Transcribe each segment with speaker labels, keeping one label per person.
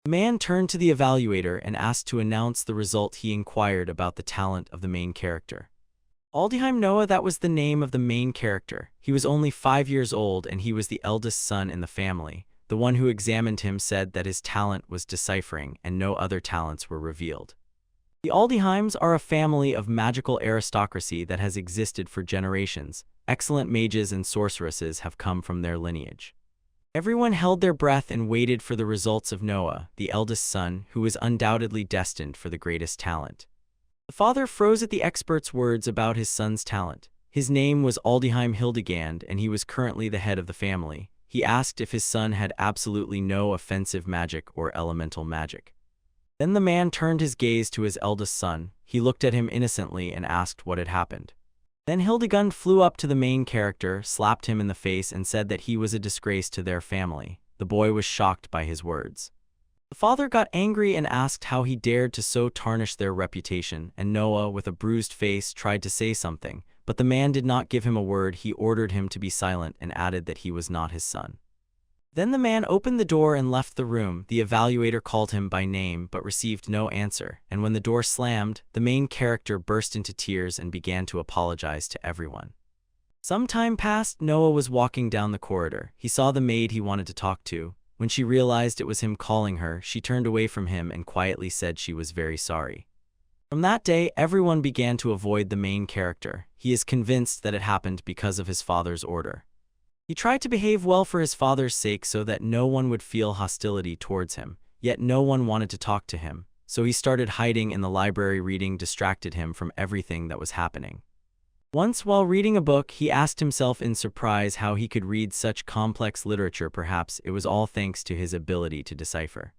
Speaker 1: The man turned to the evaluator and asked to announce the result. He inquired about the talent of the main character. Aldheim Noah, that was the name of the main character. He was only 5 years old and he was the eldest son in the family. The one who examined him said that his talent was deciphering and no other talents were revealed. The Aldheims are a family of magical aristocracy that has existed for generations. Excellent mages and sorceresses have come from their lineage. Everyone held their breath and waited for the results of Noah, the eldest son, who was undoubtedly destined for the greatest talent. The father froze at the expert's words about his son's talent. His name was Aldheim Hildegand, and he was currently the head of the family. He asked if his son had absolutely no offensive magic or elemental magic. Then the man turned his gaze to his eldest son. He looked at him innocently and asked what had happened. Then Hildegand flew up to the main character, slapped him in the face, and said that he was a disgrace to their family. The boy was shocked by his words. The father got angry and asked how he dared to so tarnish their reputation, and Noah, with a bruised face, tried to say something, but the man did not give him a word. He ordered him to be silent and added that he was not his son. Then the man opened the door and left the room. The evaluator called him by name but received no answer, and when the door slammed, the main character burst into tears and began to apologize to everyone. Some time passed. Noah was walking down the corridor. He saw the maid he wanted to talk to. When she realized it was him calling her, she turned away from him and quietly said she was very sorry. From that day, everyone began to avoid the main character. He is convinced that it happened because of his father's order. He tried to behave well for his father's sake so that no one would feel hostility towards him, yet no one wanted to talk to him, so he started hiding in the library. Reading distracted him from everything that was happening. Once, while reading a book, he asked himself in surprise how he could read such complex literature. Perhaps it was all thanks to his ability to decipher.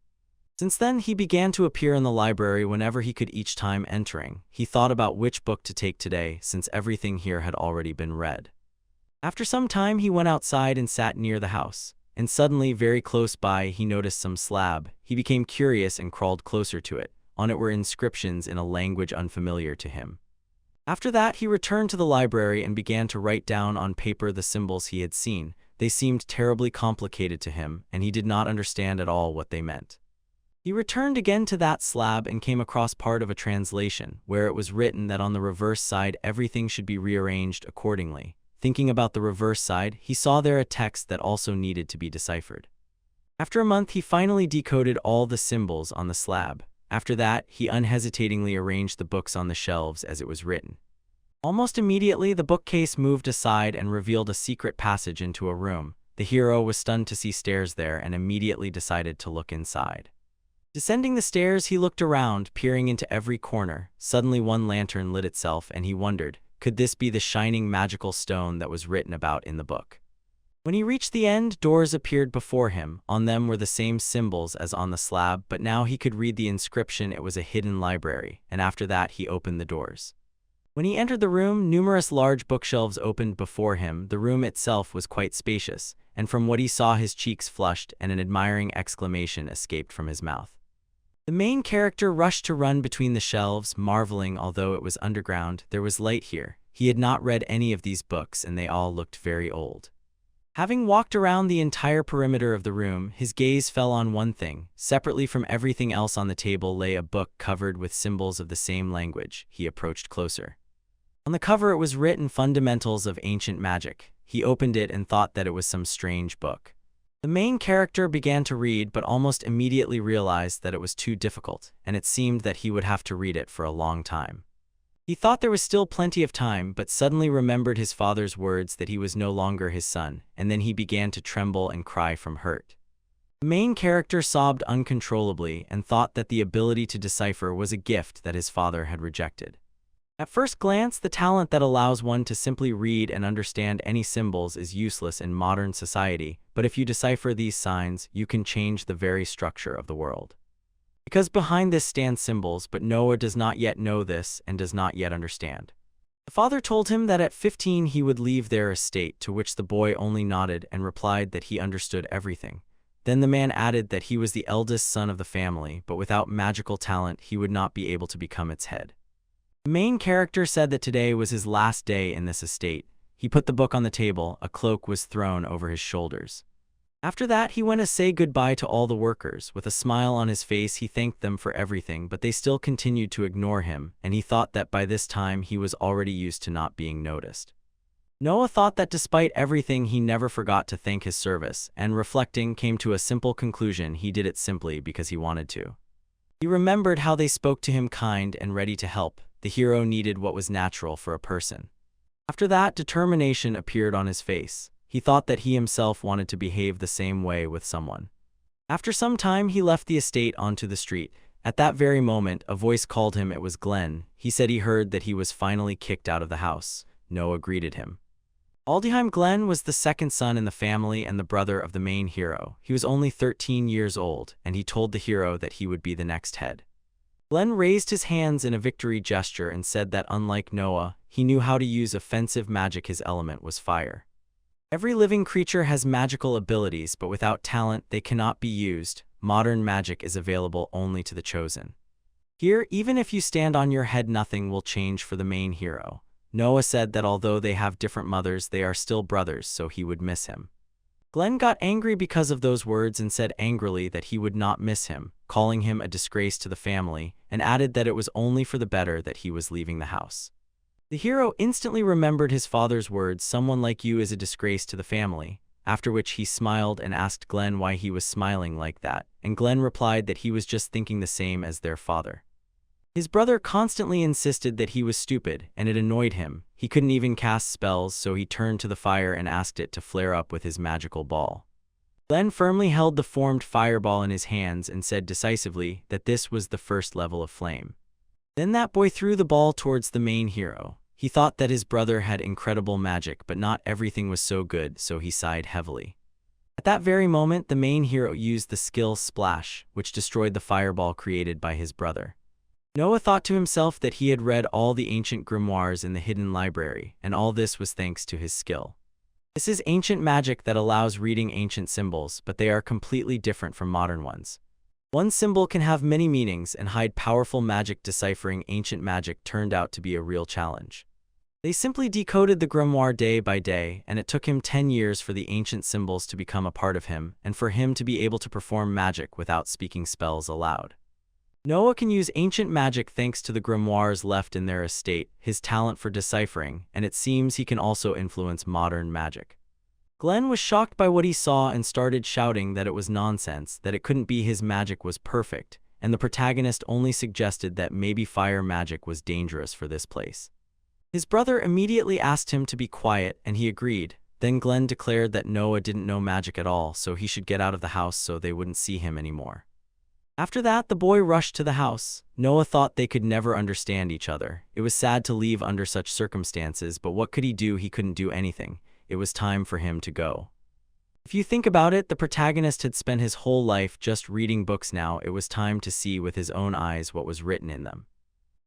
Speaker 1: Since then, he began to appear in the library whenever he could. Each time entering, he thought about which book to take today, since everything here had already been read. After some time, he went outside and sat near the house, and suddenly, very close by, he noticed some slab. He became curious and crawled closer to it. On it were inscriptions in a language unfamiliar to him. After that, he returned to the library and began to write down on paper the symbols he had seen. They seemed terribly complicated to him, and he did not understand at all what they meant. He returned again to that slab and came across part of a translation, where it was written that on the reverse side everything should be rearranged accordingly. Thinking about the reverse side, he saw there a text that also needed to be deciphered. After a month, he finally decoded all the symbols on the slab. After that, he unhesitatingly arranged the books on the shelves as it was written. Almost immediately, the bookcase moved aside and revealed a secret passage into a room. The hero was stunned to see stairs there and immediately decided to look inside. Descending the stairs, he looked around, peering into every corner. Suddenly, one lantern lit itself, and he wondered, could this be the shining magical stone that was written about in the book? When he reached the end, doors appeared before him. On them were the same symbols as on the slab, but now he could read the inscription. It was a hidden library, and after that he opened the doors. When he entered the room, numerous large bookshelves opened before him. The room itself was quite spacious, and from what he saw his cheeks flushed and an admiring exclamation escaped from his mouth. The main character rushed to run between the shelves, marveling. Although it was underground, there was light here. He had not read any of these books, and they all looked very old. Having walked around the entire perimeter of the room, his gaze fell on one thing. Separately from everything else on the table lay a book covered with symbols of the same language. He approached closer. On the cover it was written Fundamentals of Ancient Magic. He opened it and thought that it was some strange book. The main character began to read, but almost immediately realized that it was too difficult, and it seemed that he would have to read it for a long time. He thought there was still plenty of time, but suddenly remembered his father's words that he was no longer his son, and then he began to tremble and cry from hurt. The main character sobbed uncontrollably and thought that the ability to decipher was a gift that his father had rejected. At first glance, the talent that allows one to simply read and understand any symbols is useless in modern society, but if you decipher these signs, you can change the very structure of the world. Because behind this stand symbols, but Noah does not yet know this and does not yet understand. The father told him that at 15 he would leave their estate, to which the boy only nodded and replied that he understood everything. Then the man added that he was the eldest son of the family, but without magical talent he would not be able to become its head. The main character said that today was his last day in this estate. He put the book on the table. A cloak was thrown over his shoulders. After that, he went to say goodbye to all the workers. With a smile on his face, he thanked them for everything, but they still continued to ignore him, and he thought that by this time he was already used to not being noticed. Noah thought that despite everything, he never forgot to thank his service, and reflecting, came to a simple conclusion: he did it simply because he wanted to. He remembered how they spoke to him, kind and ready to help. The hero needed what was natural for a person. After that, determination appeared on his face. He thought that he himself wanted to behave the same way with someone. After some time, he left the estate onto the street. At that very moment, a voice called him. It was Glenn. He said he heard that he was finally kicked out of the house. Noah greeted him. Glenn was the second son in the family and the brother of the main hero. He was only 13 years old, and he told the hero that he would be the next head. Glenn raised his hands in a victory gesture and said that unlike Noah, he knew how to use offensive magic. His element was fire. Every living creature has magical abilities, but without talent, they cannot be used. Modern magic is available only to the chosen. Here, even if you stand on your head, nothing will change for the main hero. Noah said that although they have different mothers, they are still brothers, so he would miss him. Glenn got angry because of those words and said angrily that he would not miss him, calling him a disgrace to the family, and added that it was only for the better that he was leaving the house. The hero instantly remembered his father's words: someone like you is a disgrace to the family, after which he smiled and asked Glenn why he was smiling like that, and Glenn replied that he was just thinking the same as their father. His brother constantly insisted that he was stupid, and it annoyed him. He couldn't even cast spells, so he turned to the fire and asked it to flare up with his magical ball. Glenn firmly held the formed fireball in his hands and said decisively that this was the first level of flame. Then that boy threw the ball towards the main hero. He thought that his brother had incredible magic, but not everything was so good, so he sighed heavily. At that very moment, the main hero used the skill Splash, which destroyed the fireball created by his brother. Noah thought to himself that he had read all the ancient grimoires in the hidden library, and all this was thanks to his skill. This is ancient magic that allows reading ancient symbols, but they are completely different from modern ones. One symbol can have many meanings and hide powerful magic. Deciphering ancient magic turned out to be a real challenge. They simply decoded the grimoire day by day, and it took him 10 years for the ancient symbols to become a part of him, and for him to be able to perform magic without speaking spells aloud. Noah can use ancient magic thanks to the grimoires left in their estate, his talent for deciphering, and it seems he can also influence modern magic. Glenn was shocked by what he saw and started shouting that it was nonsense, that it couldn't be. His magic was perfect, and the protagonist only suggested that maybe fire magic was dangerous for this place. His brother immediately asked him to be quiet, and he agreed. Then Glenn declared that Noah didn't know magic at all, so he should get out of the house so they wouldn't see him anymore. After that, the boy rushed to the house. Noah thought they could never understand each other. It was sad to leave under such circumstances, but what could he do? He couldn't do anything. It was time for him to go. If you think about it, the protagonist had spent his whole life just reading books. Now it was time to see with his own eyes what was written in them.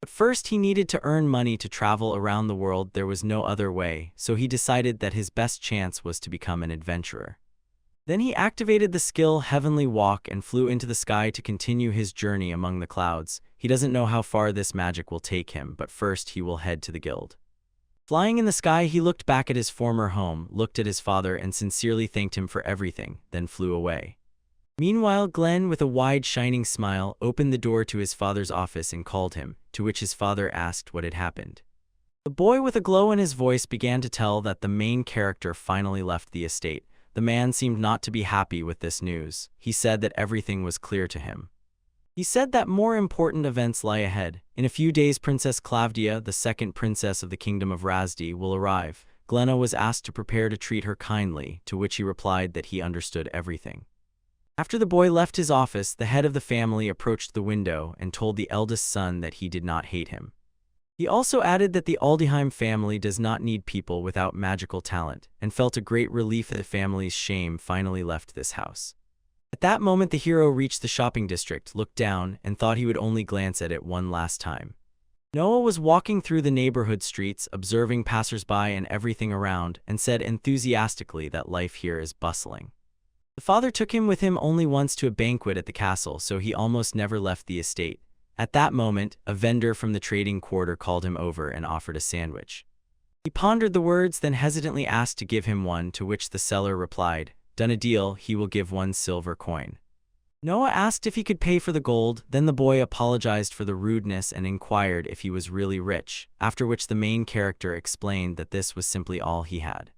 Speaker 1: But first he needed to earn money to travel around the world. There was no other way, so he decided that his best chance was to become an adventurer. Then he activated the skill Heavenly Walk and flew into the sky to continue his journey among the clouds. He doesn't know how far this magic will take him, but first he will head to the guild. Flying in the sky, he looked back at his former home, looked at his father, and sincerely thanked him for everything, then flew away. Meanwhile, Glenn, with a wide shining smile, opened the door to his father's office and called him, to which his father asked what had happened. The boy, with a glow in his voice, began to tell that the main character finally left the estate. The man seemed not to be happy with this news. He said that everything was clear to him. He said that more important events lie ahead. In a few days, Princess Clavdia, the second princess of the kingdom of Razdi, will arrive. Glenna was asked to prepare to treat her kindly, to which he replied that he understood everything. After the boy left his office, the head of the family approached the window and told the eldest son that he did not hate him. He also added that the Aldeheim family does not need people without magical talent, and felt a great relief that the family's shame finally left this house. At that moment, the hero reached the shopping district, looked down, and thought he would only glance at it one last time. Noah was walking through the neighborhood streets, observing passers-by and everything around, and said enthusiastically that life here is bustling. The father took him with him only once to a banquet at the castle, so he almost never left the estate. At that moment, a vendor from the trading quarter called him over and offered a sandwich. He pondered the words, then hesitantly asked to give him one, to which the seller replied, Done a deal, he will give 1 silver coin. Noah asked if he could pay for the gold, then the boy apologized for the rudeness and inquired if he was really rich, after which the main character explained that this was simply all he had.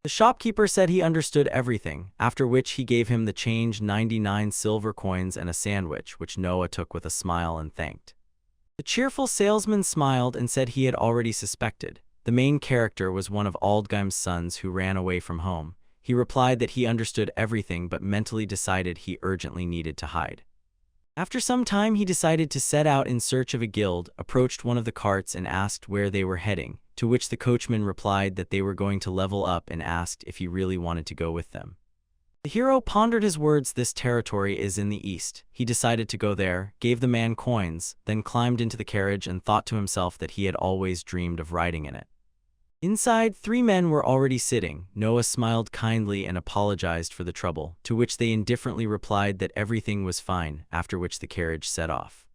Speaker 1: The shopkeeper said he understood everything, after which he gave him the change 99 silver coins and a sandwich, which Noah took with a smile and thanked. The cheerful salesman smiled and said he had already suspected. The main character was one of Aldgrim's sons who ran away from home. He replied that he understood everything but mentally decided he urgently needed to hide. After some time he decided to set out in search of a guild, approached one of the carts and asked where they were heading, to which the coachman replied that they were going to level up and asked if he really wanted to go with them. The hero pondered his words. This territory is in the east. He decided to go there, gave the man coins, then climbed into the carriage and thought to himself that he had always dreamed of riding in it. Inside, 3 men were already sitting. Noah smiled kindly and apologized for the trouble, to which they indifferently replied that everything was fine, after which the carriage set off.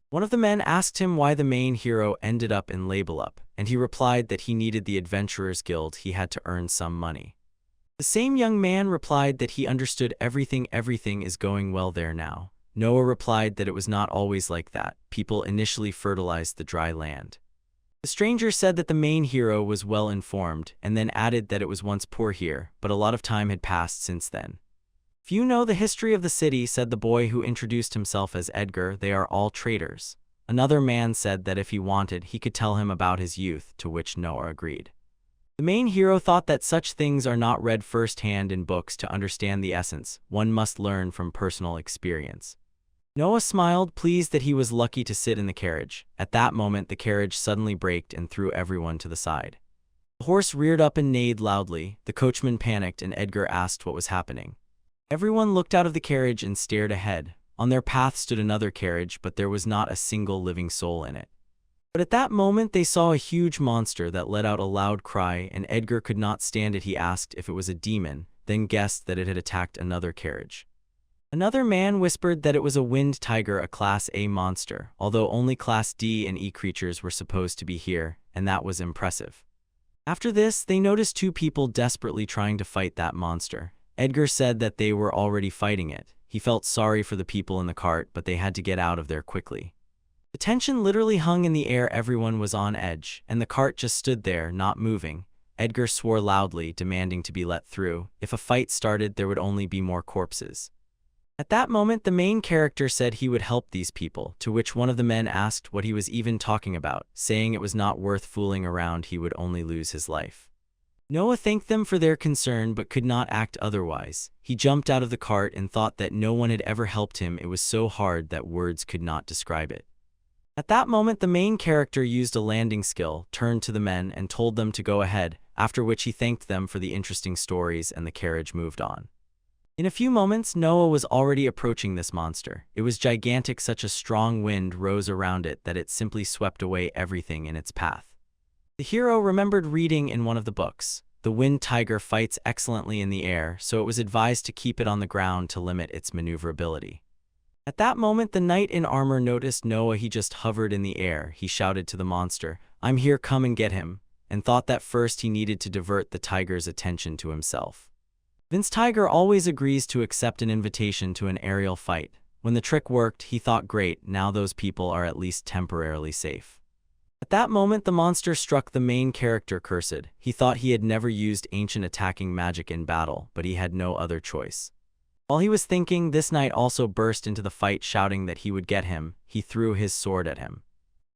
Speaker 1: One of the men asked him why the main hero ended up in Label Up, and he replied that he needed the Adventurers Guild. He had to earn some money. The same young man replied that he understood everything is going well there now. Noah replied that it was not always like that. People initially fertilized the dry land. The stranger said that the main hero was well informed, and then added that it was once poor here, but a lot of time had passed since then. Few know the history of the city, said the boy who introduced himself as Edgar. They are all traitors. Another man said that if he wanted, he could tell him about his youth, to which Noah agreed. The main hero thought that such things are not read firsthand in books to understand the essence. One must learn from personal experience. Noah smiled, pleased that he was lucky to sit in the carriage. At that moment, the carriage suddenly braked and threw everyone to the side. The horse reared up and neighed loudly. The coachman panicked and Edgar asked what was happening. Everyone looked out of the carriage and stared ahead. On their path stood another carriage, but there was not a single living soul in it. But at that moment they saw a huge monster that let out a loud cry, and Edgar could not stand it. He asked if it was a demon, then guessed that it had attacked another carriage. Another man whispered that it was a wind tiger, a Class A monster, although only Class D and E creatures were supposed to be here, and that was impressive. After this, they noticed 2 people desperately trying to fight that monster. Edgar said that they were already fighting it. He felt sorry for the people in the cart, but they had to get out of there quickly. The tension literally hung in the air. Everyone was on edge, and the cart just stood there, not moving. Edgar swore loudly, demanding to be let through. If a fight started, there would only be more corpses. At that moment, the main character said he would help these people, to which one of the men asked what he was even talking about, saying it was not worth fooling around, he would only lose his life. Noah thanked them for their concern but could not act otherwise. He jumped out of the cart and thought that no one had ever helped him. It was so hard that words could not describe it. At that moment, the main character used a landing skill, turned to the men and told them to go ahead, after which he thanked them for the interesting stories and the carriage moved on. In a few moments, Noah was already approaching this monster. It was gigantic. Such a strong wind rose around it that it simply swept away everything in its path. The hero remembered reading in one of the books. The wind tiger fights excellently in the air, so it was advised to keep it on the ground to limit its maneuverability. At that moment, the knight in armor noticed Noah. He just hovered in the air. He shouted to the monster, "I'm here, come and get him," and thought that first he needed to divert the tiger's attention to himself. Vince Tiger always agrees to accept an invitation to an aerial fight. When the trick worked, he thought, great, now those people are at least temporarily safe. At that moment, the monster struck the main character. Cursed. He thought he had never used ancient attacking magic in battle, but he had no other choice. While he was thinking, this knight also burst into the fight, shouting that he would get him. He threw his sword at him.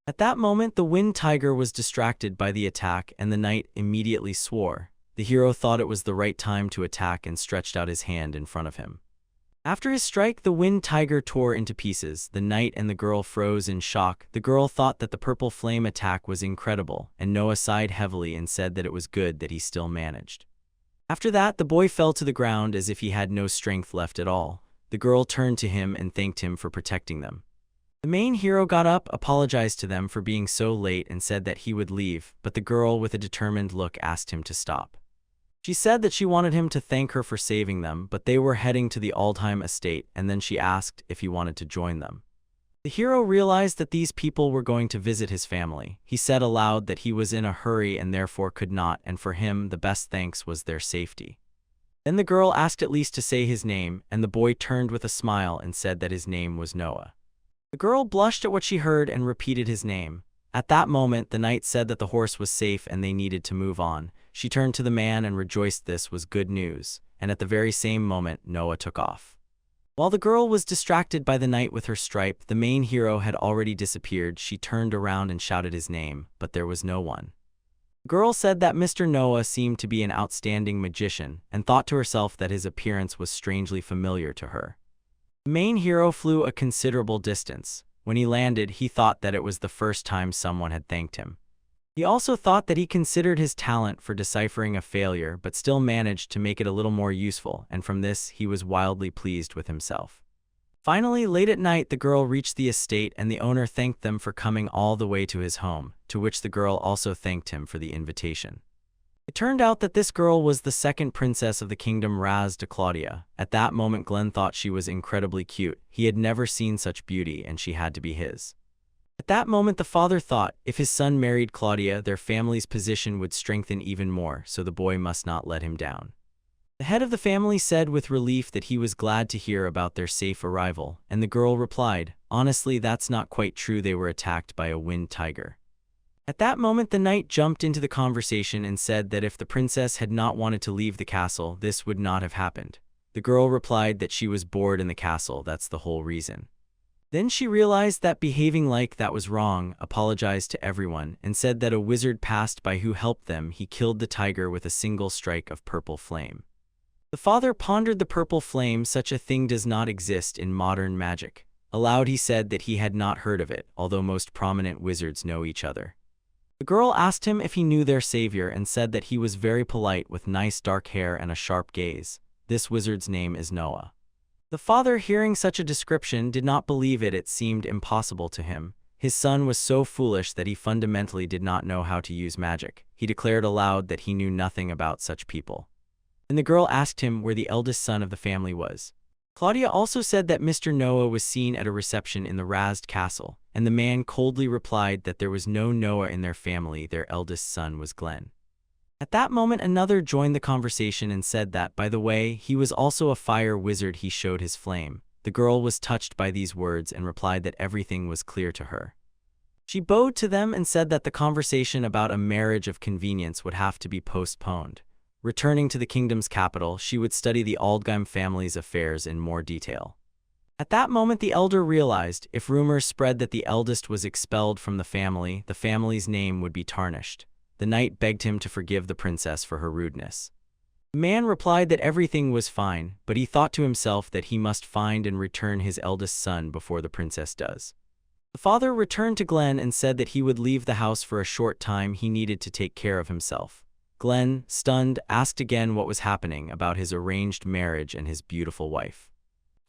Speaker 1: At that moment, the wind tiger was distracted by the attack, and the knight immediately swore. The hero thought it was the right time to attack and stretched out his hand in front of him. After his strike, the wind tiger tore into pieces. The knight and the girl froze in shock. The girl thought that the purple flame attack was incredible, and Noah sighed heavily and said that it was good that he still managed. After that, the boy fell to the ground as if he had no strength left at all. The girl turned to him and thanked him for protecting them. The main hero got up, apologized to them for being so late, and said that he would leave, but the girl with a determined look asked him to stop. She said that she wanted him to thank her for saving them, but they were heading to the Aldheim estate, and then she asked if he wanted to join them. The hero realized that these people were going to visit his family. He said aloud that he was in a hurry and therefore could not, and for him the best thanks was their safety. Then the girl asked at least to say his name, and the boy turned with a smile and said that his name was Noah. The girl blushed at what she heard and repeated his name. At that moment, the knight said that the horse was safe and they needed to move on. She turned to the man and rejoiced this was good news, and at the very same moment, Noah took off. While the girl was distracted by the knight with her stripe, the main hero had already disappeared. She turned around and shouted his name, but there was no one. The girl said that Mr. Noah seemed to be an outstanding magician, and thought to herself that his appearance was strangely familiar to her. The main hero flew a considerable distance. When he landed, he thought that it was the first time someone had thanked him. He also thought that he considered his talent for deciphering a failure, but still managed to make it a little more useful, and from this he was wildly pleased with himself. Finally, late at night, the girl reached the estate and the owner thanked them for coming all the way to his home, to which the girl also thanked him for the invitation. It turned out that this girl was the second princess of the kingdom, Raz de Claudia. At that moment, Glenn thought she was incredibly cute. He had never seen such beauty, and she had to be his. At that moment, the father thought, if his son married Claudia, their family's position would strengthen even more, so the boy must not let him down. The head of the family said with relief that he was glad to hear about their safe arrival, and the girl replied, honestly, that's not quite true, they were attacked by a wind tiger. At that moment, the knight jumped into the conversation and said that if the princess had not wanted to leave the castle, this would not have happened. The girl replied that she was bored in the castle, that's the whole reason. Then she realized that behaving like that was wrong, apologized to everyone, and said that a wizard passed by who helped them. He killed the tiger with a single strike of purple flame. The father pondered the purple flame. Such a thing does not exist in modern magic. Aloud he said that he had not heard of it, although most prominent wizards know each other. The girl asked him if he knew their savior and said that he was very polite with nice dark hair and a sharp gaze. This wizard's name is Noah. The father, hearing such a description, did not believe it. It seemed impossible to him. His son was so foolish that he fundamentally did not know how to use magic. He declared aloud that he knew nothing about such people. And the girl asked him where the eldest son of the family was. Claudia also said that Mr. Noah was seen at a reception in the Razed castle, and the man coldly replied that there was no Noah in their family, their eldest son was Glenn. At that moment, another joined the conversation and said that, by the way, he was also a fire wizard. He showed his flame. The girl was touched by these words and replied that everything was clear to her. She bowed to them and said that the conversation about a marriage of convenience would have to be postponed. Returning to the kingdom's capital, she would study the Aldgheim family's affairs in more detail. At that moment, the elder realized if rumors spread that the eldest was expelled from the family's name would be tarnished. The knight begged him to forgive the princess for her rudeness. The man replied that everything was fine, but he thought to himself that he must find and return his eldest son before the princess does. The father returned to Glenn and said that he would leave the house for a short time. He needed to take care of himself. Glenn, stunned, asked again what was happening about his arranged marriage and his beautiful wife.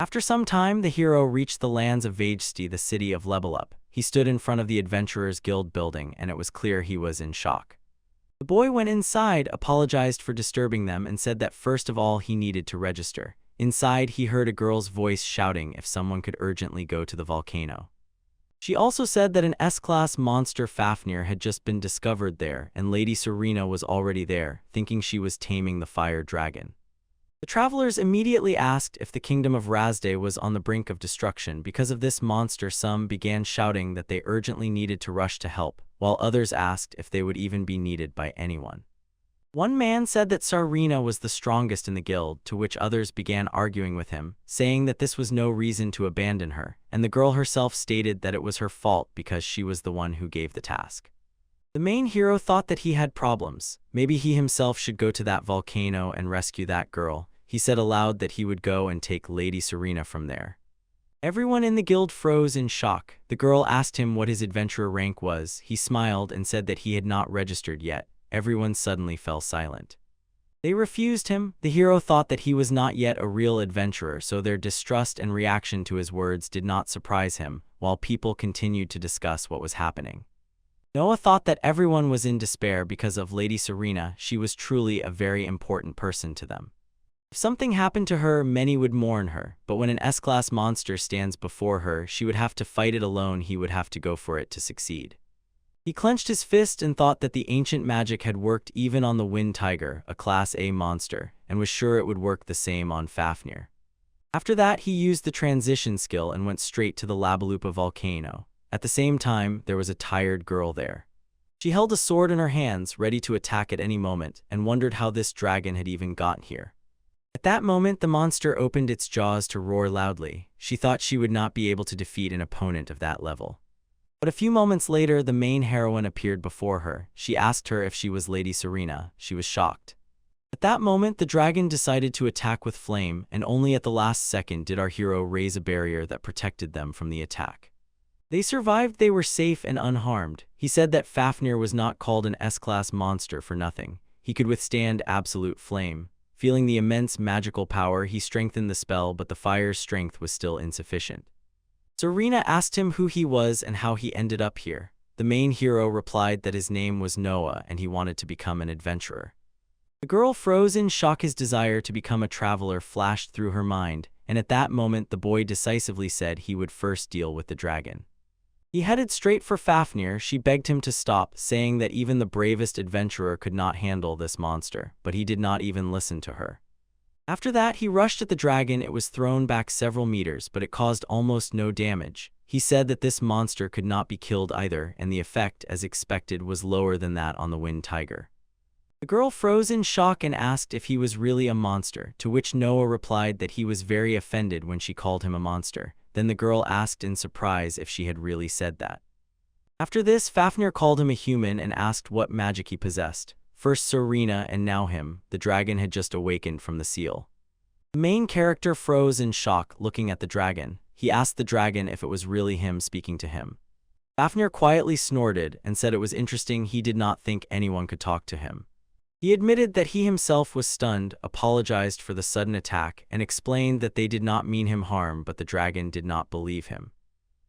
Speaker 1: After some time, the hero reached the lands of Vagesti, the city of Level Up. He stood in front of the Adventurers Guild building, and it was clear he was in shock. The boy went inside, apologized for disturbing them, and said that first of all he needed to register. Inside, he heard a girl's voice shouting if someone could urgently go to the volcano. She also said that an S-class monster Fafnir had just been discovered there, and Lady Serena was already there, thinking she was taming the fire dragon. The travelers immediately asked if the kingdom of Razde was on the brink of destruction because of this monster. Some began shouting that they urgently needed to rush to help, while others asked if they would even be needed by anyone. One man said that Sarina was the strongest in the guild, to which others began arguing with him, saying that this was no reason to abandon her, and the girl herself stated that it was her fault because she was the one who gave the task. The main hero thought that he had problems. Maybe he himself should go to that volcano and rescue that girl. He said aloud that he would go and take Lady Serena from there. Everyone in the guild froze in shock. The girl asked him what his adventurer rank was. He smiled and said that he had not registered yet. Everyone suddenly fell silent. They refused him. The hero thought that he was not yet a real adventurer, so their distrust and reaction to his words did not surprise him, while people continued to discuss what was happening. Noah thought that everyone was in despair because of Lady Serena. She was truly a very important person to them. If something happened to her, many would mourn her, but when an S-class monster stands before her, she would have to fight it alone. He would have to go for it to succeed. He clenched his fist and thought that the ancient magic had worked even on the Wind Tiger, a Class A monster, and was sure it would work the same on Fafnir. After that, he used the transition skill and went straight to the Labalupa volcano. At the same time, there was a tired girl there. She held a sword in her hands, ready to attack at any moment, and wondered how this dragon had even gotten here. At that moment, the monster opened its jaws to roar loudly. She thought she would not be able to defeat an opponent of that level. But a few moments later, the main heroine appeared before her. She asked her if she was Lady Serena. She was shocked. At that moment, the dragon decided to attack with flame, and only at the last second did our hero raise a barrier that protected them from the attack. They survived. They were safe and unharmed. He said that Fafnir was not called an S-class monster for nothing. He could withstand absolute flame. Feeling the immense magical power, he strengthened the spell, but the fire's strength was still insufficient. Serena asked him who he was and how he ended up here. The main hero replied that his name was Noah and he wanted to become an adventurer. The girl froze in shock. His desire to become a traveler flashed through her mind, and at that moment the boy decisively said he would first deal with the dragon. He headed straight for Fafnir. She begged him to stop, saying that even the bravest adventurer could not handle this monster, but he did not even listen to her. After that, he rushed at the dragon. It was thrown back several meters, but it caused almost no damage. He said that this monster could not be killed either, and the effect, as expected, was lower than that on the Wind Tiger. The girl froze in shock and asked if he was really a monster, to which Noah replied that he was very offended when she called him a monster. Then the girl asked in surprise if she had really said that. After this, Fafnir called him a human and asked what magic he possessed. First Serena and now him. The dragon had just awakened from the seal. The main character froze in shock, looking at the dragon. He asked the dragon if it was really him speaking to him. Fafnir quietly snorted and said it was interesting. He did not think anyone could talk to him. He admitted that he himself was stunned, apologized for the sudden attack, and explained that they did not mean him harm, but the dragon did not believe him.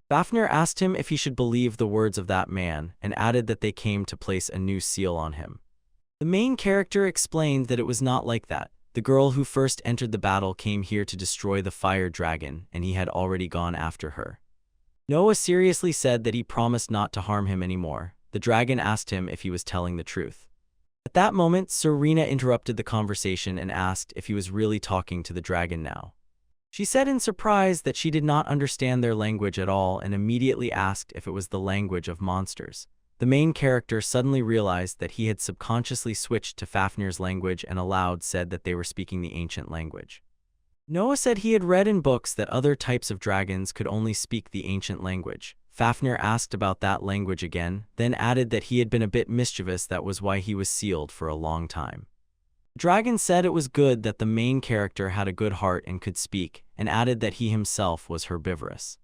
Speaker 1: Fafnir asked him if he should believe the words of that man, and added that they came to place a new seal on him. The main character explained that it was not like that. The girl who first entered the battle came here to destroy the fire dragon, and he had already gone after her. Noah seriously said that he promised not to harm him anymore. The dragon asked him if he was telling the truth. At that moment, Serena interrupted the conversation and asked if he was really talking to the dragon now. She said in surprise that she did not understand their language at all and immediately asked if it was the language of monsters. The main character suddenly realized that he had subconsciously switched to Fafnir's language and aloud said that they were speaking the ancient language. Noah said he had read in books that other types of dragons could only speak the ancient language. Fafnir asked about that language again, then added that he had been a bit mischievous, that was why he was sealed for a long time. The dragon said it was good that the main character had a good heart and could speak, and added that he himself was herbivorous.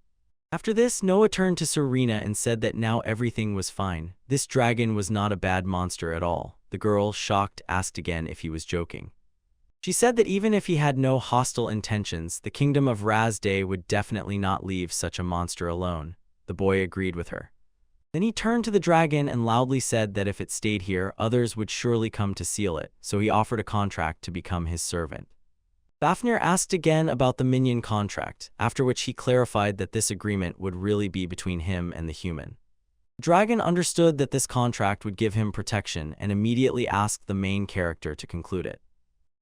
Speaker 1: After this, Noah turned to Serena and said that now everything was fine. This dragon was not a bad monster at all. The girl, shocked, asked again if he was joking. She said that even if he had no hostile intentions, the kingdom of Razday would definitely not leave such a monster alone. The boy agreed with her. Then he turned to the dragon and loudly said that if it stayed here, others would surely come to seal it, so he offered a contract to become his servant. Fafnir asked again about the minion contract, after which he clarified that this agreement would really be between him and the human. The dragon understood that this contract would give him protection and immediately asked the main character to conclude it.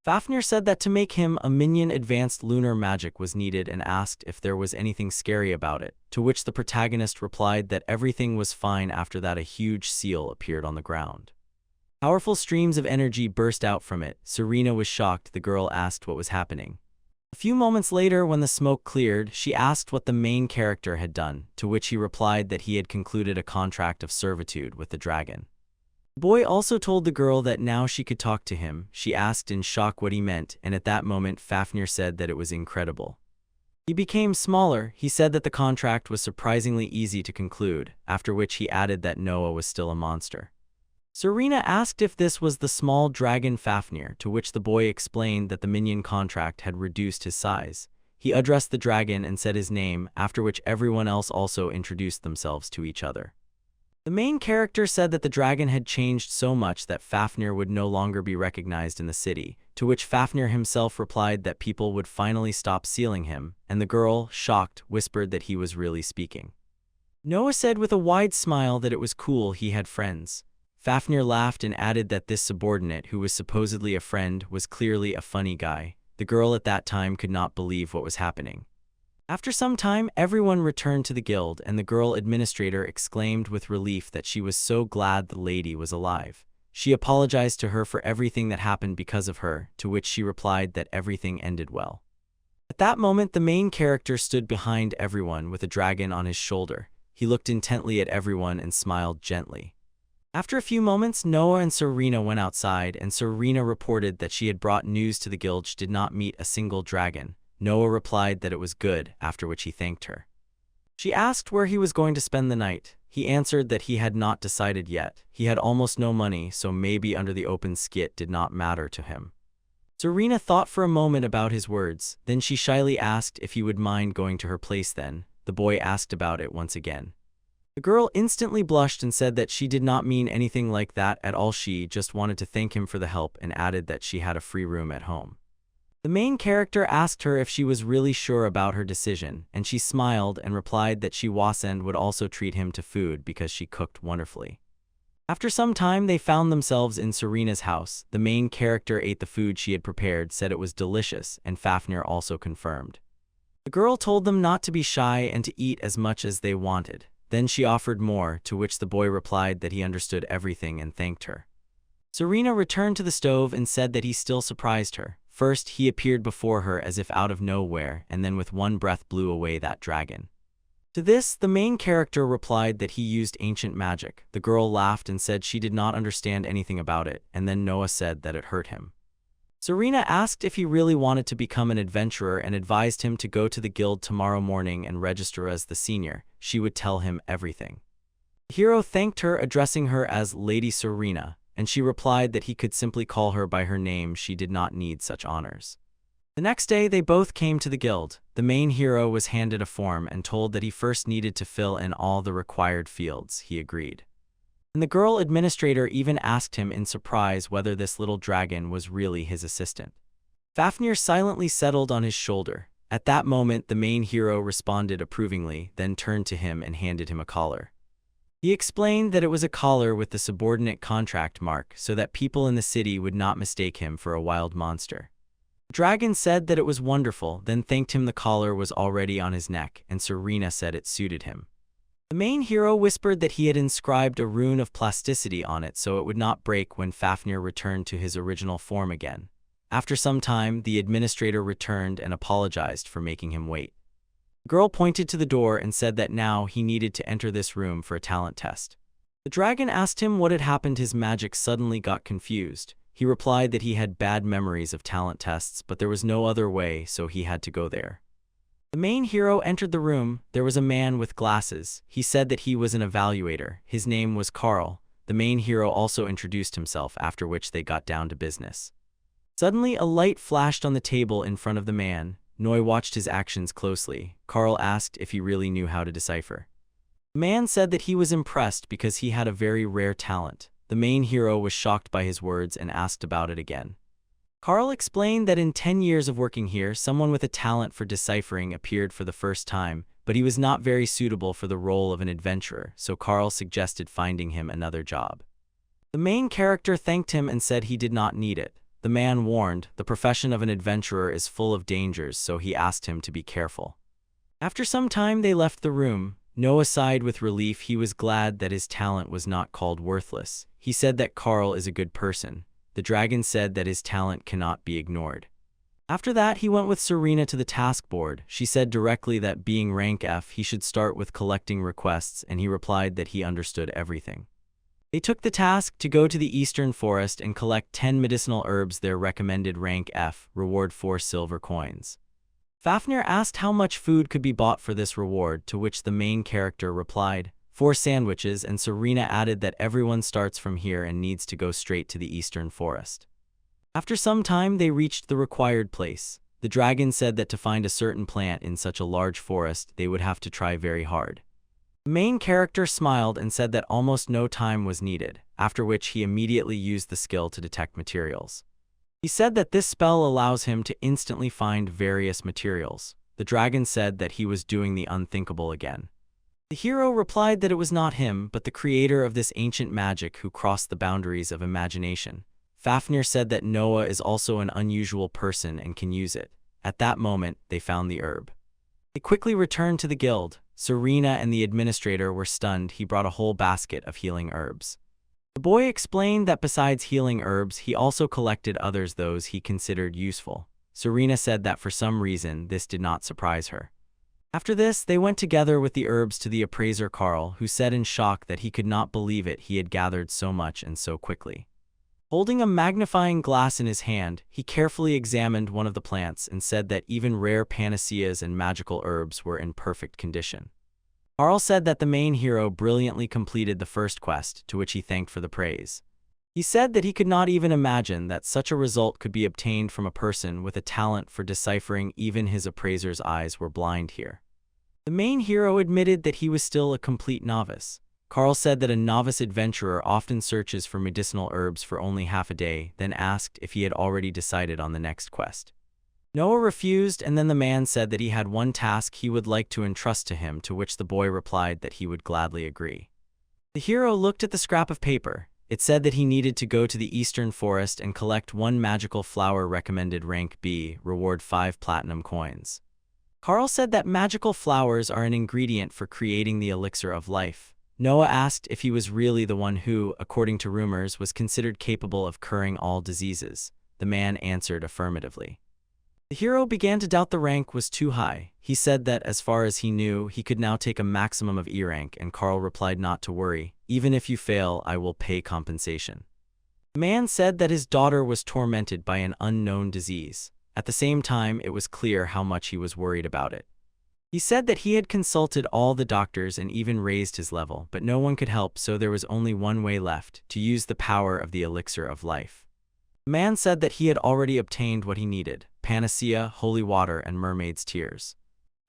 Speaker 1: Fafnir said that to make him a minion, advanced lunar magic was needed and asked if there was anything scary about it, to which the protagonist replied that everything was fine. After that, a huge seal appeared on the ground. Powerful streams of energy burst out from it. Serena was shocked. The girl asked what was happening. A few moments later, when the smoke cleared, she asked what the main character had done, to which he replied that he had concluded a contract of servitude with the dragon. The boy also told the girl that now she could talk to him. She asked in shock what he meant, and at that moment Fafnir said that it was incredible. He became smaller. He said that the contract was surprisingly easy to conclude, after which he added that Noah was still a monster. Serena asked if this was the small dragon Fafnir, to which the boy explained that the minion contract had reduced his size. He addressed the dragon and said his name, after which everyone else also introduced themselves to each other. The main character said that the dragon had changed so much that Fafnir would no longer be recognized in the city, to which Fafnir himself replied that people would finally stop sealing him, and the girl, shocked, whispered that he was really speaking. Noah said with a wide smile that it was cool he had friends. Fafnir laughed and added that this subordinate, who was supposedly a friend, was clearly a funny guy. The girl at that time could not believe what was happening. After some time, everyone returned to the guild, and the girl administrator exclaimed with relief that she was so glad the lady was alive. She apologized to her for everything that happened because of her, to which she replied that everything ended well. At that moment, the main character stood behind everyone with a dragon on his shoulder. He looked intently at everyone and smiled gently. After a few moments, Noah and Serena went outside, and Serena reported that she had brought news to the guild she did not meet a single dragon. Noah replied that it was good, after which he thanked her. She asked where he was going to spend the night. He answered that he had not decided yet. He had almost no money, so maybe under the open skit did not matter to him. Serena thought for a moment about his words, then she shyly asked if he would mind going to her place then. The boy asked about it once again. The girl instantly blushed and said that she did not mean anything like that at all. She just wanted to thank him for the help and added that she had a free room at home. The main character asked her if she was really sure about her decision, and she smiled and replied that she wasn't would also treat him to food because she cooked wonderfully. After some time, they found themselves in Serena's house. The main character ate the food she had prepared, said it was delicious, and Fafnir also confirmed. The girl told them not to be shy and to eat as much as they wanted. Then she offered more, to which the boy replied that he understood everything and thanked her. Serena returned to the stove and said that he still surprised her. First, he appeared before her as if out of nowhere, and then with one breath blew away that dragon. To this, the main character replied that he used ancient magic. The girl laughed and said she did not understand anything about it, and then Noah said that it hurt him. Serena asked if he really wanted to become an adventurer and advised him to go to the guild tomorrow morning and register as the senior. She would tell him everything. The hero thanked her, addressing her as Lady Serena, and she replied that he could simply call her by her name. She did not need such honors. The next day, they both came to the guild. The main hero was handed a form and told that he first needed to fill in all the required fields. He agreed. And the girl administrator even asked him in surprise whether this little dragon was really his assistant. Fafnir silently settled on his shoulder. At that moment, the main hero responded approvingly, then turned to him and handed him a collar. He explained that it was a collar with the subordinate contract mark so that people in the city would not mistake him for a wild monster. The dragon said that it was wonderful, then thanked him. The collar was already on his neck, and Serena said it suited him. The main hero whispered that he had inscribed a rune of plasticity on it so it would not break when Fafnir returned to his original form again. After some time, the administrator returned and apologized for making him wait. The girl pointed to the door and said that now he needed to enter this room for a talent test. The dragon asked him what had happened. His magic suddenly got confused. He replied that he had bad memories of talent tests, but there was no other way, so he had to go there. The main hero entered the room. There was a man with glasses. He said that he was an evaluator. His name was Carl. The main hero also introduced himself, after which they got down to business. Suddenly, a light flashed on the table in front of the man. Noy watched his actions closely. Carl asked if he really knew how to decipher. The man said that he was impressed because he had a very rare talent. The main hero was shocked by his words and asked about it again. Carl explained that in 10 years of working here, someone with a talent for deciphering appeared for the first time, but he was not very suitable for the role of an adventurer, so Carl suggested finding him another job. The main character thanked him and said he did not need it. The man warned, the profession of an adventurer is full of dangers, so he asked him to be careful. After some time, they left the room. Noah sighed with relief. He was glad that his talent was not called worthless. He said that Carl is a good person. The dragon said that his talent cannot be ignored. After that, he went with Serena to the task board. She said directly that being rank F, he should start with collecting requests, and he replied that he understood everything. They took the task to go to the eastern forest and collect 10 medicinal herbs. Their recommended rank F, reward 4 silver coins. Fafnir asked how much food could be bought for this reward, to which the main character replied, 4 sandwiches, and Serena added that everyone starts from here and needs to go straight to the eastern forest. After some time, they reached the required place. The dragon said that to find a certain plant in such a large forest, they would have to try very hard. The main character smiled and said that almost no time was needed, after which he immediately used the skill to detect materials. He said that this spell allows him to instantly find various materials. The dragon said that he was doing the unthinkable again. The hero replied that it was not him, but the creator of this ancient magic who crossed the boundaries of imagination. Fafnir said that Noah is also an unusual person and can use it. At that moment, they found the herb. They quickly returned to the guild. Serena and the administrator were stunned. He brought a whole basket of healing herbs. The boy explained that besides healing herbs, he also collected others those he considered useful. Serena said that for some reason, this did not surprise her. After this, they went together with the herbs to the appraiser Carl, who said in shock that he could not believe it he had gathered so much and so quickly. Holding a magnifying glass in his hand, he carefully examined one of the plants and said that even rare panaceas and magical herbs were in perfect condition. Carl said that the main hero brilliantly completed the first quest, to which he thanked for the praise. He said that he could not even imagine that such a result could be obtained from a person with a talent for deciphering. Even his appraiser's eyes were blind here. The main hero admitted that he was still a complete novice. Carl said that a novice adventurer often searches for medicinal herbs for only half a day, then asked if he had already decided on the next quest. Noah refused, and then the man said that he had one task he would like to entrust to him, to which the boy replied that he would gladly agree. The hero looked at the scrap of paper. It said that he needed to go to the eastern forest and collect one magical flower recommended rank B, reward 5 platinum coins. Carl said that magical flowers are an ingredient for creating the elixir of life. Noah asked if he was really the one who, according to rumors, was considered capable of curing all diseases. The man answered affirmatively. The hero began to doubt the rank was too high. He said that, as far as he knew, he could now take a maximum of E rank, and Carl replied not to worry. Even if you fail, I will pay compensation. The man said that his daughter was tormented by an unknown disease. At the same time, it was clear how much he was worried about it. He said that he had consulted all the doctors and even raised his level, but no one could help, so there was only one way left, to use the power of the elixir of life. The man said that he had already obtained what he needed: panacea, holy water, and mermaid's tears.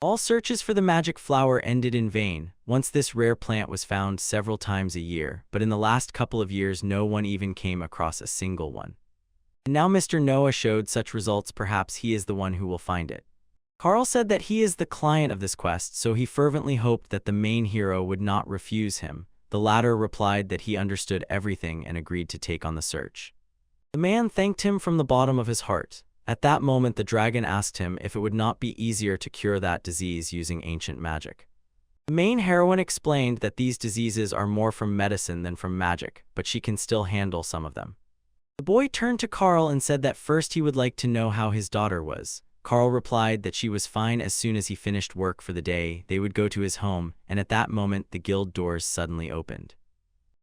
Speaker 1: All searches for the magic flower ended in vain. Once this rare plant was found several times a year, but in the last couple of years no one even came across a single one. And now Mr. Noah showed such results, perhaps he is the one who will find it. Carl said that he is the client of this quest, so he fervently hoped that the main hero would not refuse him. The latter replied that he understood everything and agreed to take on the search. The man thanked him from the bottom of his heart. At that moment, the dragon asked him if it would not be easier to cure that disease using ancient magic. The main heroine explained that these diseases are more from medicine than from magic, but she can still handle some of them. The boy turned to Carl and said that first he would like to know how his daughter was. Carl replied that she was fine. As soon as he finished work for the day, they would go to his home, and at that moment the guild doors suddenly opened.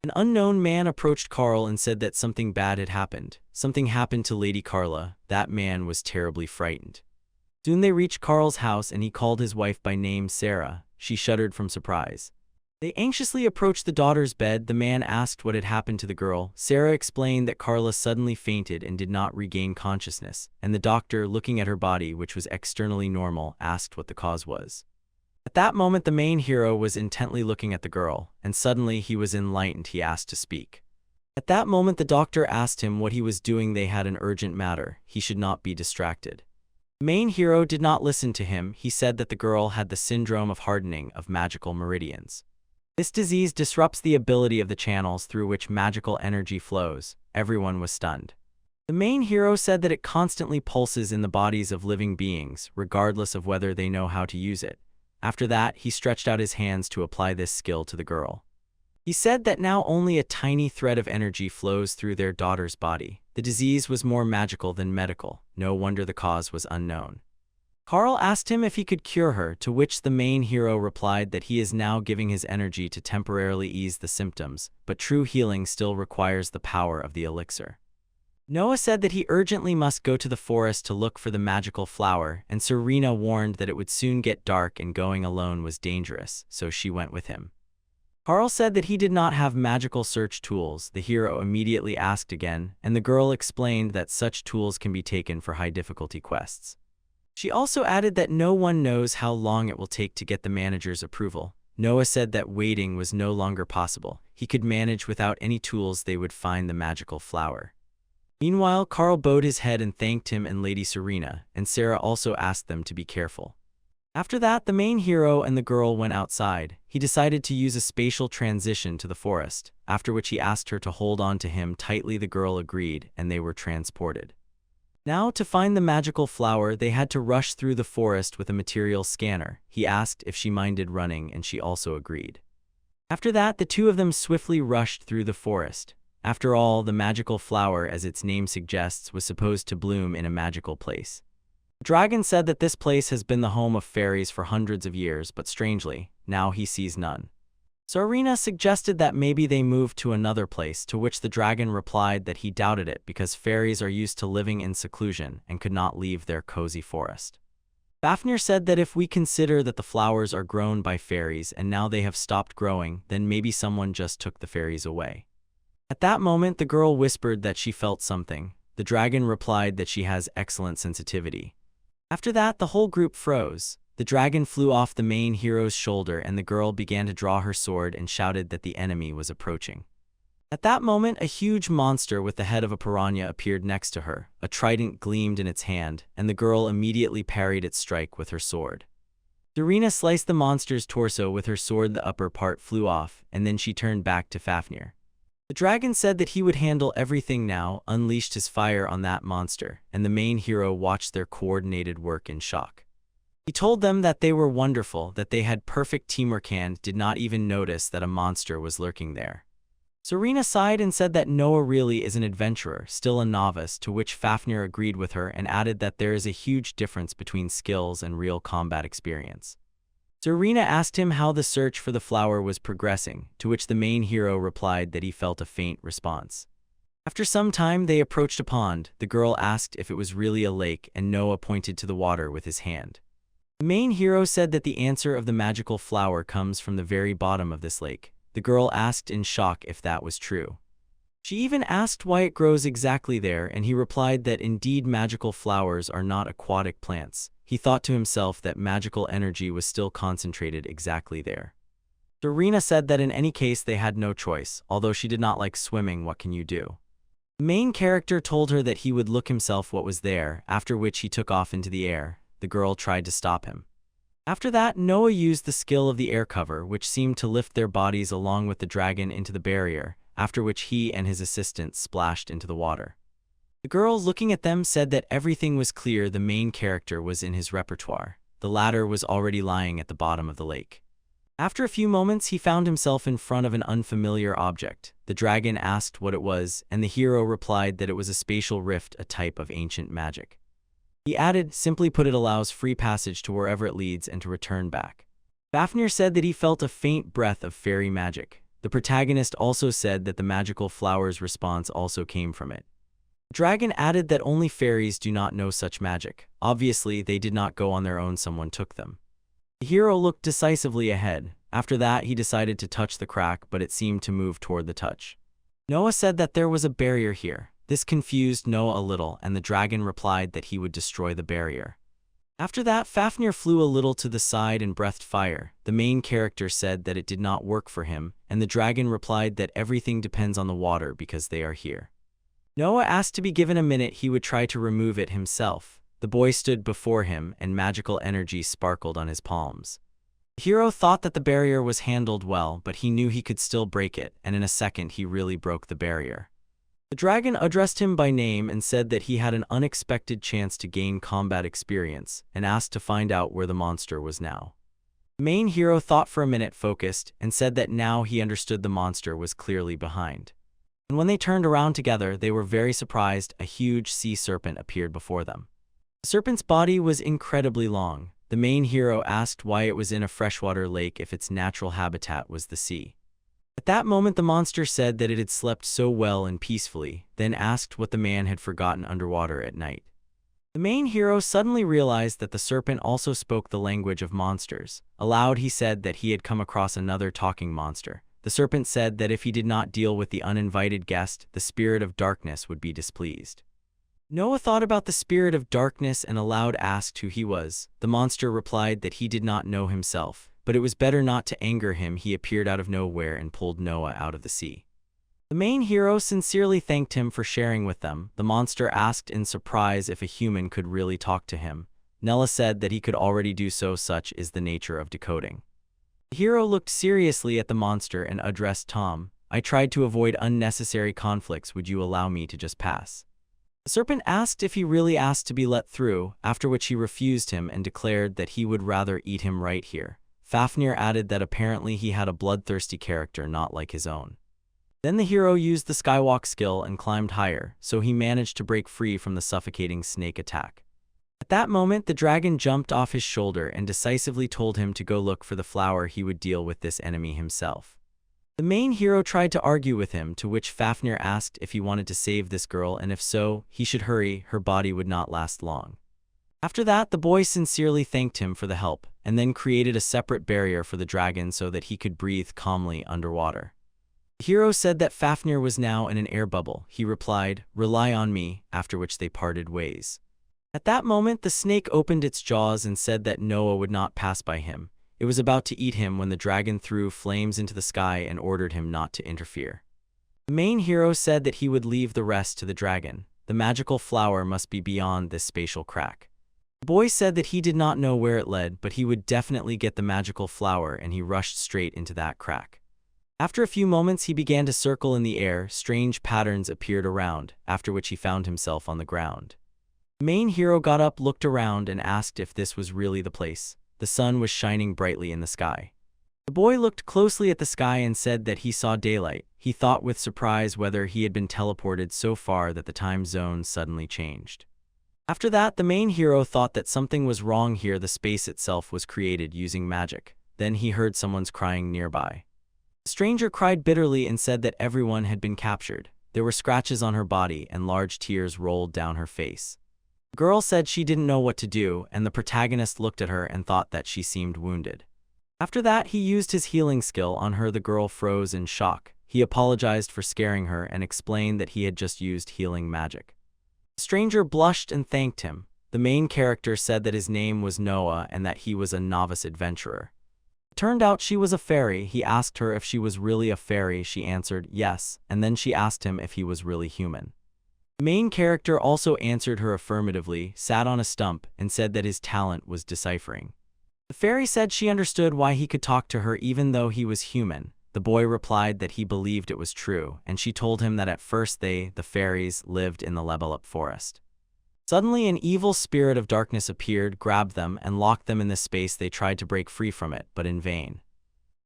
Speaker 1: An unknown man approached Carl and said that something bad had happened. Something happened to Lady Carla. That man was terribly frightened. Soon they reached Carl's house and he called his wife by name Sarah. She shuddered from surprise. They anxiously approached the daughter's bed. The man asked what had happened to the girl. Sarah explained that Carla suddenly fainted and did not regain consciousness, and the doctor, looking at her body, which was externally normal, asked what the cause was. At that moment, the main hero was intently looking at the girl, and suddenly he was enlightened. He asked to speak. At that moment, the doctor asked him what he was doing. They had an urgent matter. He should not be distracted. The main hero did not listen to him. He said that the girl had the syndrome of hardening of magical meridians. This disease disrupts the ability of the channels through which magical energy flows. Everyone was stunned. The main hero said that it constantly pulses in the bodies of living beings, regardless of whether they know how to use it. After that, he stretched out his hands to apply this skill to the girl. He said that now only a tiny thread of energy flows through their daughter's body. The disease was more magical than medical. No wonder the cause was unknown. Carl asked him if he could cure her, to which the main hero replied that he is now giving his energy to temporarily ease the symptoms, but true healing still requires the power of the elixir. Noah said that he urgently must go to the forest to look for the magical flower, and Serena warned that it would soon get dark and going alone was dangerous, so she went with him. Carl said that he did not have magical search tools. The hero immediately asked again, and the girl explained that such tools can be taken for high-difficulty quests. She also added that no one knows how long it will take to get the manager's approval. Noah said that waiting was no longer possible. He could manage without any tools. They would find the magical flower. Meanwhile, Carl bowed his head and thanked him and Lady Serena, and Sarah also asked them to be careful. After that, the main hero and the girl went outside. He decided to use a spatial transition to the forest, after which he asked her to hold on to him tightly. The girl agreed, and they were transported. Now, to find the magical flower, they had to rush through the forest with a material scanner. He asked if she minded running, and she also agreed. After that, the two of them swiftly rushed through the forest. After all, the magical flower, as its name suggests, was supposed to bloom in a magical place. The dragon said that this place has been the home of fairies for hundreds of years, but strangely, now he sees none. So Arena suggested that maybe they move to another place, to which the dragon replied that he doubted it because fairies are used to living in seclusion and could not leave their cozy forest. Fafnir said that if we consider that the flowers are grown by fairies and now they have stopped growing, then maybe someone just took the fairies away. At that moment, the girl whispered that she felt something. The dragon replied that she has excellent sensitivity. After that, the whole group froze. The dragon flew off the main hero's shoulder, and the girl began to draw her sword and shouted that the enemy was approaching. At that moment, a huge monster with the head of a piranha appeared next to her. A trident gleamed in its hand, and the girl immediately parried its strike with her sword. Serena sliced the monster's torso with her sword. The upper part flew off, and then she turned back to Fafnir. The dragon said that he would handle everything now, unleashed his fire on that monster, and the main hero watched their coordinated work in shock. He told them that they were wonderful, that they had perfect teamwork and did not even notice that a monster was lurking there. Serena sighed and said that Noah really is an adventurer, still a novice, to which Fafnir agreed with her and added that there is a huge difference between skills and real combat experience. Serena asked him how the search for the flower was progressing, to which the main hero replied that he felt a faint response. After some time, they approached a pond. The girl asked if it was really a lake, and Noah pointed to the water with his hand. The main hero said that the answer of the magical flower comes from the very bottom of this lake. The girl asked in shock if that was true. She even asked why it grows exactly there, and he replied that indeed magical flowers are not aquatic plants. He thought to himself that magical energy was still concentrated exactly there. Serena said that in any case they had no choice, although she did not like swimming. What can you do? The main character told her that he would look himself what was there, after which he took off into the air. The girl tried to stop him. After that, Noah used the skill of the air cover, which seemed to lift their bodies along with the dragon into the barrier, after which he and his assistant splashed into the water. The girl, looking at them, said that everything was clear. The main character was in his repertoire. The ladder was already lying at the bottom of the lake. After a few moments, he found himself in front of an unfamiliar object. The dragon asked what it was, and the hero replied that it was a spatial rift, a type of ancient magic. He added, simply put, it allows free passage to wherever it leads and to return back. Fafnir said that he felt a faint breath of fairy magic. The protagonist also said that the magical flower's response also came from it. The dragon added that only fairies do not know such magic. Obviously, they did not go on their own, someone took them. The hero looked decisively ahead. After that, he decided to touch the crack, but it seemed to move toward the touch. Noah said that there was a barrier here. This confused Noah a little, and the dragon replied that he would destroy the barrier. After that, Fafnir flew a little to the side and breathed fire. The main character said that it did not work for him, and the dragon replied that everything depends on the water because they are here. Noah asked to be given a minute. He would try to remove it himself. The boy stood before him, and magical energy sparkled on his palms. The hero thought that the barrier was handled well, but he knew he could still break it, and in a second he really broke the barrier. The dragon addressed him by name and said that he had an unexpected chance to gain combat experience, and asked to find out where the monster was now. The main hero thought for a minute, focused, and said that now he understood the monster was clearly behind. And when they turned around together, they were very surprised. A huge sea serpent appeared before them. The serpent's body was incredibly long. The main hero asked why it was in a freshwater lake if its natural habitat was the sea. At that moment, the monster said that it had slept so well and peacefully, then asked what the man had forgotten underwater at night. The main hero suddenly realized that the serpent also spoke the language of monsters. Aloud, he said that he had come across another talking monster. The serpent said that if he did not deal with the uninvited guest, the spirit of darkness would be displeased. Noah thought about the spirit of darkness and aloud asked who he was. The monster replied that he did not know himself, but it was better not to anger him. He appeared out of nowhere and pulled Noah out of the sea. The main hero sincerely thanked him for sharing with them. The monster asked in surprise if a human could really talk to him. Nella said that he could already do so. Such is the nature of decoding. The hero looked seriously at the monster and addressed Tom. I tried to avoid unnecessary conflicts. Would you allow me to just pass? The serpent asked if he really asked to be let through, after which he refused him and declared that he would rather eat him right here. Fafnir added that apparently he had a bloodthirsty character not like his own. Then the hero used the skywalk skill and climbed higher, so he managed to break free from the suffocating snake attack. At that moment, the dragon jumped off his shoulder and decisively told him to go look for the flower. He would deal with this enemy himself. The main hero tried to argue with him, to which Fafnir asked if he wanted to save this girl, and if so, he should hurry, her body would not last long. After that, the boy sincerely thanked him for the help, and then created a separate barrier for the dragon so that he could breathe calmly underwater. The hero said that Fafnir was now in an air bubble. He replied, "Rely on me," after which they parted ways. At that moment, the snake opened its jaws and said that Noah would not pass by him. It was about to eat him when the dragon threw flames into the sky and ordered him not to interfere. The main hero said that he would leave the rest to the dragon. The magical flower must be beyond this spatial crack. The boy said that he did not know where it led, but he would definitely get the magical flower, and he rushed straight into that crack. After a few moments, he began to circle in the air. Strange patterns appeared around, after which he found himself on the ground. The main hero got up, looked around, and asked if this was really the place. The sun was shining brightly in the sky. The boy looked closely at the sky and said that he saw daylight. He thought with surprise whether he had been teleported so far that the time zone suddenly changed. After that, the main hero thought that something was wrong here. The space itself was created using magic. Then he heard someone's crying nearby. The stranger cried bitterly and said that everyone had been captured. There were scratches on her body and large tears rolled down her face. The girl said she didn't know what to do, and the protagonist looked at her and thought that she seemed wounded. After that, he used his healing skill on her. The girl froze in shock. He apologized for scaring her and explained that he had just used healing magic. The stranger blushed and thanked him. The main character said that his name was Noah and that he was a novice adventurer. It turned out she was a fairy. He asked her if she was really a fairy. She answered yes, and then she asked him if he was really human. The main character also answered her affirmatively, sat on a stump, and said that his talent was deciphering. The fairy said she understood why he could talk to her even though he was human. The boy replied that he believed it was true, and she told him that at first they, the fairies, lived in the level-up forest. Suddenly, an evil spirit of darkness appeared, grabbed them, and locked them in this space. They tried to break free from it, but in vain.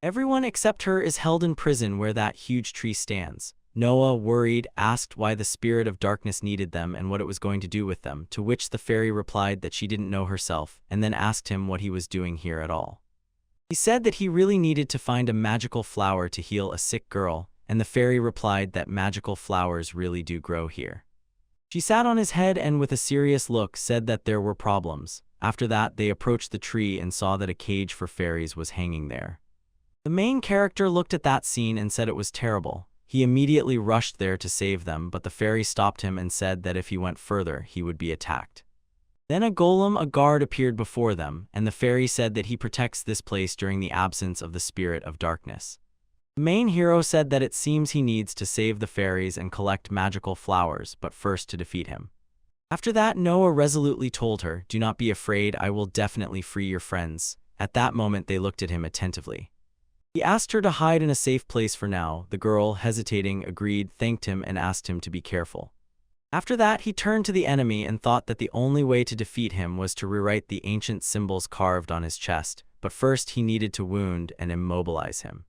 Speaker 1: Everyone except her is held in prison where that huge tree stands. Noah, worried, asked why the spirit of darkness needed them and what it was going to do with them, to which the fairy replied that she didn't know herself, and then asked him what he was doing here at all. He said that he really needed to find a magical flower to heal a sick girl, and the fairy replied that magical flowers really do grow here. She sat on his head and with a serious look said that there were problems. After that, they approached the tree and saw that a cage for fairies was hanging there. The main character looked at that scene and said it was terrible. He immediately rushed there to save them, but the fairy stopped him and said that if he went further, he would be attacked. Then a golem, a guard, appeared before them, and the fairy said that he protects this place during the absence of the spirit of darkness. The main hero said that it seems he needs to save the fairies and collect magical flowers, but first to defeat him. After that, Noah resolutely told her, "Do not be afraid, I will definitely free your friends." At that moment, they looked at him attentively. He asked her to hide in a safe place for now. The girl, hesitating, agreed, thanked him, and asked him to be careful. After that, he turned to the enemy and thought that the only way to defeat him was to rewrite the ancient symbols carved on his chest, but first he needed to wound and immobilize him.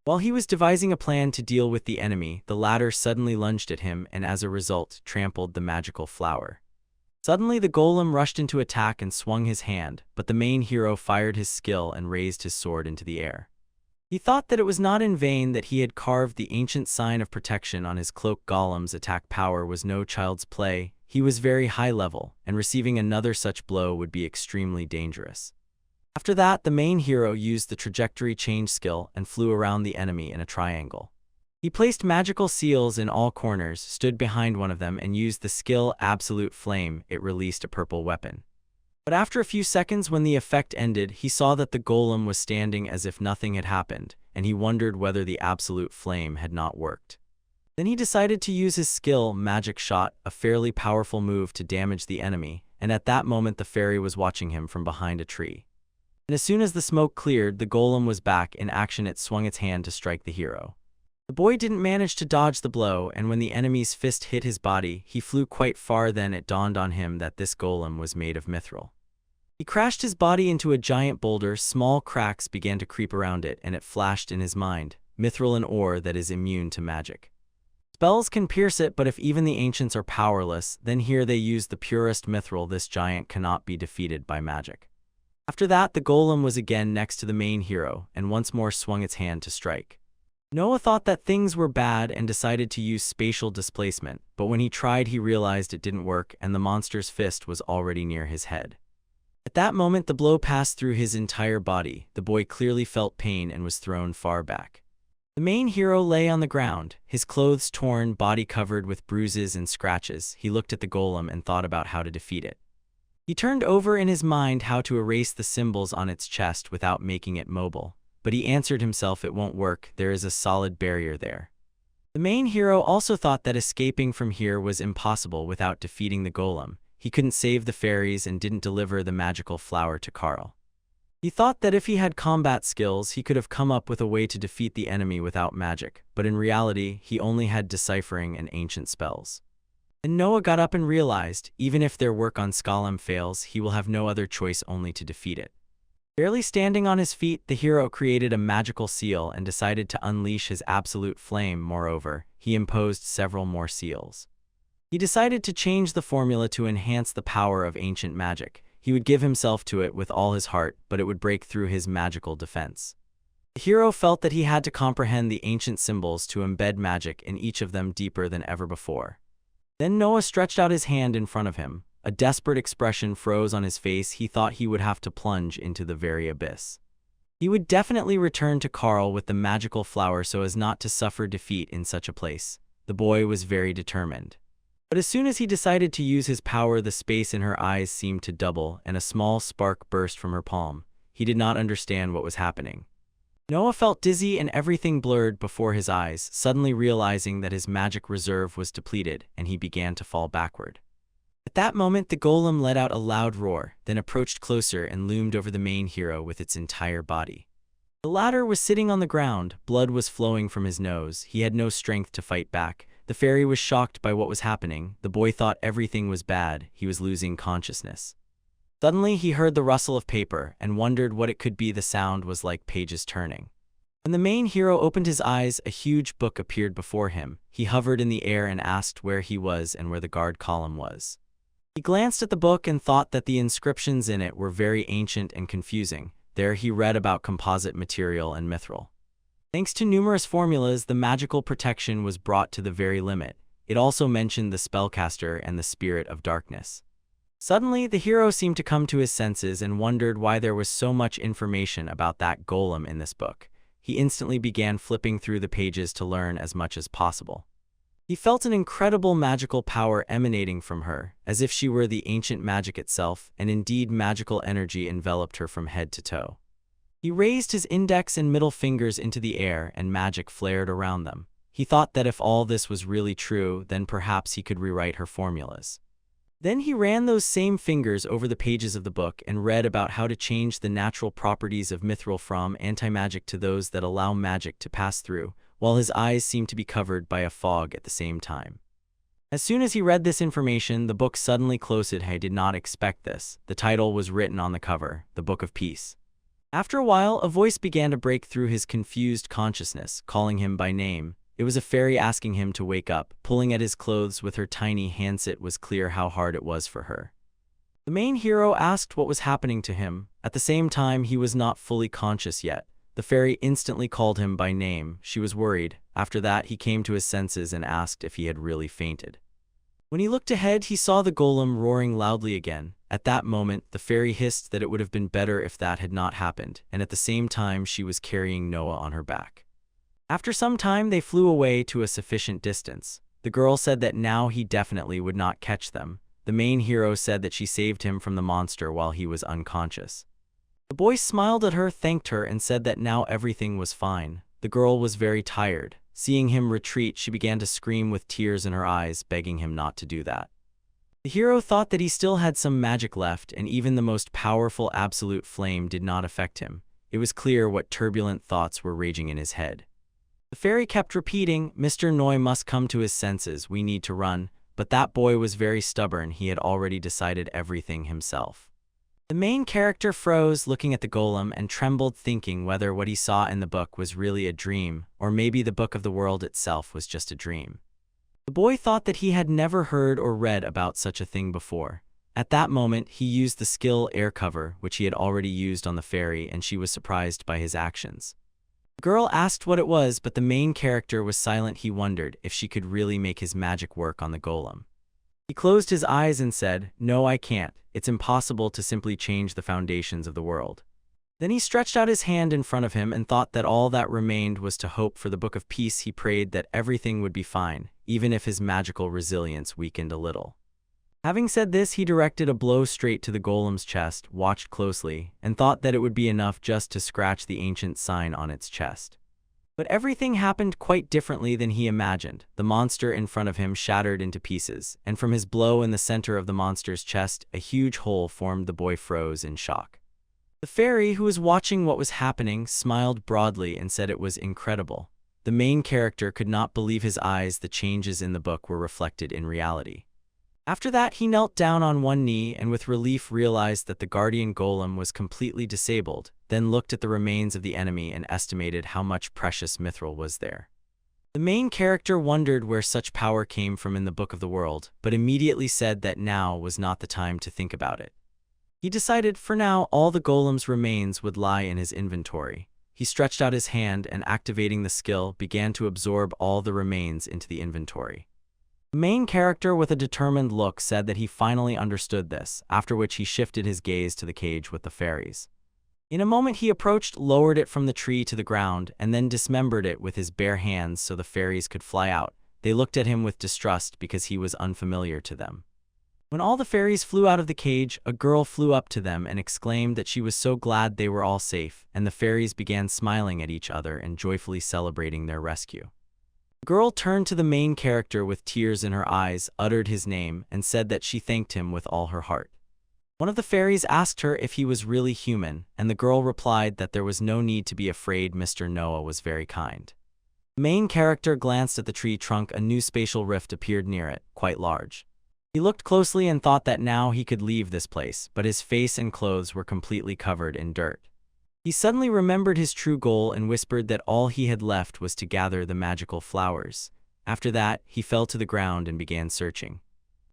Speaker 1: While he was devising a plan to deal with the enemy, the latter suddenly lunged at him and as a result, trampled the magical flower. Suddenly, the golem rushed into attack and swung his hand, but the main hero fired his skill and raised his sword into the air. He thought that it was not in vain that he had carved the ancient sign of protection on his cloak. Golem's attack power was no child's play. He was very high level, and receiving another such blow would be extremely dangerous. After that, the main hero used the trajectory change skill and flew around the enemy in a triangle. He placed magical seals in all corners, stood behind one of them, and used the skill Absolute Flame. It released a purple weapon. But after a few seconds, when the effect ended, he saw that the golem was standing as if nothing had happened, and he wondered whether the Absolute Flame had not worked. Then he decided to use his skill Magic Shot, a fairly powerful move to damage the enemy, and at that moment the fairy was watching him from behind a tree. And as soon as the smoke cleared, the golem was back in action. It swung its hand to strike the hero. The boy didn't manage to dodge the blow, and when the enemy's fist hit his body, he flew quite far. Then it dawned on him that this golem was made of mithril. He crashed his body into a giant boulder. Small cracks began to creep around it, and it flashed in his mind, mithril, an ore that is immune to magic. Spells can pierce it, but if even the ancients are powerless, then here they use the purest mithril. This giant cannot be defeated by magic. After that, the golem was again next to the main hero, and once more swung its hand to strike. Noah thought that things were bad and decided to use spatial displacement, but when he tried, he realized it didn't work, and the monster's fist was already near his head. At that moment, the blow passed through his entire body. The boy clearly felt pain and was thrown far back. The main hero lay on the ground, his clothes torn, body covered with bruises and scratches. He looked at the golem and thought about how to defeat it. He turned over in his mind how to erase the symbols on its chest without making it mobile. But he answered himself, it won't work, there is a solid barrier there. The main hero also thought that escaping from here was impossible without defeating the golem. He couldn't save the fairies and didn't deliver the magical flower to Carl. He thought that if he had combat skills, he could have come up with a way to defeat the enemy without magic, but in reality, he only had deciphering and ancient spells. And Noah got up and realized, even if their work on Golem fails, he will have no other choice only to defeat it. Barely standing on his feet, the hero created a magical seal and decided to unleash his absolute flame. Moreover, he imposed several more seals. He decided to change the formula to enhance the power of ancient magic. He would give himself to it with all his heart, but it would break through his magical defense. The hero felt that he had to comprehend the ancient symbols to embed magic in each of them deeper than ever before. Then Noah stretched out his hand in front of him. A desperate expression froze on his face. He thought he would have to plunge into the very abyss. He would definitely return to Carl with the magical flower so as not to suffer defeat in such a place. The boy was very determined. But as soon as he decided to use his power, the space in her eyes seemed to double, and a small spark burst from her palm. He did not understand what was happening. Noah felt dizzy and everything blurred before his eyes, suddenly realizing that his magic reserve was depleted, and he began to fall backward. At that moment, the golem let out a loud roar, then approached closer and loomed over the main hero with its entire body. The latter was sitting on the ground, blood was flowing from his nose, he had no strength to fight back. The fairy was shocked by what was happening. The boy thought everything was bad, he was losing consciousness. Suddenly, he heard the rustle of paper and wondered what it could be. The sound was like pages turning. When the main hero opened his eyes, a huge book appeared before him. He hovered in the air and asked where he was and where the guard column was. He glanced at the book and thought that the inscriptions in it were very ancient and confusing. There he read about composite material and mithril. Thanks to numerous formulas, the magical protection was brought to the very limit. It also mentioned the spellcaster and the spirit of darkness. Suddenly, the hero seemed to come to his senses and wondered why there was so much information about that golem in this book. He instantly began flipping through the pages to learn as much as possible. He felt an incredible magical power emanating from her, as if she were the ancient magic itself, and indeed magical energy enveloped her from head to toe. He raised his index and middle fingers into the air, and magic flared around them. He thought that if all this was really true, then perhaps he could rewrite her formulas. Then he ran those same fingers over the pages of the book and read about how to change the natural properties of mithril from anti-magic to those that allow magic to pass through, while his eyes seemed to be covered by a fog at the same time. As soon as he read this information, the book suddenly closed. I did not expect this. The title was written on the cover, The Book of Peace. After a while, a voice began to break through his confused consciousness, calling him by name. It was a fairy asking him to wake up, pulling at his clothes with her tiny hands. It was clear how hard it was for her. The main hero asked what was happening to him. At the same time, he was not fully conscious yet. The fairy instantly called him by name. She was worried. After that, he came to his senses and asked if he had really fainted. When he looked ahead, he saw the golem roaring loudly again. At that moment, the fairy hissed that it would have been better if that had not happened, and at the same time she was carrying Noah on her back. After some time, they flew away to a sufficient distance. The girl said that now he definitely would not catch them. The main hero said that she saved him from the monster while he was unconscious. The boy smiled at her, thanked her, and said that now everything was fine. The girl was very tired. Seeing him retreat, she began to scream with tears in her eyes, begging him not to do that. The hero thought that he still had some magic left, and even the most powerful absolute flame did not affect him. It was clear what turbulent thoughts were raging in his head. The fairy kept repeating, "Mr. Noi must come to his senses, we need to run," but that boy was very stubborn. He had already decided everything himself. The main character froze, looking at the golem, and trembled, thinking whether what he saw in the book was really a dream, or maybe the book of the world itself was just a dream. The boy thought that he had never heard or read about such a thing before. At that moment, he used the skill air cover, which he had already used on the fairy, and she was surprised by his actions. The girl asked what it was, but the main character was silent. He wondered if she could really make his magic work on the golem. He closed his eyes and said, "No, I can't. It's impossible to simply change the foundations of the world." Then he stretched out his hand in front of him and thought that all that remained was to hope for the Book of Peace. He prayed that everything would be fine, even if his magical resilience weakened a little. Having said this, he directed a blow straight to the golem's chest, watched closely, and thought that it would be enough just to scratch the ancient sign on its chest. But everything happened quite differently than he imagined. The monster in front of him shattered into pieces, and from his blow in the center of the monster's chest, a huge hole formed. The boy froze in shock. The fairy, who was watching what was happening, smiled broadly and said it was incredible. The main character could not believe his eyes. The changes in the book were reflected in reality. After that, he knelt down on one knee and with relief realized that the guardian golem was completely disabled, then looked at the remains of the enemy and estimated how much precious mithril was there. The main character wondered where such power came from in the Book of the World, but immediately said that now was not the time to think about it. He decided for now all the golem's remains would lie in his inventory. He stretched out his hand and, activating the skill, began to absorb all the remains into the inventory. The main character, with a determined look, said that he finally understood this, after which he shifted his gaze to the cage with the fairies. In a moment he approached, lowered it from the tree to the ground, and then dismembered it with his bare hands so the fairies could fly out. They looked at him with distrust because he was unfamiliar to them. When all the fairies flew out of the cage, a girl flew up to them and exclaimed that she was so glad they were all safe, and the fairies began smiling at each other and joyfully celebrating their rescue. The girl turned to the main character with tears in her eyes, uttered his name, and said that she thanked him with all her heart. One of the fairies asked her if he was really human, and the girl replied that there was no need to be afraid. Mr. Noah was very kind. The main character glanced at the tree trunk. A new spatial rift appeared near it, quite large. He looked closely and thought that now he could leave this place, but his face and clothes were completely covered in dirt. He suddenly remembered his true goal and whispered that all he had left was to gather the magical flowers. After that, he fell to the ground and began searching.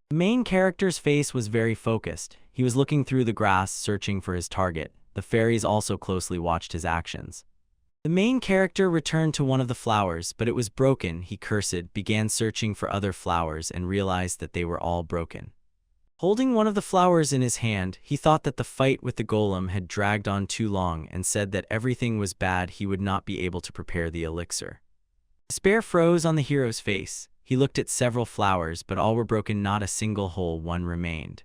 Speaker 1: The main character's face was very focused. He was looking through the grass, searching for his target. The fairies also closely watched his actions. The main character returned to one of the flowers, but it was broken. He cursed, began searching for other flowers, and realized that they were all broken. Holding one of the flowers in his hand, he thought that the fight with the golem had dragged on too long and said that everything was bad. He would not be able to prepare the elixir. Despair froze on the hero's face. He looked at several flowers, but all were broken, not a single whole one remained.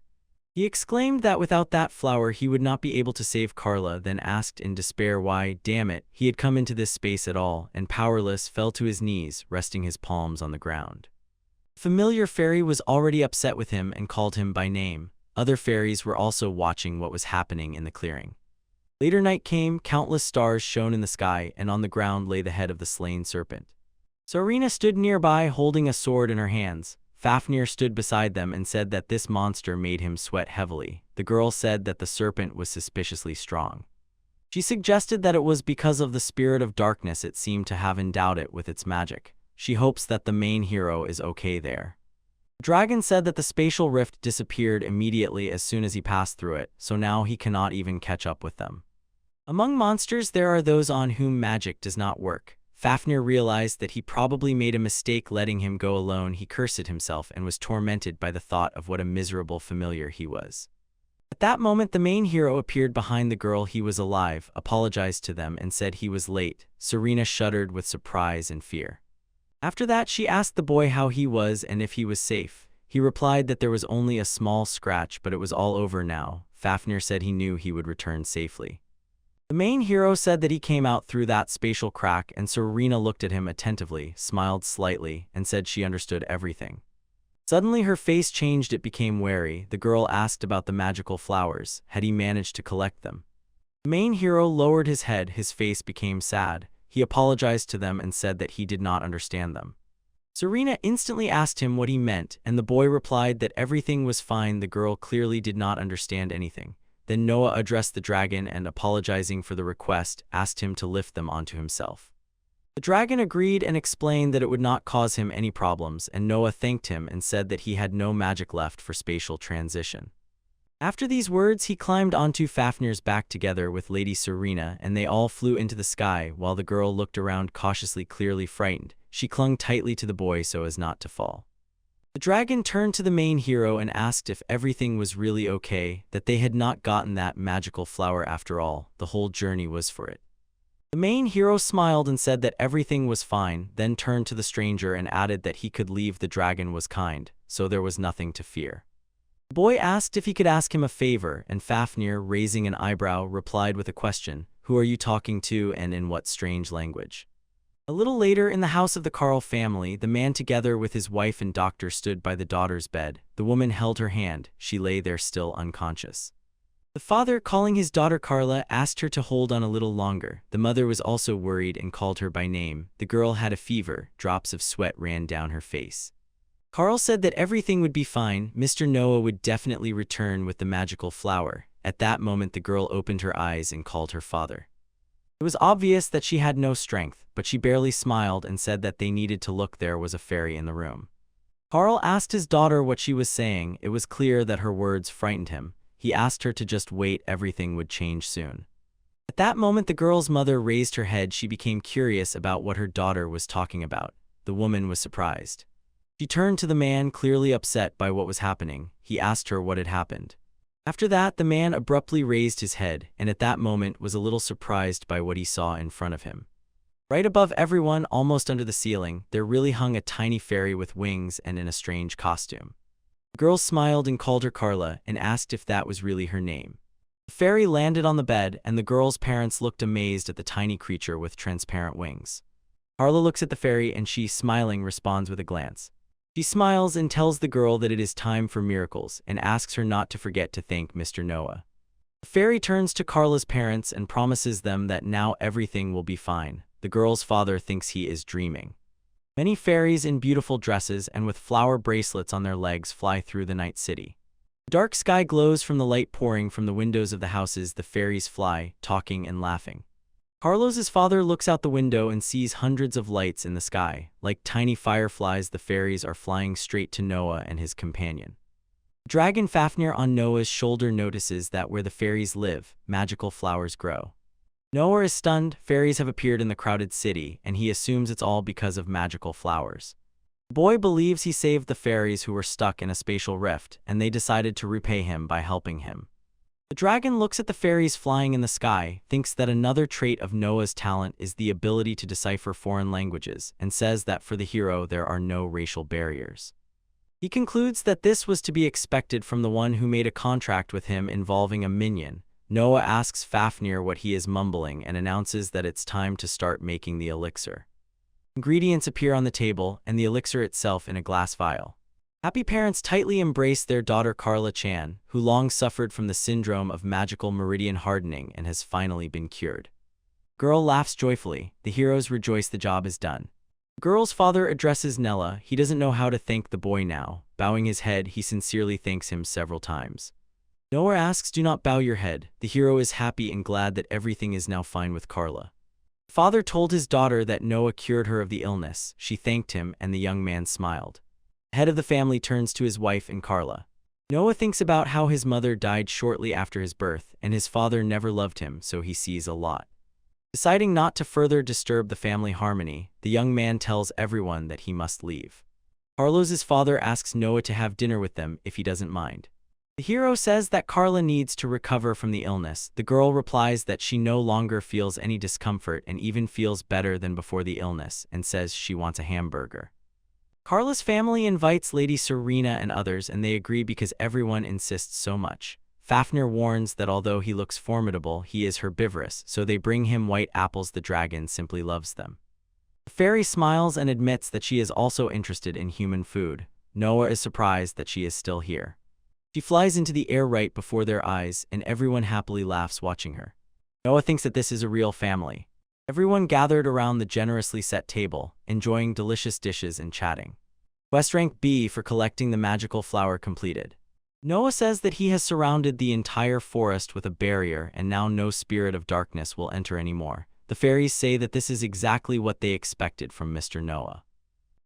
Speaker 1: He exclaimed that without that flower he would not be able to save Carla, then asked in despair why, damn it, he had come into this space at all, and powerless fell to his knees, resting his palms on the ground. The familiar fairy was already upset with him and called him by name. Other fairies were also watching what was happening in the clearing. Later night came, countless stars shone in the sky, and on the ground lay the head of the slain serpent. Serena stood nearby holding a sword in her hands. Fafnir stood beside them and said that this monster made him sweat heavily. The girl said that the serpent was suspiciously strong. She suggested that it was because of the spirit of darkness it seemed to have endowed it with its magic. She hopes that the main hero is okay there. The dragon said that the spatial rift disappeared immediately as soon as he passed through it, so now he cannot even catch up with them. Among monsters there are those on whom magic does not work. Fafnir realized that he probably made a mistake letting him go alone. He cursed himself and was tormented by the thought of what a miserable familiar he was. At that moment the main hero appeared behind the girl. He was alive, apologized to them, and said he was late. Serena shuddered with surprise and fear. After that she asked the boy how he was and if he was safe. He replied that there was only a small scratch, but it was all over now. Fafnir said he knew he would return safely. The main hero said that he came out through that spatial crack, and Serena looked at him attentively, smiled slightly, and said she understood everything. Suddenly her face changed, it became wary. The girl asked about the magical flowers. Had he managed to collect them? The main hero lowered his head, his face became sad. He apologized to them and said that he did not understand them. Serena instantly asked him what he meant, and the boy replied that everything was fine. The girl clearly did not understand anything. Then Noah addressed the dragon and, apologizing for the request, asked him to lift them onto himself. The dragon agreed and explained that it would not cause him any problems, and Noah thanked him and said that he had no magic left for spatial transition. After these words, he climbed onto Fafnir's back together with Lady Serena, and they all flew into the sky. While the girl looked around cautiously, clearly frightened, she clung tightly to the boy so as not to fall. The dragon turned to the main hero and asked if everything was really okay, that they had not gotten that magical flower after all. The whole journey was for it. The main hero smiled and said that everything was fine, then turned to the stranger and added that he could leave. The dragon was kind, so there was nothing to fear. The boy asked if he could ask him a favor, and Fafnir, raising an eyebrow, replied with a question: "Who are you talking to, and in what strange language?" A little later, in the house of the Carl family, the man together with his wife and doctor stood by the daughter's bed. The woman held her hand. She lay there still unconscious. The father, calling his daughter Carla, asked her to hold on a little longer. The mother was also worried and called her by name. The girl had a fever. Drops of sweat ran down her face. Carl said that everything would be fine. Mr. Noah would definitely return with the magical flower. At that moment, the girl opened her eyes and called her father. It was obvious that she had no strength, but she barely smiled and said that they needed to look. There was a fairy in the room. Carl asked his daughter what she was saying. It was clear that her words frightened him. He asked her to just wait, everything would change soon. At that moment, the girl's mother raised her head. She became curious about what her daughter was talking about. The woman was surprised. She turned to the man, clearly upset by what was happening. He asked her what had happened. After that, the man abruptly raised his head, and at that moment was a little surprised by what he saw in front of him. Right above everyone, almost under the ceiling, there really hung a tiny fairy with wings and in a strange costume. The girl smiled and called her Carla, and asked if that was really her name. The fairy landed on the bed, and the girl's parents looked amazed at the tiny creature with transparent wings. Carla looks at the fairy, and she, smiling, responds with a glance. She smiles and tells the girl that it is time for miracles, and asks her not to forget to thank Mr. Noah. The fairy turns to Carla's parents and promises them that now everything will be fine. The girl's father thinks he is dreaming. Many fairies in beautiful dresses and with flower bracelets on their legs fly through the night city. The dark sky glows from the light pouring from the windows of the houses. The fairies fly, talking and laughing. Carlos's father looks out the window and sees hundreds of lights in the sky. Like tiny fireflies, the fairies are flying straight to Noah and his companion. Dragon Fafnir on Noah's shoulder notices that where the fairies live, magical flowers grow. Noah is stunned. Fairies have appeared in the crowded city, and he assumes it's all because of magical flowers. The boy believes he saved the fairies who were stuck in a spatial rift, and they decided to repay him by helping him. The dragon looks at the fairies flying in the sky, thinks that another trait of Noah's talent is the ability to decipher foreign languages, and says that for the hero there are no racial barriers. He concludes that this was to be expected from the one who made a contract with him involving a minion. Noah asks Fafnir what he is mumbling and announces that it's time to start making the elixir. Ingredients appear on the table, and the elixir itself in a glass vial. Happy parents tightly embrace their daughter Carla Chan, who long suffered from the syndrome of magical meridian hardening and has finally been cured. Girl laughs joyfully. The heroes rejoice, the job is done. The girl's father addresses Nella. He doesn't know how to thank the boy now. Bowing his head, he sincerely thanks him several times. Noah asks, "Do not bow your head." The hero is happy and glad that everything is now fine with Carla. The father told his daughter that Noah cured her of the illness. She thanked him, and the young man smiled. The head of the family turns to his wife and Carla. Noah thinks about how his mother died shortly after his birth, and his father never loved him, so he sees a lot. Deciding not to further disturb the family harmony, the young man tells everyone that he must leave. Carlos's father asks Noah to have dinner with them if he doesn't mind. The hero says that Carla needs to recover from the illness. The girl replies that she no longer feels any discomfort and even feels better than before the illness, and says she wants a hamburger. Carla's family invites Lady Serena and others, and they agree because everyone insists so much. Fafnir warns that although he looks formidable, he is herbivorous, so they bring him white apples. The dragon simply loves them. The fairy smiles and admits that she is also interested in human food. Noah is surprised that she is still here. She flies into the air right before their eyes, and everyone happily laughs watching her. Noah thinks that this is a real family. Everyone gathered around the generously set table, enjoying delicious dishes and chatting. Quest rank B for collecting the magical flower completed. Noah says that he has surrounded the entire forest with a barrier and now no spirit of darkness will enter anymore. The fairies say that this is exactly what they expected from Mr. Noah.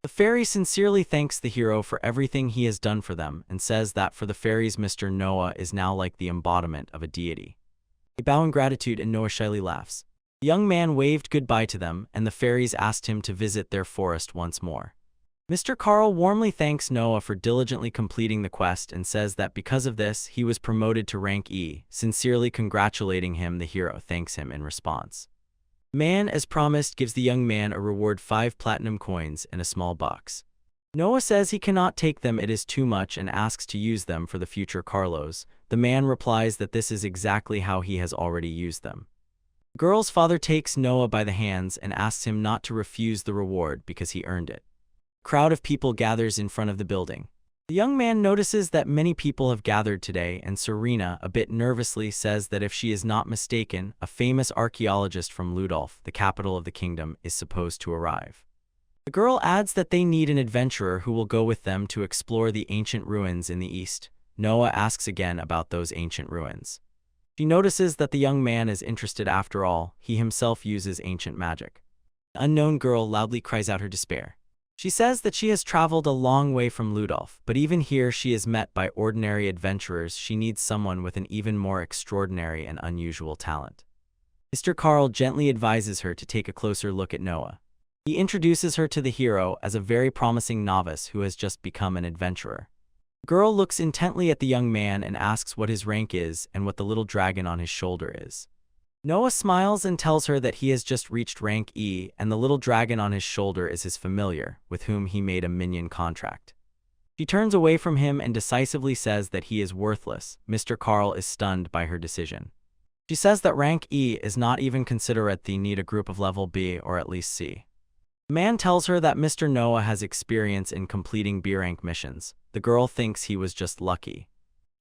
Speaker 1: The fairy sincerely thanks the hero for everything he has done for them and says that for the fairies Mr. Noah is now like the embodiment of a deity. They bow in gratitude and Noah shyly laughs. The young man waved goodbye to them and the fairies asked him to visit their forest once more. Mr. Carl warmly thanks Noah for diligently completing the quest and says that because of this, he was promoted to rank E. Sincerely congratulating him, the hero thanks him in response. Man, as promised, gives the young man a reward 5 platinum coins and a small box. Noah says he cannot take them, it is too much, and asks to use them for the future Carlos. The man replies that this is exactly how he has already used them. The girl's father takes Noah by the hands and asks him not to refuse the reward because he earned it. A crowd of people gathers in front of the building. The young man notices that many people have gathered today, and Serena, a bit nervously, says that if she is not mistaken, a famous archaeologist from Ludolf, the capital of the kingdom, is supposed to arrive. The girl adds that they need an adventurer who will go with them to explore the ancient ruins in the east. Noah asks again about those ancient ruins. She notices that the young man is interested after all, he himself uses ancient magic. The unknown girl loudly cries out her despair. She says that she has traveled a long way from Ludolf, but even here she is met by ordinary adventurers. She needs someone with an even more extraordinary and unusual talent. Mr. Carl gently advises her to take a closer look at Noah. He introduces her to the hero as a very promising novice who has just become an adventurer. The girl looks intently at the young man and asks what his rank is and what the little dragon on his shoulder is. Noah smiles and tells her that he has just reached rank E and the little dragon on his shoulder is his familiar, with whom he made a minion contract. She turns away from him and decisively says that he is worthless. Mr. Carl is stunned by her decision. She says that rank E is not even considered, they need a group of level B or at least C. The man tells her that Mr. Noah has experience in completing B rank missions. The girl thinks he was just lucky.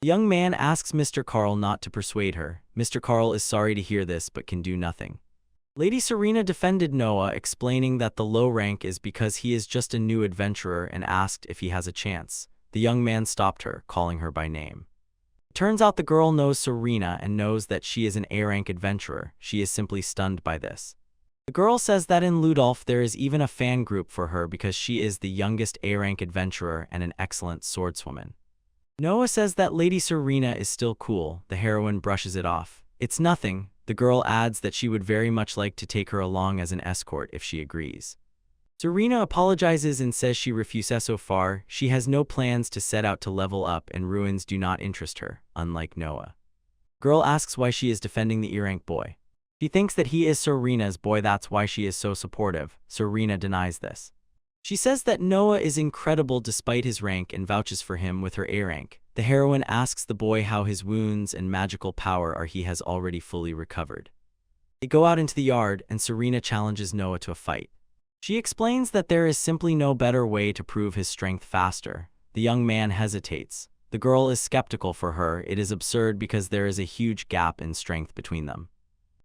Speaker 1: The young man asks Mr. Carl not to persuade her. Mr. Carl is sorry to hear this but can do nothing. Lady Serena defended Noah, explaining that the low rank is because he is just a new adventurer and asked if he has a chance. The young man stopped her, calling her by name. It turns out the girl knows Serena and knows that she is an A-rank adventurer. She is simply stunned by this. The girl says that in Ludolf there is even a fan group for her because she is the youngest A-rank adventurer and an excellent swordswoman. Noah says that Lady Serena is still cool. The heroine brushes it off. It's nothing. The girl adds that she would very much like to take her along as an escort if she agrees. Serena apologizes and says she refuses so far. She has no plans to set out to level up and ruins do not interest her, unlike Noah. Girl asks why she is defending the E-rank boy. She thinks that he is Serena's boy, that's why she is so supportive. Serena denies this. She says that Noah is incredible despite his rank and vouches for him with her A rank. The heroine asks the boy how his wounds and magical power are. He has already fully recovered. They go out into the yard and Serena challenges Noah to a fight. She explains that there is simply no better way to prove his strength faster. The young man hesitates. The girl is skeptical. For her, it is absurd because there is a huge gap in strength between them.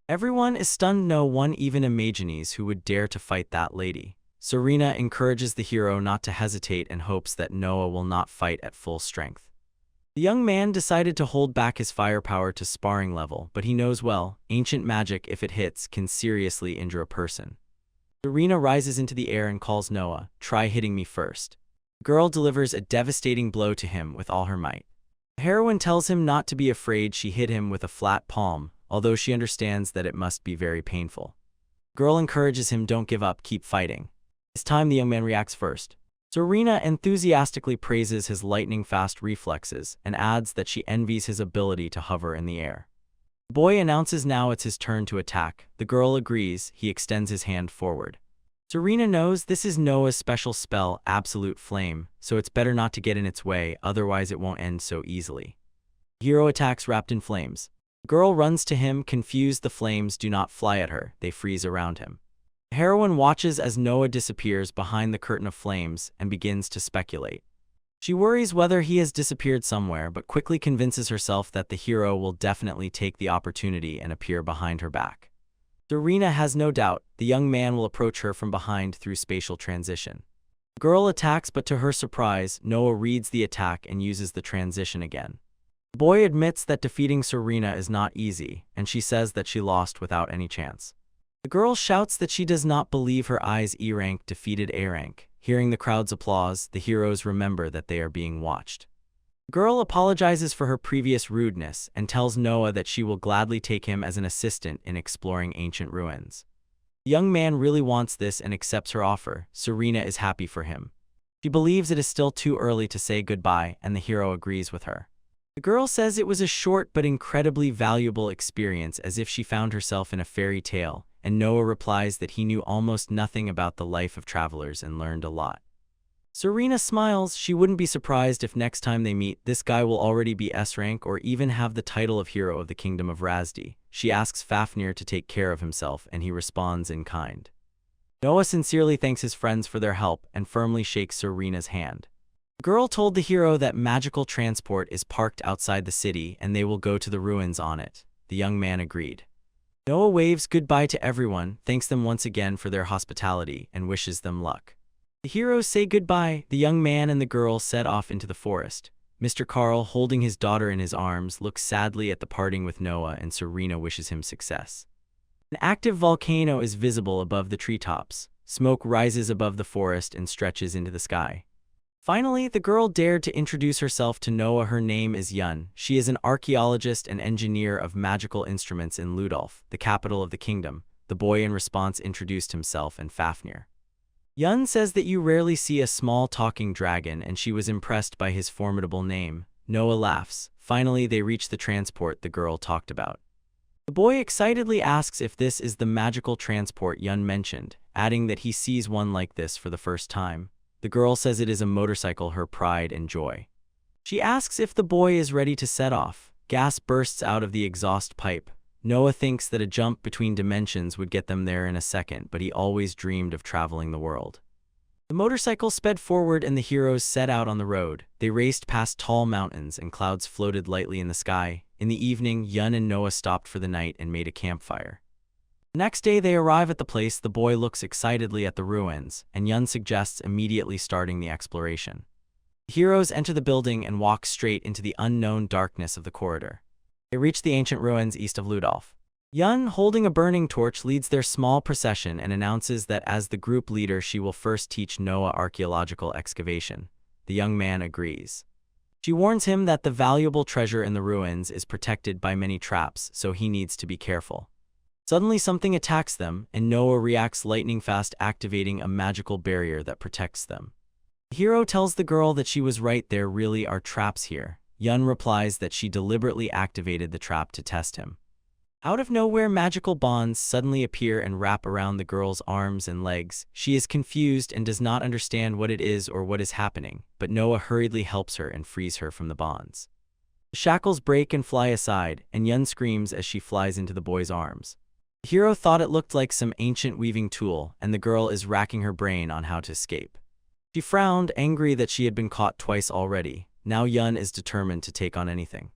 Speaker 1: Everyone is stunned. No one even imagines who would dare to fight that lady. Serena encourages the hero not to hesitate and hopes that Noah will not fight at full strength. The young man decided to hold back his firepower to sparring level, but he knows well, ancient magic, if it hits, can seriously injure a person. Serena rises into the air and calls Noah, "Try hitting me first." The girl delivers a devastating blow to him with all her might. The heroine tells him not to be afraid. She hit him with a flat palm, although she understands that it must be very painful. The girl encourages him, "Don't give up, keep fighting." This time the young man reacts first. Serena enthusiastically praises his lightning-fast reflexes and adds that she envies his ability to hover in the air. The boy announces now it's his turn to attack. The girl agrees. He extends his hand forward. Serena knows this is Noah's special spell, Absolute Flame, so it's better not to get in its way, otherwise it won't end so easily. The hero attacks wrapped in flames. The girl runs to him, confused. The flames do not fly at her, they freeze around him. The heroine watches as Noah disappears behind the curtain of flames and begins to speculate. She worries whether he has disappeared somewhere, but quickly convinces herself that the hero will definitely take the opportunity and appear behind her back. Serena has no doubt the young man will approach her from behind through spatial transition. The girl attacks, but to her surprise, Noah reads the attack and uses the transition again. The boy admits that defeating Serena is not easy, and she says that she lost without any chance. The girl shouts that she does not believe her eyes. E rank defeated A rank. Hearing the crowd's applause, the heroes remember that they are being watched. The girl apologizes for her previous rudeness and tells Noah that she will gladly take him as an assistant in exploring ancient ruins. The young man really wants this and accepts her offer. Serena is happy for him. She believes it is still too early to say goodbye, and the hero agrees with her. The girl says it was a short but incredibly valuable experience, as if she found herself in a fairy tale, and Noah replies that he knew almost nothing about the life of travelers and learned a lot. Serena smiles. She wouldn't be surprised if next time they meet, this guy will already be S rank or even have the title of hero of the kingdom of Razdi. She asks Fafnir to take care of himself, and he responds in kind. Noah sincerely thanks his friends for their help and firmly shakes Serena's hand. The girl told the hero that magical transport is parked outside the city and they will go to the ruins on it. The young man agreed. Noah waves goodbye to everyone, thanks them once again for their hospitality, and wishes them luck. The heroes say goodbye. The young man and the girl set off into the forest. Mr. Carl, holding his daughter in his arms, looks sadly at the parting with Noah, and Serena wishes him success. An active volcano is visible above the treetops. Smoke rises above the forest and stretches into the sky. Finally, the girl dared to introduce herself to Noah. Her name is Yun. She is an archaeologist and engineer of magical instruments in Ludolf, the capital of the kingdom. The boy in response introduced himself and Fafnir. Yun says that you rarely see a small talking dragon, and she was impressed by his formidable name. Noah laughs. Finally, they reach the transport the girl talked about. The boy excitedly asks if this is the magical transport Yun mentioned, adding that he sees one like this for the first time. The girl says it is a motorcycle, her pride and joy. She asks if the boy is ready to set off. Gas bursts out of the exhaust pipe. Noah thinks that a jump between dimensions would get them there in a second, but he always dreamed of traveling the world. The motorcycle sped forward and the heroes set out on the road. They raced past tall mountains and clouds floated lightly in the sky. In the evening, Yun and Noah stopped for the night and made a campfire. The next day they arrive at the place. The boy looks excitedly at the ruins, and Yun suggests immediately starting the exploration. The heroes enter the building and walk straight into the unknown darkness of the corridor. They reach the ancient ruins east of Ludolf. Yun, holding a burning torch, leads their small procession and announces that as the group leader she will first teach Noah archaeological excavation. The young man agrees. She warns him that the valuable treasure in the ruins is protected by many traps, so he needs to be careful. Suddenly something attacks them, and Noah reacts lightning fast, activating a magical barrier that protects them. The hero tells the girl that she was right, there really are traps here. Yun replies that she deliberately activated the trap to test him. Out of nowhere, magical bonds suddenly appear and wrap around the girl's arms and legs. She is confused and does not understand what it is or what is happening, but Noah hurriedly helps her and frees her from the bonds. The shackles break and fly aside, and Yun screams as she flies into the boy's arms. The hero thought it looked like some ancient weaving tool, and the girl is racking her brain on how to escape. She frowned, angry that she had been caught twice already. Now Yun is determined to take on anything.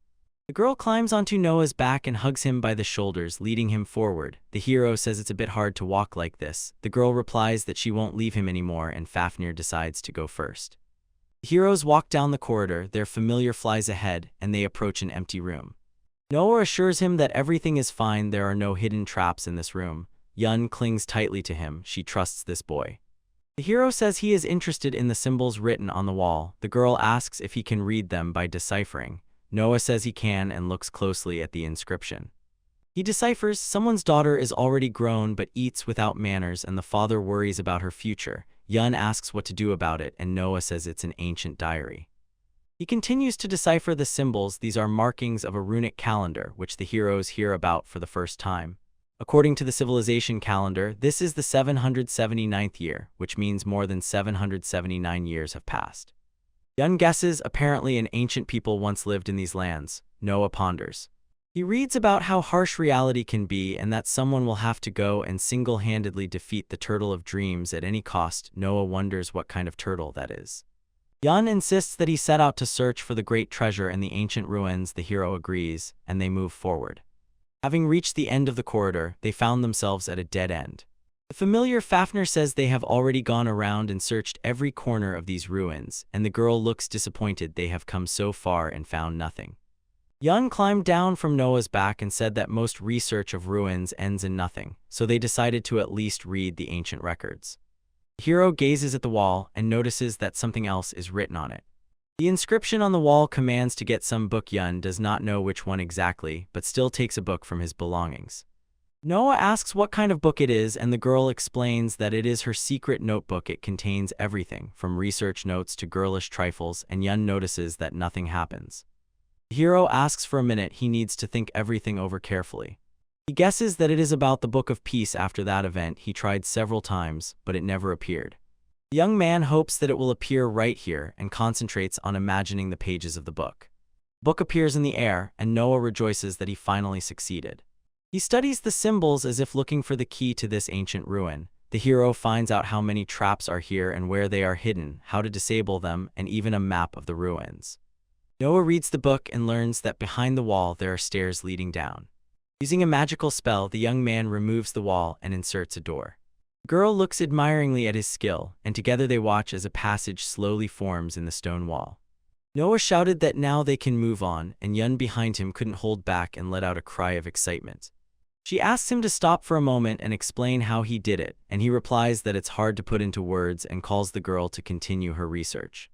Speaker 1: The girl climbs onto Noah's back and hugs him by the shoulders, leading him forward. The hero says it's a bit hard to walk like this. The girl replies that she won't leave him anymore, and Fafnir decides to go first. The heroes walk down the corridor, their familiar flies ahead, and they approach an empty room. Noah assures him that everything is fine, there are no hidden traps in this room. Yun clings tightly to him. She trusts this boy. The hero says he is interested in the symbols written on the wall. The girl asks if he can read them by deciphering. Noah says he can and looks closely at the inscription. He deciphers, someone's daughter is already grown but eats without manners, and the father worries about her future. Yun asks what to do about it, and Noah says it's an ancient diary. He continues to decipher the symbols. These are markings of a runic calendar, which the heroes hear about for the first time. According to the civilization calendar, this is the 779th year, which means more than 779 years have passed. Yun guesses apparently an ancient people once lived in these lands. Noah ponders. He reads about how harsh reality can be and that someone will have to go and single-handedly defeat the turtle of dreams at any cost. Noah wonders what kind of turtle that is. Yun insists that he set out to search for the great treasure in the ancient ruins. The hero agrees, and they move forward. Having reached the end of the corridor, they found themselves at a dead end. The familiar Fafnir says they have already gone around and searched every corner of these ruins, and the girl looks disappointed they have come so far and found nothing. Yun climbed down from Noah's back and said that most research of ruins ends in nothing, so they decided to at least read the ancient records. The hero gazes at the wall and notices that something else is written on it. The inscription on the wall commands to get some book. Yun does not know which one exactly, but still takes a book from his belongings. Noah asks what kind of book it is, and the girl explains that it is her secret notebook. It contains everything, from research notes to girlish trifles, and Yun notices that nothing happens. The hero asks for a minute. He needs to think everything over carefully. He guesses that it is about the Book of Peace. After that event, he tried several times, but it never appeared. The young man hopes that it will appear right here and concentrates on imagining the pages of the book. The book appears in the air, and Noah rejoices that he finally succeeded. He studies the symbols as if looking for the key to this ancient ruin. The hero finds out how many traps are here and where they are hidden, how to disable them, and even a map of the ruins. Noah reads the book and learns that behind the wall there are stairs leading down. Using a magical spell, the young man removes the wall and inserts a door. The girl looks admiringly at his skill, and together they watch as a passage slowly forms in the stone wall. Noah shouted that now they can move on, and Yun behind him couldn't hold back and let out a cry of excitement. She asks him to stop for a moment and explain how he did it, and he replies that it's hard to put into words and calls the girl to continue her research.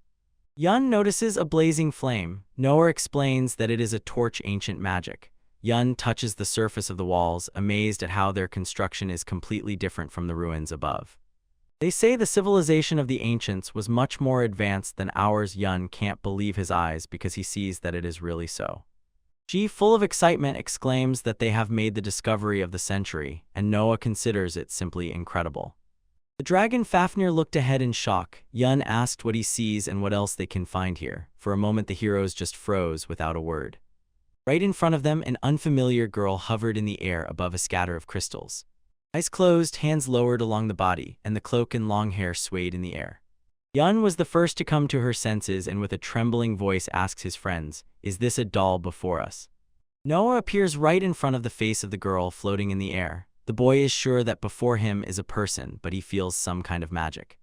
Speaker 1: Yun notices a blazing flame. Noah explains that it is a torch, ancient magic. Yun touches the surface of the walls, amazed at how their construction is completely different from the ruins above. They say the civilization of the ancients was much more advanced than ours. Yun can't believe his eyes because he sees that it is really so. She, full of excitement, exclaims that they have made the discovery of the century, and Noah considers it simply incredible. The dragon Fafnir looked ahead in shock. Yun asked what he sees and what else they can find here. For a moment the heroes just froze without a word. Right in front of them, an unfamiliar girl hovered in the air above a scatter of crystals. Eyes closed, hands lowered along the body, and the cloak and long hair swayed in the air. Yun was the first to come to her senses and with a trembling voice asks his friends, "Is this a doll before us?" Noah appears right in front of the face of the girl floating in the air. The boy is sure that before him is a person, but he feels some kind of magic.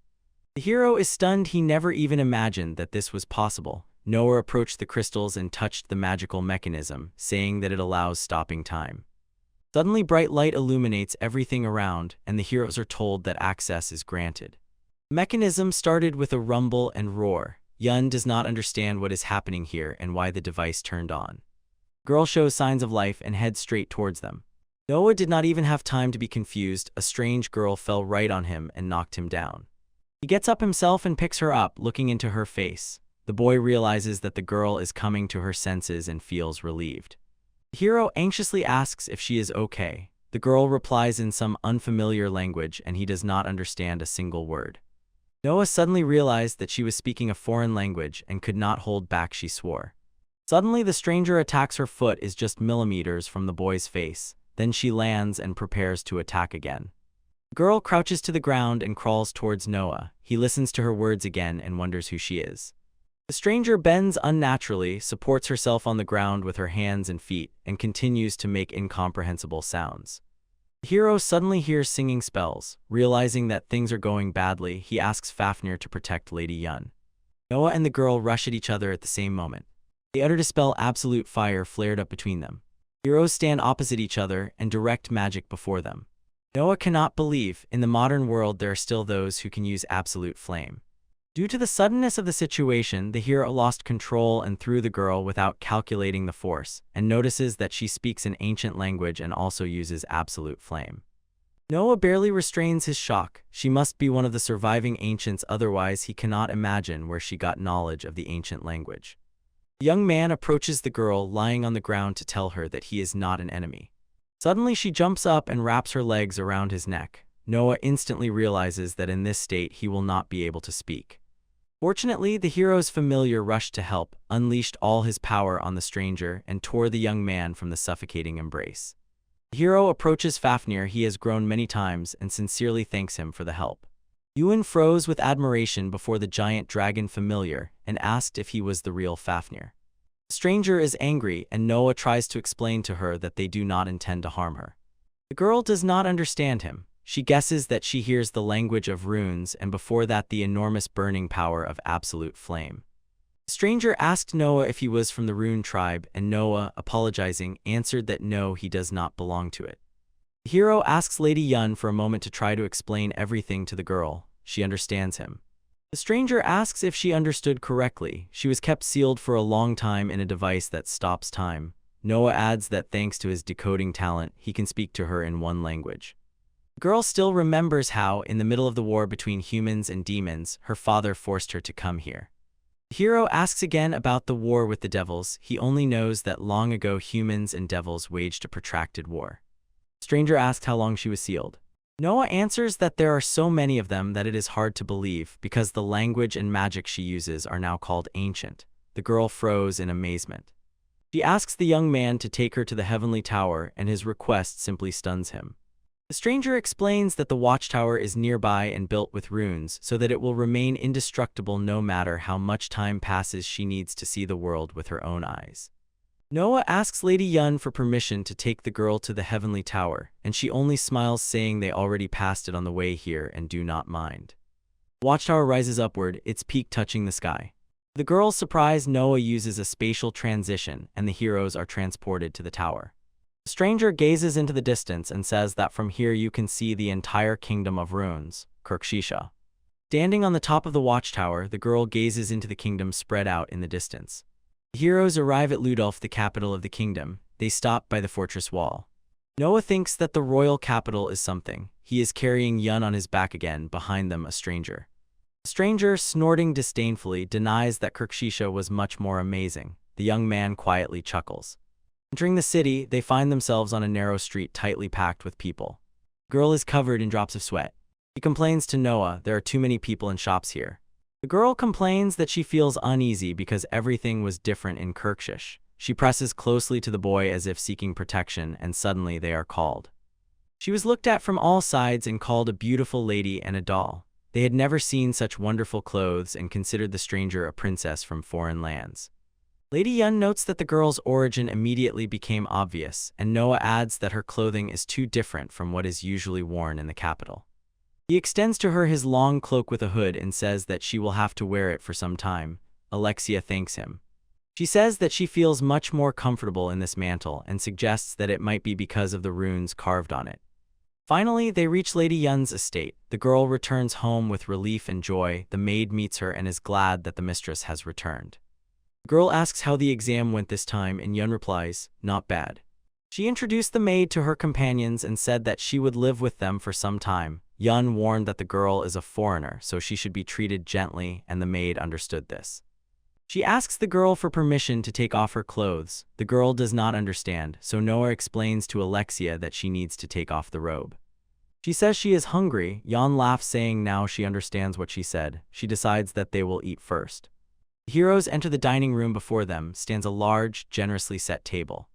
Speaker 1: The hero is stunned. He never even imagined that this was possible. Noah approached the crystals and touched the magical mechanism, saying that it allows stopping time. Suddenly bright light illuminates everything around, and the heroes are told that access is granted. The mechanism started with a rumble and roar. Yun does not understand what is happening here and why the device turned on. The girl shows signs of life and heads straight towards them. Noah did not even have time to be confused. A strange girl fell right on him and knocked him down. He gets up himself and picks her up, looking into her face. The boy realizes that the girl is coming to her senses and feels relieved. The hero anxiously asks if she is okay. The girl replies in some unfamiliar language, and he does not understand a single word. Noah suddenly realized that she was speaking a foreign language and could not hold back. She swore. Suddenly the stranger attacks. Her foot is just millimeters from the boy's face. Then she lands and prepares to attack again. The girl crouches to the ground and crawls towards Noah. He listens to her words again and wonders who she is. The stranger bends unnaturally, supports herself on the ground with her hands and feet, and continues to make incomprehensible sounds. The hero suddenly hears singing spells. Realizing that things are going badly, he asks Fafnir to protect Lady Yun. Noah and the girl rush at each other at the same moment. They uttered a spell. Absolute fire flared up between them. Heroes stand opposite each other and direct magic before them. Noah cannot believe, in the modern world there are still those who can use absolute flame. Due to the suddenness of the situation, the hero lost control and threw the girl without calculating the force, and notices that she speaks an ancient language and also uses absolute flame. Noah barely restrains his shock. She must be one of the surviving ancients, otherwise he cannot imagine where she got knowledge of the ancient language. The young man approaches the girl lying on the ground to tell her that he is not an enemy. Suddenly she jumps up and wraps her legs around his neck. Noah instantly realizes that in this state he will not be able to speak. Fortunately, the hero's familiar rushed to help, unleashed all his power on the stranger, and tore the young man from the suffocating embrace. The hero approaches Fafnir. He has grown many times and sincerely thanks him for the help. Yuen froze with admiration before the giant dragon familiar and asked if he was the real Fafnir. The stranger is angry and Noah tries to explain to her that they do not intend to harm her. The girl does not understand him. She guesses that she hears the language of runes and before that the enormous burning power of absolute flame. The stranger asked Noah if he was from the rune tribe and Noah, apologizing, answered that no, he does not belong to it. The hero asks Lady Yun for a moment to try to explain everything to the girl. She understands him. The stranger asks if she understood correctly. She was kept sealed for a long time in a device that stops time. Noah adds that thanks to his decoding talent, he can speak to her in one language. The girl still remembers how, in the middle of the war between humans and demons, her father forced her to come here. The hero asks again about the war with the devils. He only knows that long ago humans and devils waged a protracted war. The stranger asks how long she was sealed. Noah answers that there are so many of them that it is hard to believe because the language and magic she uses are now called ancient. The girl froze in amazement. She asks the young man to take her to the heavenly tower and his request simply stuns him. The stranger explains that the watchtower is nearby and built with runes so that it will remain indestructible no matter how much time passes. She needs to see the world with her own eyes. Noah asks Lady Yun for permission to take the girl to the heavenly tower, and she only smiles saying they already passed it on the way here and do not mind. The watchtower rises upward, its peak touching the sky. The girl's surprised, Noah uses a spatial transition and the heroes are transported to the tower. The stranger gazes into the distance and says that from here you can see the entire kingdom of runes, Kirkshisha. Standing on the top of the watchtower, the girl gazes into the kingdom spread out in the distance. The heroes arrive at Ludolf, the capital of the kingdom. They stop by the fortress wall. Noah thinks that the royal capital is something. He is carrying Yun on his back again, behind them a stranger. The stranger, snorting disdainfully, denies that Kirkshisha was much more amazing. The young man quietly chuckles. Entering the city, they find themselves on a narrow street tightly packed with people. The girl is covered in drops of sweat. He complains to Noah, there are too many people and shops here. The girl complains that she feels uneasy because everything was different in Kirkshish. She presses closely to the boy as if seeking protection, and suddenly they are called. She was looked at from all sides and called a beautiful lady and a doll. They had never seen such wonderful clothes and considered the stranger a princess from foreign lands. Lady Yun notes that the girl's origin immediately became obvious, and Noah adds that her clothing is too different from what is usually worn in the capital. He extends to her his long cloak with a hood and says that she will have to wear it for some time. Alexia thanks him. She says that she feels much more comfortable in this mantle and suggests that it might be because of the runes carved on it. Finally, they reach Lady Yun's estate. The girl returns home with relief and joy. The maid meets her and is glad that the mistress has returned. The girl asks how the exam went this time and Yun replies, not bad. She introduced the maid to her companions and said that she would live with them for some time. Yun warned that the girl is a foreigner, so she should be treated gently, and the maid understood this. She asks the girl for permission to take off her clothes. The girl does not understand, so Noah explains to Alexia that she needs to take off the robe. She says she is hungry. Yun laughs, saying now she understands what she said. She decides that they will eat first. The heroes enter the dining room. Before them stands a large, generously set table.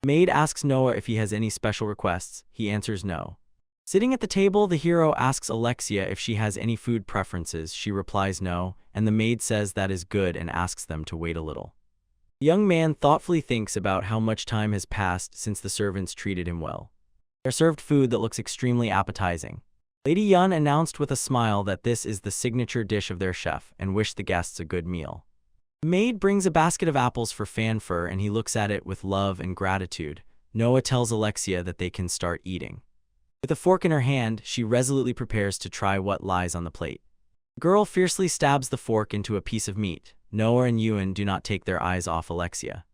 Speaker 1: The maid asks Noah if he has any special requests. He answers no. Sitting at the table, the hero asks Alexia if she has any food preferences. She replies no, and the maid says that is good and asks them to wait a little. The young man thoughtfully thinks about how much time has passed since the servants treated him well. They are served food that looks extremely appetizing. Lady Yun announced with a smile that this is the signature dish of their chef and wished the guests a good meal. The maid brings a basket of apples for Fanfur and he looks at it with love and gratitude. Noah tells Alexia that they can start eating. With a fork in her hand, she resolutely prepares to try what lies on the plate. The girl fiercely stabs the fork into a piece of meat. Noah and Yuen do not take their eyes off Alexia.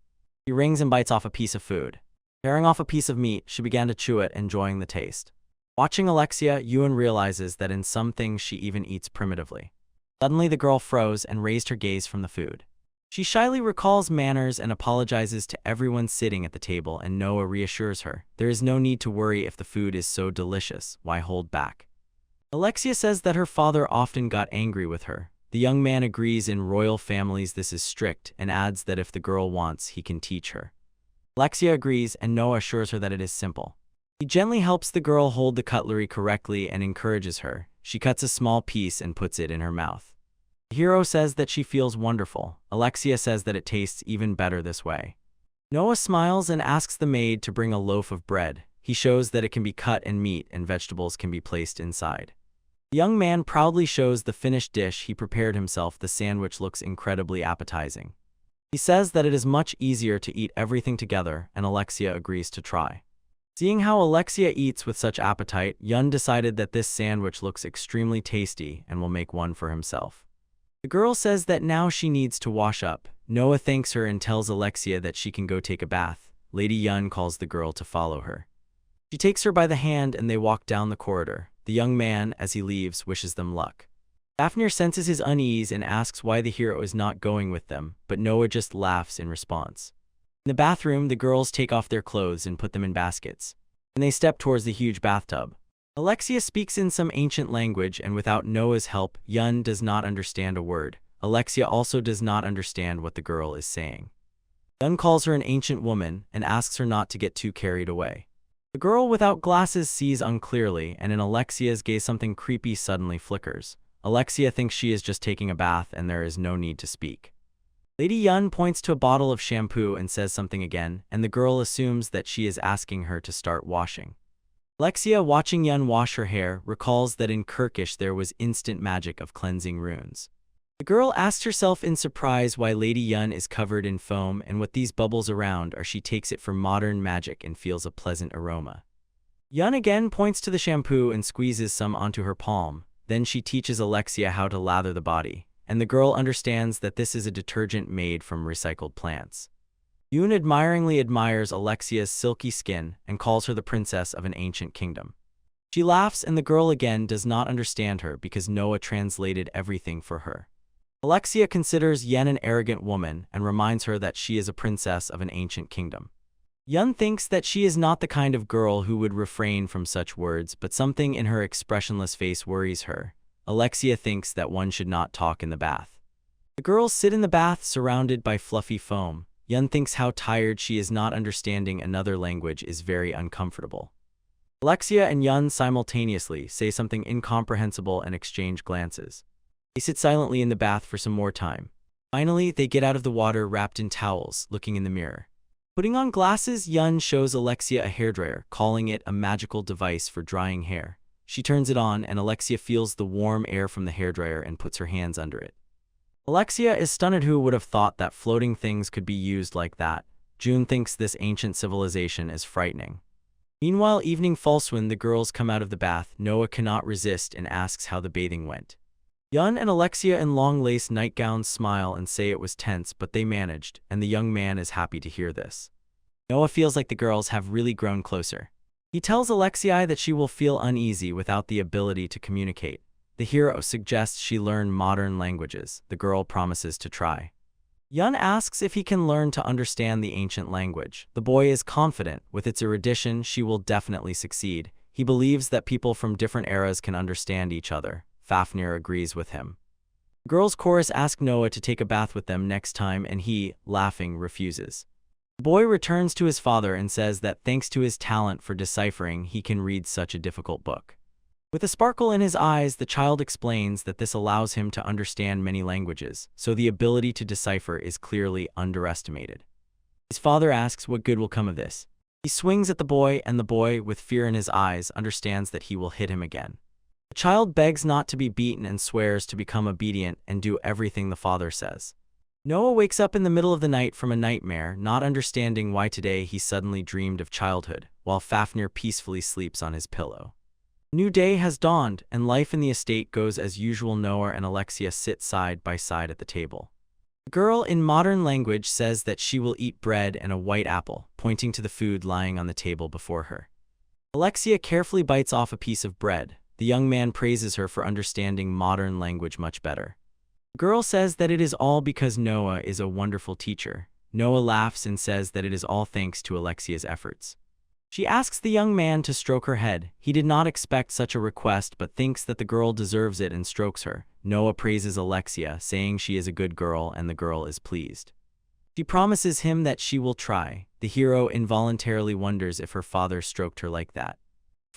Speaker 1: She rings and bites off a piece of food. Tearing off a piece of meat, she began to chew it, enjoying the taste. Watching Alexia, Yuen realizes that in some things she even eats primitively. Suddenly the girl froze and raised her gaze from the food. She shyly recalls manners and apologizes to everyone sitting at the table, and Noah reassures her. There is no need to worry if the food is so delicious, why hold back? Alexia says that her father often got angry with her. The young man agrees in royal families this is strict and adds that if the girl wants, he can teach her. Alexia agrees and Noah assures her that it is simple. He gently helps the girl hold the cutlery correctly and encourages her. She cuts a small piece and puts it in her mouth. The hero says that she feels wonderful. Alexia says that it tastes even better this way. Noah smiles and asks the maid to bring a loaf of bread. He shows that it can be cut and meat and vegetables can be placed inside. The young man proudly shows the finished dish he prepared himself. The sandwich looks incredibly appetizing. He says that it is much easier to eat everything together, and Alexia agrees to try. Seeing how Alexia eats with such appetite, Yun decided that this sandwich looks extremely tasty and will make one for himself. The girl says that now she needs to wash up. Noah thanks her and tells Alexia that she can go take a bath. Lady Yun calls the girl to follow her. She takes her by the hand and they walk down the corridor. The young man, as he leaves, wishes them luck. Fafnir senses his unease and asks why the hero is not going with them, but Noah just laughs in response. In the bathroom, the girls take off their clothes and put them in baskets, and they step towards the huge bathtub. Alexia speaks in some ancient language, and without Noah's help, Yun does not understand a word. Alexia also does not understand what the girl is saying. Yun calls her an ancient woman and asks her not to get too carried away. The girl without glasses sees unclearly, and in Alexia's gaze something creepy suddenly flickers. Alexia thinks she is just taking a bath and there is no need to speak. Lady Yun points to a bottle of shampoo and says something again, and the girl assumes that she is asking her to start washing. Alexia, watching Yun wash her hair, recalls that in Kirkish there was instant magic of cleansing runes. The girl asks herself in surprise why Lady Yun is covered in foam and what these bubbles around are. She takes it for modern magic and feels a pleasant aroma. Yun again points to the shampoo and squeezes some onto her palm. Then she teaches Alexia how to lather the body, and the girl understands that this is a detergent made from recycled plants. Yun admiringly admires Alexia's silky skin and calls her the princess of an ancient kingdom. She laughs and the girl again does not understand her because Noah translated everything for her. Alexia considers Yen an arrogant woman and reminds her that she is a princess of an ancient kingdom. Yun thinks that she is not the kind of girl who would refrain from such words, but something in her expressionless face worries her. Alexia thinks that one should not talk in the bath. The girls sit in the bath surrounded by fluffy foam. Yun thinks how tired she is. Not understanding another language is very uncomfortable. Alexia and Yun simultaneously say something incomprehensible and exchange glances. They sit silently in the bath for some more time. Finally, they get out of the water wrapped in towels, looking in the mirror. Putting on glasses, Yun shows Alexia a hairdryer, calling it a magical device for drying hair. She turns it on and Alexia feels the warm air from the hairdryer and puts her hands under it. Alexia is stunned. Who would have thought that floating things could be used like that? June thinks this ancient civilization is frightening. Meanwhile, evening falls when the girls come out of the bath. Noah cannot resist and asks how the bathing went. Yun and Alexia in long lace nightgowns smile and say it was tense, but they managed, and the young man is happy to hear this. Noah feels like the girls have really grown closer. He tells Alexia that she will feel uneasy without the ability to communicate. The hero suggests she learn modern languages. The girl promises to try. Yun asks if he can learn to understand the ancient language. The boy is confident. With its erudition, she will definitely succeed. He believes that people from different eras can understand each other. Fafnir agrees with him. The girls' chorus ask Noah to take a bath with them next time, and he, laughing, refuses. The boy returns to his father and says that thanks to his talent for deciphering, he can read such a difficult book. With a sparkle in his eyes, the child explains that this allows him to understand many languages, so the ability to decipher is clearly underestimated. His father asks what good will come of this. He swings at the boy, and the boy, with fear in his eyes, understands that he will hit him again. The child begs not to be beaten and swears to become obedient and do everything the father says. Noah wakes up in the middle of the night from a nightmare, not understanding why today he suddenly dreamed of childhood, while Fafnir peacefully sleeps on his pillow. A new day has dawned, and life in the estate goes as usual. Noah and Alexia sit side by side at the table. The girl in modern language says that she will eat bread and a white apple, pointing to the food lying on the table before her. Alexia carefully bites off a piece of bread. The young man praises her for understanding modern language much better. The girl says that it is all because Noah is a wonderful teacher. Noah laughs and says that it is all thanks to Alexia's efforts. She asks the young man to stroke her head. He did not expect such a request but thinks that the girl deserves it and strokes her. Noah praises Alexia, saying she is a good girl, and the girl is pleased. She promises him that she will try. The hero involuntarily wonders if her father stroked her like that.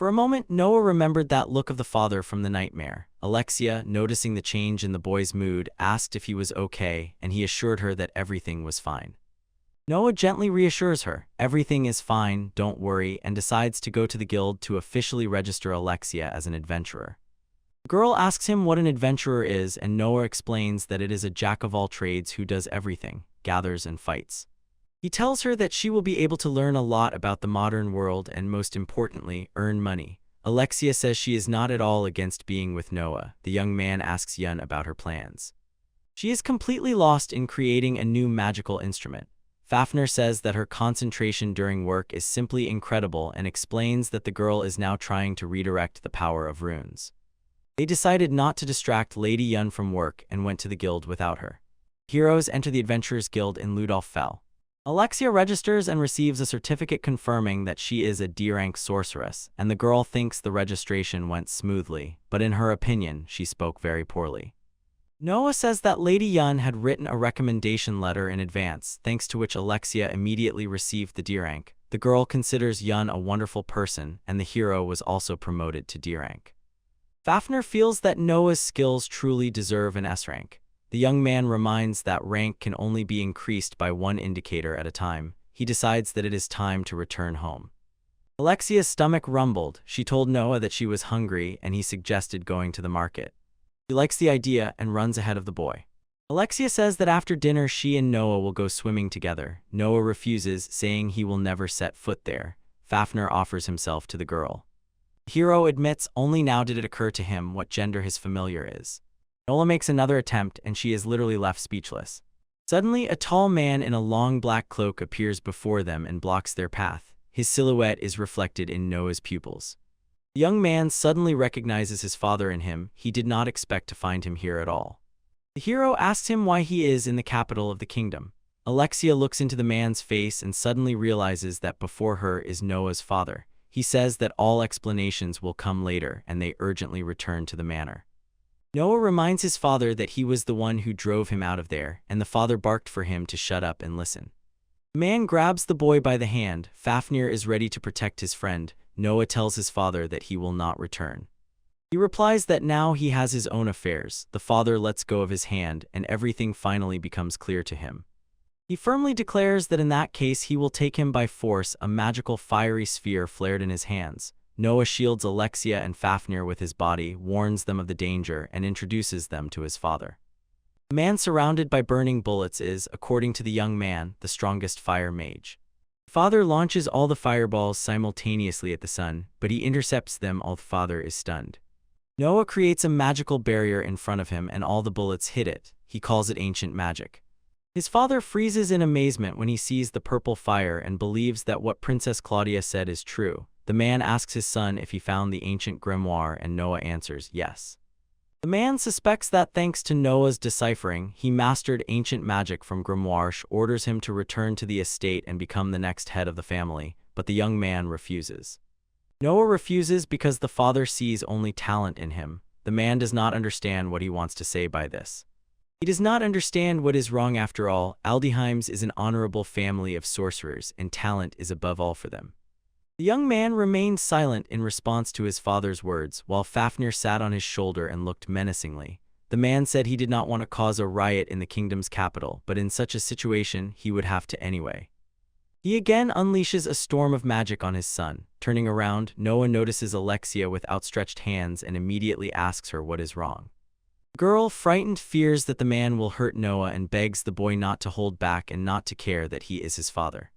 Speaker 1: For a moment, Noah remembered that look of the father from the nightmare. Alexia, noticing the change in the boy's mood, asked if he was okay, and he assured her that everything was fine. Noah gently reassures her, everything is fine, don't worry, and decides to go to the guild to officially register Alexia as an adventurer. The girl asks him what an adventurer is, and Noah explains that it is a jack-of-all-trades who does everything, gathers and fights. He tells her that she will be able to learn a lot about the modern world and, most importantly, earn money. Alexia says she is not at all against being with Noah. The young man asks Yun about her plans. She is completely lost in creating a new magical instrument. Fafnir says that her concentration during work is simply incredible and explains that the girl is now trying to redirect the power of runes. They decided not to distract Lady Yun from work and went to the guild without her. Heroes enter the Adventurers Guild in Ludolfell. Alexia registers and receives a certificate confirming that she is a D-rank sorceress, and the girl thinks the registration went smoothly, but in her opinion, she spoke very poorly. Noah says that Lady Yun had written a recommendation letter in advance, thanks to which Alexia immediately received the D-rank. The girl considers Yun a wonderful person, and the hero was also promoted to D-rank. Fafnir feels that Noah's skills truly deserve an S-rank. The young man reminds that rank can only be increased by one indicator at a time. He decides that it is time to return home. Alexia's stomach rumbled. She told Noah that she was hungry, and he suggested going to the market. He likes the idea and runs ahead of the boy. Alexia says that after dinner she and Noah will go swimming together. Noah refuses, saying he will never set foot there. Fafnir offers himself to the girl. The hero admits only now did it occur to him what gender his familiar is. Noah makes another attempt, and she is literally left speechless. Suddenly, a tall man in a long black cloak appears before them and blocks their path. His silhouette is reflected in Noah's pupils. The young man suddenly recognizes his father in him. He did not expect to find him here at all. The hero asks him why he is in the capital of the kingdom. Alexia looks into the man's face and suddenly realizes that before her is Noah's father. He says that all explanations will come later, and they urgently return to the manor. Noah reminds his father that he was the one who drove him out of there, and the father barked for him to shut up and listen. The man grabs the boy by the hand. Fafnir is ready to protect his friend. Noah tells his father that he will not return. He replies that now he has his own affairs. The father lets go of his hand, and everything finally becomes clear to him. He firmly declares that in that case he will take him by force. A magical fiery sphere flared in his hands. Noah shields Alexia and Fafnir with his body, warns them of the danger, and introduces them to his father. The man surrounded by burning bullets is, according to the young man, the strongest fire mage. The father launches all the fireballs simultaneously at the sun, but he intercepts them. All the father is stunned. Noah creates a magical barrier in front of him, and all the bullets hit it. He calls it ancient magic. His father freezes in amazement when he sees the purple fire and believes that what Princess Claudia said is true. The man asks his son if he found the ancient grimoire, and Noah answers yes. The man suspects that thanks to Noah's deciphering, he mastered ancient magic from grimoire. Orders him to return to the estate and become the next head of the family, but the young man refuses. Noah refuses because the father sees only talent in him. The man does not understand what he wants to say by this. He does not understand what is wrong after all. Aldeheim's is an honorable family of sorcerers, and talent is above all for them. The young man remained silent in response to his father's words, while Fafnir sat on his shoulder and looked menacingly. The man said he did not want to cause a riot in the kingdom's capital, but in such a situation, he would have to anyway. He again unleashes a storm of magic on his son. Turning around, Noah notices Alexia with outstretched hands and immediately asks her what is wrong. The girl, frightened, fears that the man will hurt Noah and begs the boy not to hold back and not to care that he is his father.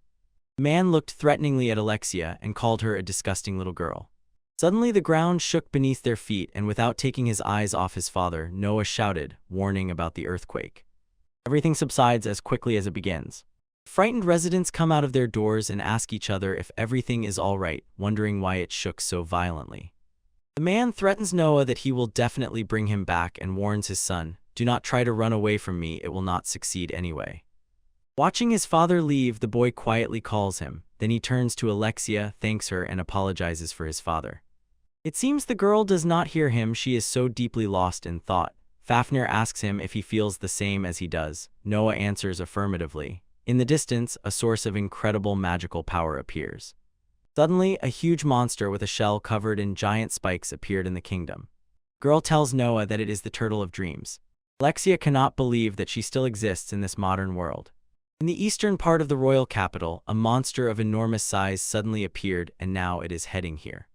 Speaker 1: The man looked threateningly at Alexia and called her a disgusting little girl. Suddenly the ground shook beneath their feet, and without taking his eyes off his father, Noah shouted, warning about the earthquake. Everything subsides as quickly as it begins. Frightened residents come out of their doors and ask each other if everything is all right, wondering why it shook so violently. The man threatens Noah that he will definitely bring him back and warns his son, do not try to run away from me, it will not succeed anyway. Watching his father leave, the boy quietly calls him. Then he turns to Alexia, thanks her, and apologizes for his father. It seems the girl does not hear him. She is so deeply lost in thought. Fafnir asks him if he feels the same as he does. Noah answers affirmatively. In the distance, a source of incredible magical power appears. Suddenly, a huge monster with a shell covered in giant spikes appeared in the kingdom. Girl tells Noah that it is the Turtle of Dreams. Alexia cannot believe that she still exists in this modern world. In the eastern part of the royal capital, a monster of enormous size suddenly appeared, and now it is heading here.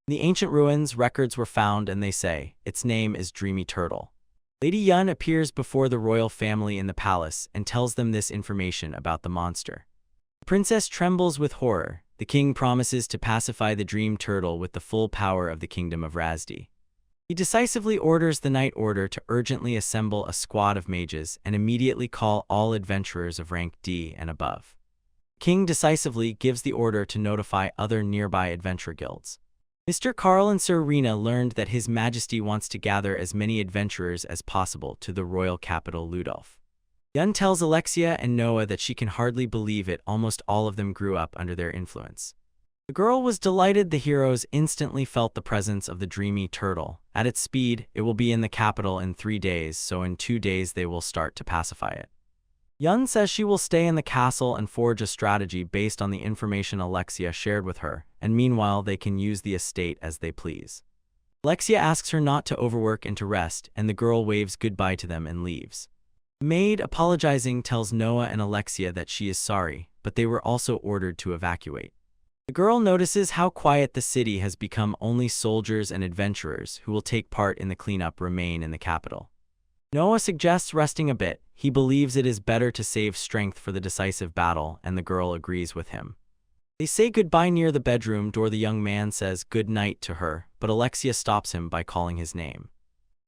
Speaker 1: In the ancient ruins, records were found, and they say its name is Dreamy Turtle. Lady Yun appears before the royal family in the palace and tells them this information about the monster. The princess trembles with horror. The king promises to pacify the dream turtle with the full power of the kingdom of Razdi. He decisively orders the Night Order to urgently assemble a squad of mages and immediately call all adventurers of rank D and above. King decisively gives the order to notify other nearby adventure guilds. Mr. Carl and Sir Rena learned that His Majesty wants to gather as many adventurers as possible to the royal capital Ludolf. Yun tells Alexia and Noah that she can hardly believe it, almost all of them grew up under their influence. The girl was delighted. The heroes instantly felt the presence of the dreamy turtle. At its speed, it will be in the capital in 3 days, so in 2 days they will start to pacify it. Yun says she will stay in the castle and forge a strategy based on the information Alexia shared with her, and meanwhile they can use the estate as they please. Alexia asks her not to overwork and to rest, and the girl waves goodbye to them and leaves. The maid, apologizing, tells Noah and Alexia that she is sorry, but they were also ordered to evacuate. The girl notices how quiet the city has become. Only soldiers and adventurers who will take part in the cleanup remain in the capital. Noah suggests resting a bit. He believes it is better to save strength for the decisive battle, and the girl agrees with him. They say goodbye near the bedroom door. The young man says good night to her, but Alexia stops him by calling his name.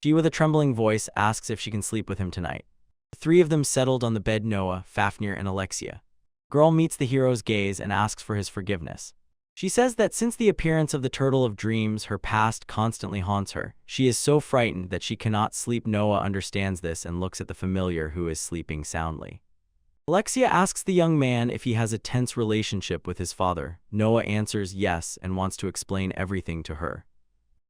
Speaker 1: She, with a trembling voice, asks if she can sleep with him tonight. The 3 of them settled on the bed: Noah, Fafnir, and Alexia. Girl meets the hero's gaze and asks for his forgiveness. She says that since the appearance of the Turtle of Dreams, her past constantly haunts her. She is so frightened that she cannot sleep. Noah understands this and looks at the familiar, who is sleeping soundly. Alexia asks the young man if he has a tense relationship with his father. Noah answers yes and wants to explain everything to her.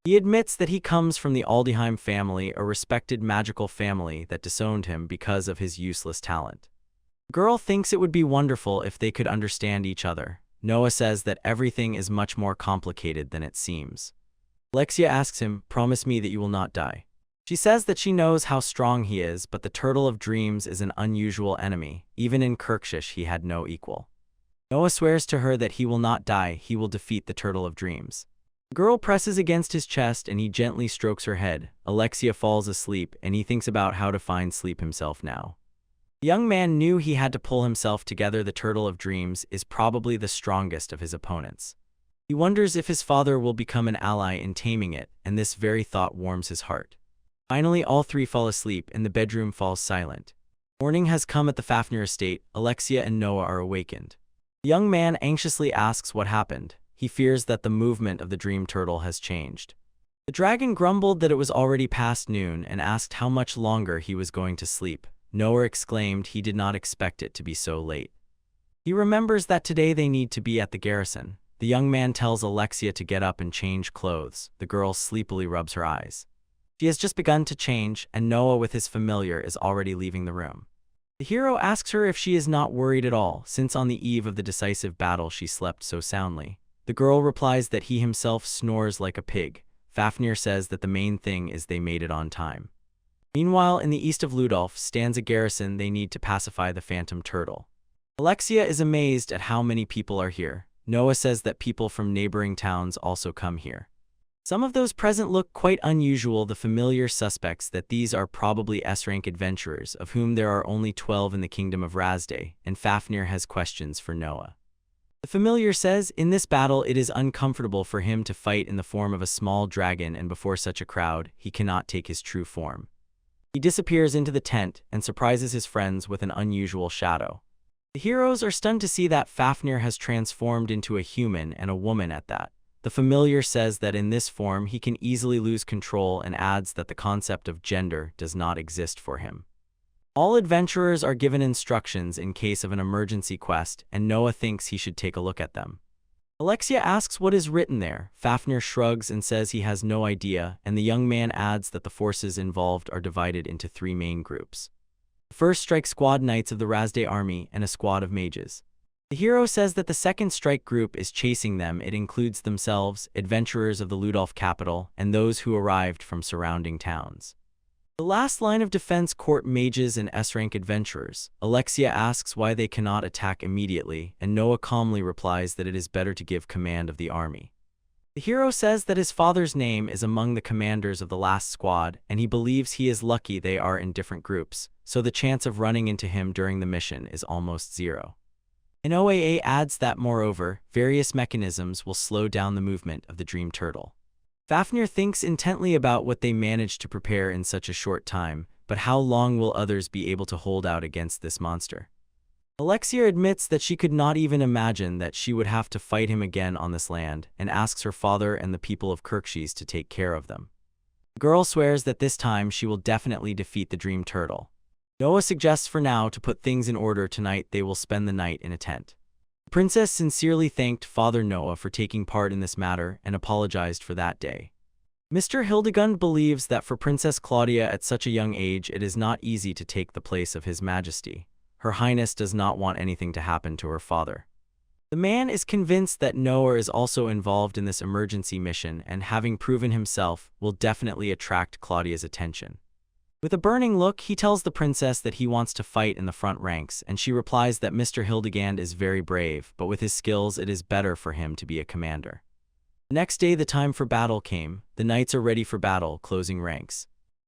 Speaker 1: He admits that he comes from the Aldheim family, a respected magical family that disowned him because of his useless talent. The girl thinks it would be wonderful if they could understand each other. Noah says that everything is much more complicated than it seems. Alexia asks him, "Promise me that you will not die." She says that she knows how strong he is, but the Turtle of Dreams is an unusual enemy. Even in Kirkshish he had no equal. Noah swears to her that he will not die. He will defeat the Turtle of Dreams. The girl presses against his chest and he gently strokes her head. Alexia falls asleep and he thinks about how to find sleep himself now. The young man knew he had to pull himself together. The Turtle of Dreams is probably the strongest of his opponents. He wonders if his father will become an ally in taming it, and this very thought warms his heart. Finally, all 3 fall asleep and the bedroom falls silent. Morning has come at the Fafnir estate. Alexia and Noah are awakened. The young man anxiously asks what happened. He fears that the movement of the dream turtle has changed. The dragon grumbled that it was already past noon and asked how much longer he was going to sleep. Noah exclaimed he did not expect it to be so late. He remembers that today they need to be at the garrison. The young man tells Alexia to get up and change clothes. The girl sleepily rubs her eyes. She has just begun to change, and Noah with his familiar is already leaving the room. The hero asks her if she is not worried at all, since on the eve of the decisive battle she slept so soundly. The girl replies that he himself snores like a pig. Fafnir says that the main thing is they made it on time. Meanwhile, in the east of Ludolf stands a garrison. They need to pacify the phantom turtle. Alexia is amazed at how many people are here. Noah says that people from neighboring towns also come here. Some of those present look quite unusual. The familiar suspects that these are probably S-rank adventurers, of whom there are only 12 in the kingdom of Razde, and Fafnir has questions for Noah. The familiar says in this battle it is uncomfortable for him to fight in the form of a small dragon, and before such a crowd he cannot take his true form. He disappears into the tent and surprises his friends with an unusual shadow. The heroes are stunned to see that Fafnir has transformed into a human, and a woman at that. The familiar says that in this form he can easily lose control and adds that the concept of gender does not exist for him. All adventurers are given instructions in case of an emergency quest, and Noah thinks he should take a look at them. Alexia asks what is written there. Fafnir shrugs and says he has no idea, and the young man adds that the forces involved are divided into 3 main groups. The first strike squad knights of the Razde army and a squad of mages. The hero says that the second strike group is chasing them. It includes themselves, adventurers of the Ludolf capital, and those who arrived from surrounding towns. The last line of defense court mages and S-rank adventurers. Alexia asks why they cannot attack immediately, and Noah calmly replies that it is better to give command of the army. The hero says that his father's name is among the commanders of the last squad, and he believes he is lucky they are in different groups, so the chance of running into him during the mission is almost zero. An OAA adds that, moreover, various mechanisms will slow down the movement of the dream turtle. Fafnir thinks intently about what they managed to prepare in such a short time, but how long will others be able to hold out against this monster? Alexia admits that she could not even imagine that she would have to fight him again on this land, and asks her father and the people of Kirkshis to take care of them. The girl swears that this time she will definitely defeat the dream turtle. Noah suggests for now to put things in order. Tonight they will spend the night in a tent. The princess sincerely thanked Father Noah for taking part in this matter and apologized for that day. Mr. Hildegund believes that for Princess Claudia at such a young age it is not easy to take the place of His Majesty. Her Highness does not want anything to happen to her father. The man is convinced that Noah is also involved in this emergency mission and, having proven himself, will definitely attract Claudia's attention. With a burning look, he tells the princess that he wants to fight in the front ranks, and she replies that Mr. Hildegand is very brave, but with his skills it is better for him to be a commander. The next day the time for battle came. The knights are ready for battle, closing ranks.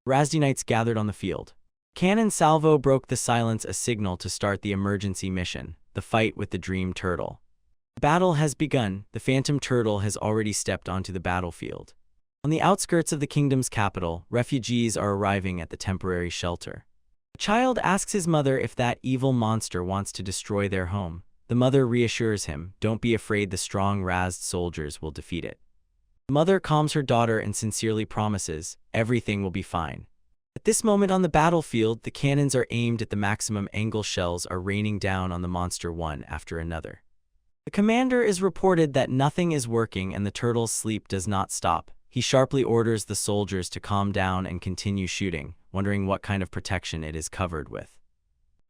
Speaker 1: Razdi knights gathered on the field. Cannon salvo broke the silence, a signal to start the emergency mission, the fight with the dream turtle. The battle has begun. The phantom turtle has already stepped onto the battlefield. On the outskirts of the kingdom's capital, refugees are arriving at the temporary shelter. A child asks his mother if that evil monster wants to destroy their home. The mother reassures him, "Don't be afraid, the strong Razd soldiers will defeat it." The mother calms her daughter and sincerely promises, "Everything will be fine." At this moment on the battlefield, the cannons are aimed at the maximum angle. Shells are raining down on the monster one after another. The commander is reported that nothing is working and the turtle's sleep does not stop. He sharply orders the soldiers to calm down and continue shooting, wondering what kind of protection it is covered with.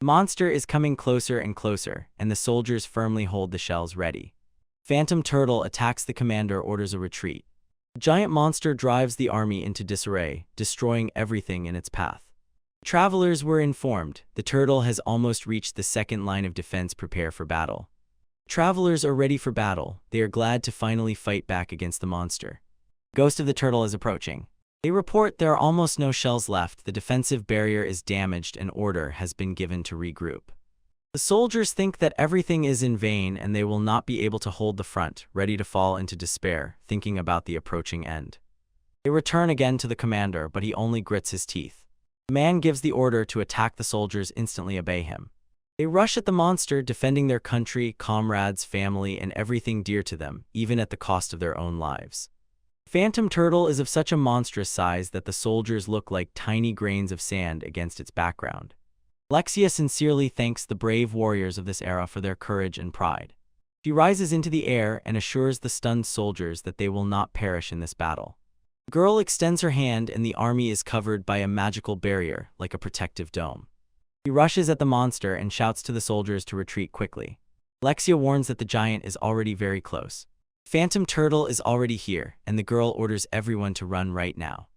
Speaker 1: The monster is coming closer and closer, and the soldiers firmly hold the shells ready. Phantom Turtle attacks. The commander orders a retreat. The giant monster drives the army into disarray, destroying everything in its path. The travelers were informed. The turtle has almost reached the second line of defense. Prepare for battle. The travelers are ready for battle. They are glad to finally fight back against the monster. The ghost of the turtle is approaching. They report there are almost no shells left. The defensive barrier is damaged and order has been given to regroup. The soldiers think that everything is in vain and they will not be able to hold the front, ready to fall into despair, thinking about the approaching end. They return again to the commander, but he only grits his teeth. The man gives the order to attack. The soldiers instantly obey him. They rush at the monster, defending their country, comrades, family, and everything dear to them, even at the cost of their own lives. Phantom Turtle is of such a monstrous size that the soldiers look like tiny grains of sand against its background. Alexia sincerely thanks the brave warriors of this era for their courage and pride. She rises into the air and assures the stunned soldiers that they will not perish in this battle. The girl extends her hand and the army is covered by a magical barrier, like a protective dome. She rushes at the monster and shouts to the soldiers to retreat quickly. Alexia warns that the giant is already very close. Phantom Turtle is already here, and the girl orders everyone to run right now.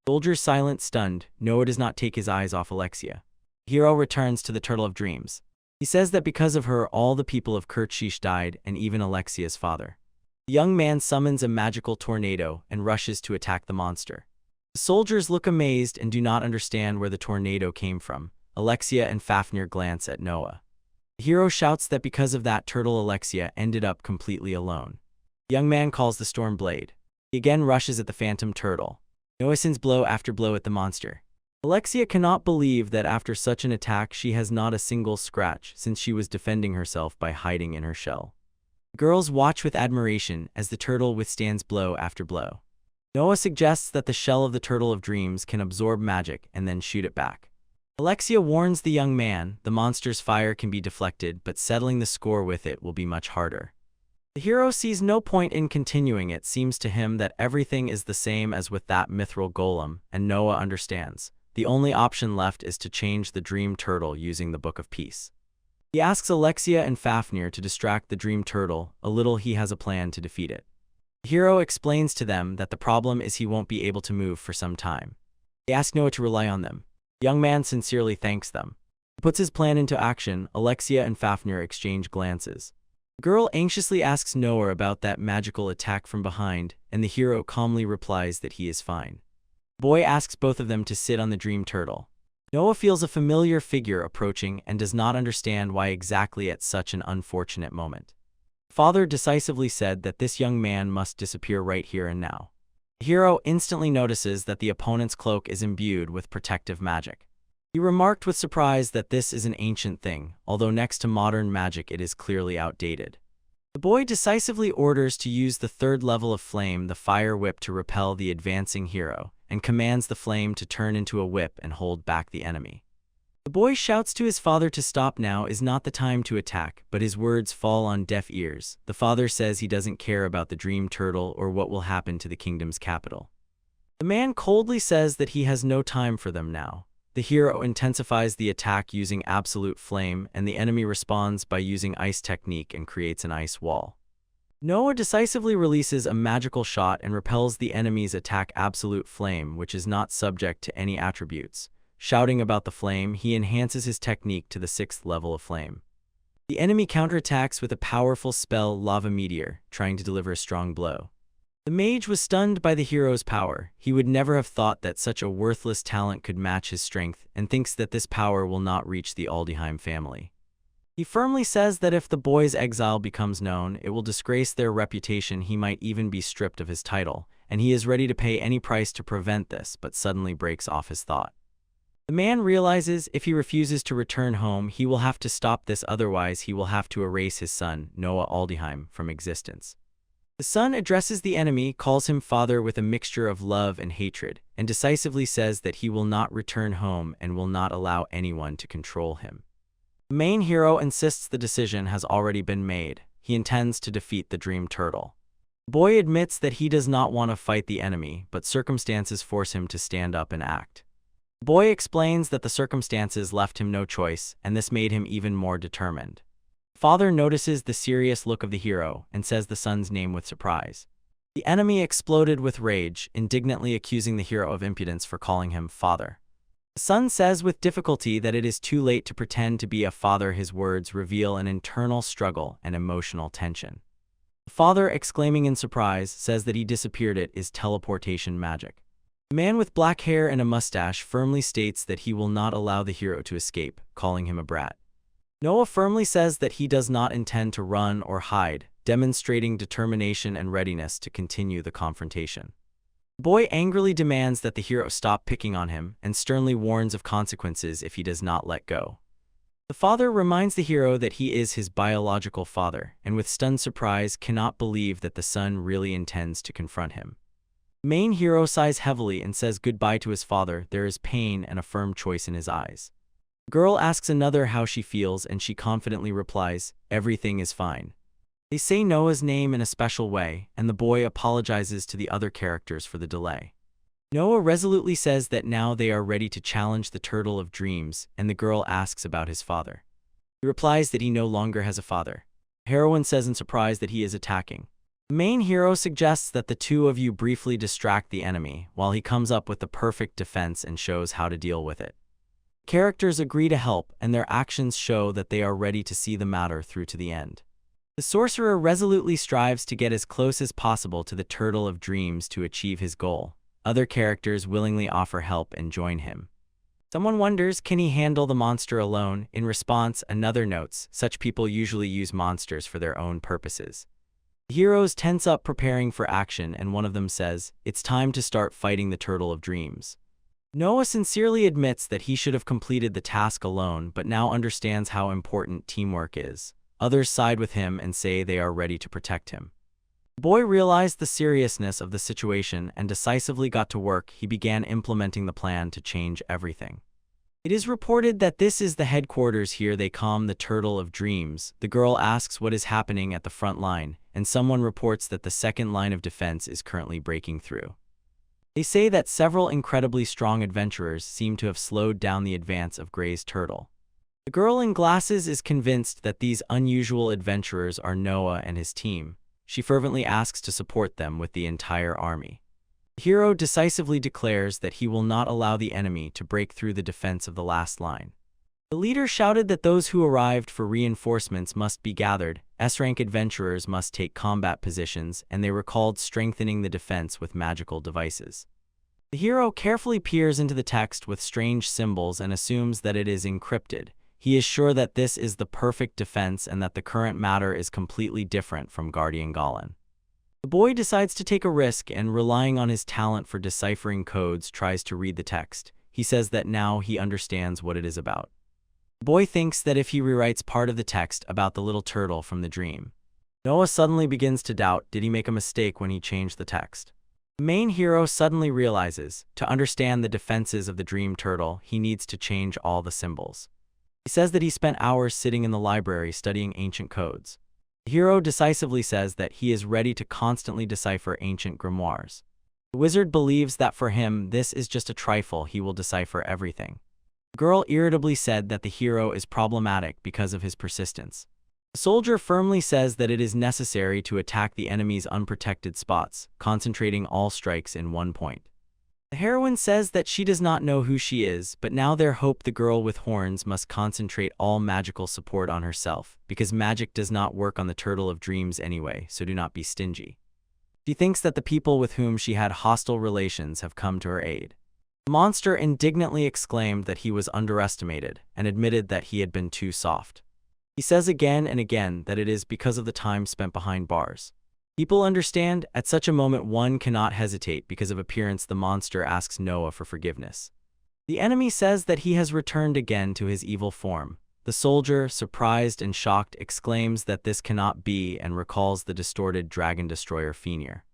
Speaker 1: Soldiers silent, stunned. Noah does not take his eyes off Alexia. The hero returns to the Turtle of Dreams. He says that because of her, all the people of Kirkshish died, and even Alexia's father. The young man summons a magical tornado and rushes to attack the monster. The soldiers look amazed and do not understand where the tornado came from. Alexia and Fafnir glance at Noah. The hero shouts that because of that turtle, Alexia ended up completely alone. The young man calls the storm blade. He again rushes at the phantom turtle. Noah sends blow after blow at the monster. Alexia cannot believe that after such an attack she has not a single scratch, since she was defending herself by hiding in her shell. The girls watch with admiration as the turtle withstands blow after blow. Noah suggests that the shell of the Turtle of Dreams can absorb magic and then shoot it back. Alexia warns the young man the monster's fire can be deflected, but settling the score with it will be much harder. The hero sees no point in continuing. It seems to him that everything is the same as with that mithril golem, and Noah understands. The only option left is to change the dream turtle using the Book of Peace. He asks Alexia and Fafnir to distract the dream turtle, a little he has a plan to defeat it. The hero explains to them that the problem is he won't be able to move for some time. They ask Noah to rely on them. The young man sincerely thanks them. He puts his plan into action. Alexia and Fafnir exchange glances. The girl anxiously asks Noah about that magical attack from behind, and the hero calmly replies that he is fine. The boy asks both of them to sit on the dream turtle. Noah feels a familiar figure approaching and does not understand why exactly at such an unfortunate moment. Father decisively said that this young man must disappear right here and now. The hero instantly notices that the opponent's cloak is imbued with protective magic. He remarked with surprise that this is an ancient thing, although next to modern magic it is clearly outdated. The boy decisively orders to use the third level of flame, the fire whip, to repel the advancing hero, and commands the flame to turn into a whip and hold back the enemy. The boy shouts to his father to stop. Now is not the time to attack, but his words fall on deaf ears. The father says he doesn't care about the dream turtle or what will happen to the kingdom's capital. The man coldly says that he has no time for them now. The hero intensifies the attack using absolute flame, and the enemy responds by using ice technique and creates an ice wall. Noah decisively releases a magical shot and repels the enemy's attack absolute flame, which is not subject to any attributes. Shouting about the flame, he enhances his technique to the 6th level of flame. The enemy counterattacks with a powerful spell, Lava Meteor, trying to deliver a strong blow. The mage was stunned by the hero's power. He would never have thought that such a worthless talent could match his strength, and thinks that this power will not reach the Aldheim family. He firmly says that if the boy's exile becomes known, it will disgrace their reputation. He might even be stripped of his title, and he is ready to pay any price to prevent this, but suddenly breaks off his thought. The man realizes if he refuses to return home, he will have to stop this, otherwise he will have to erase his son, Noah Aldheim, from existence. The son addresses the enemy, calls him father with a mixture of love and hatred, and decisively says that he will not return home and will not allow anyone to control him. The main hero insists the decision has already been made. He intends to defeat the dream turtle. The boy admits that he does not want to fight the enemy, but circumstances force him to stand up and act. The boy explains that the circumstances left him no choice, and this made him even more determined. Father notices the serious look of the hero and says the son's name with surprise. The enemy exploded with rage, indignantly accusing the hero of impudence for calling him father. The son says with difficulty that it is too late to pretend to be a father. His words reveal an internal struggle and emotional tension. The father, exclaiming in surprise, says that he disappeared. It is teleportation magic. The man with black hair and a mustache firmly states that he will not allow the hero to escape, calling him a brat. Noah firmly says that he does not intend to run or hide, demonstrating determination and readiness to continue the confrontation. The boy angrily demands that the hero stop picking on him and sternly warns of consequences if he does not let go. The father reminds the hero that he is his biological father, and with stunned surprise cannot believe that the son really intends to confront him. The main hero sighs heavily and says goodbye to his father. There is pain and a firm choice in his eyes. The girl asks another how she feels, and she confidently replies, "Everything is fine." They say Noah's name in a special way, and the boy apologizes to the other characters for the delay. Noah resolutely says that now they are ready to challenge the Turtle of Dreams, and the girl asks about his father. He replies that he no longer has a father. The heroine says in surprise that he is attacking. The main hero suggests that the two of you briefly distract the enemy, while he comes up with the perfect defense and shows how to deal with it. Characters agree to help, and their actions show that they are ready to see the matter through to the end. The sorcerer resolutely strives to get as close as possible to the Turtle of Dreams to achieve his goal. Other characters willingly offer help and join him. Someone wonders, can he handle the monster alone? In response, another notes, such people usually use monsters for their own purposes. The heroes tense up preparing for action, and one of them says, "It's time to start fighting the Turtle of Dreams." Noah sincerely admits that he should have completed the task alone, but now understands how important teamwork is. Others side with him and say they are ready to protect him. The boy realized the seriousness of the situation and decisively got to work. He began implementing the plan to change everything. It is reported that this is the headquarters. Here they calm the Turtle of Dreams. The girl asks what is happening at the front line, and someone reports that the second line of defense is currently breaking through. They say that several incredibly strong adventurers seem to have slowed down the advance of Gray's turtle. The girl in glasses is convinced that these unusual adventurers are Noah and his team. She fervently asks to support them with the entire army. The hero decisively declares that he will not allow the enemy to break through the defense of the last line. The leader shouted that those who arrived for reinforcements must be gathered, S-rank adventurers must take combat positions, and they recalled strengthening the defense with magical devices. The hero carefully peers into the text with strange symbols and assumes that it is encrypted. He is sure that this is the perfect defense and that the current matter is completely different from Guardian Golem. The boy decides to take a risk and, relying on his talent for deciphering codes, tries to read the text. He says that now he understands what it is about. The boy thinks that if he rewrites part of the text about the little turtle from the dream, Noah suddenly begins to doubt, did he make a mistake when he changed the text? The main hero suddenly realizes, to understand the defenses of the dream turtle, he needs to change all the symbols. He says that he spent hours sitting in the library studying ancient codes. The hero decisively says that he is ready to constantly decipher ancient grimoires. The wizard believes that for him, this is just a trifle, he will decipher everything. The girl irritably said that the hero is problematic because of his persistence. The soldier firmly says that it is necessary to attack the enemy's unprotected spots, concentrating all strikes in one point. The heroine says that she does not know who she is, but now they hope the girl with horns must concentrate all magical support on herself, because magic does not work on the turtle of dreams anyway, so do not be stingy. She thinks that the people with whom she had hostile relations have come to her aid. The monster indignantly exclaimed that he was underestimated and admitted that he had been too soft. He says again and again that it is because of the time spent behind bars. People understand, at such a moment one cannot hesitate because of appearance. The monster asks Noah for forgiveness. The enemy says that he has returned again to his evil form. The soldier, surprised and shocked, exclaims that this cannot be and recalls the distorted dragon destroyer Fenrir.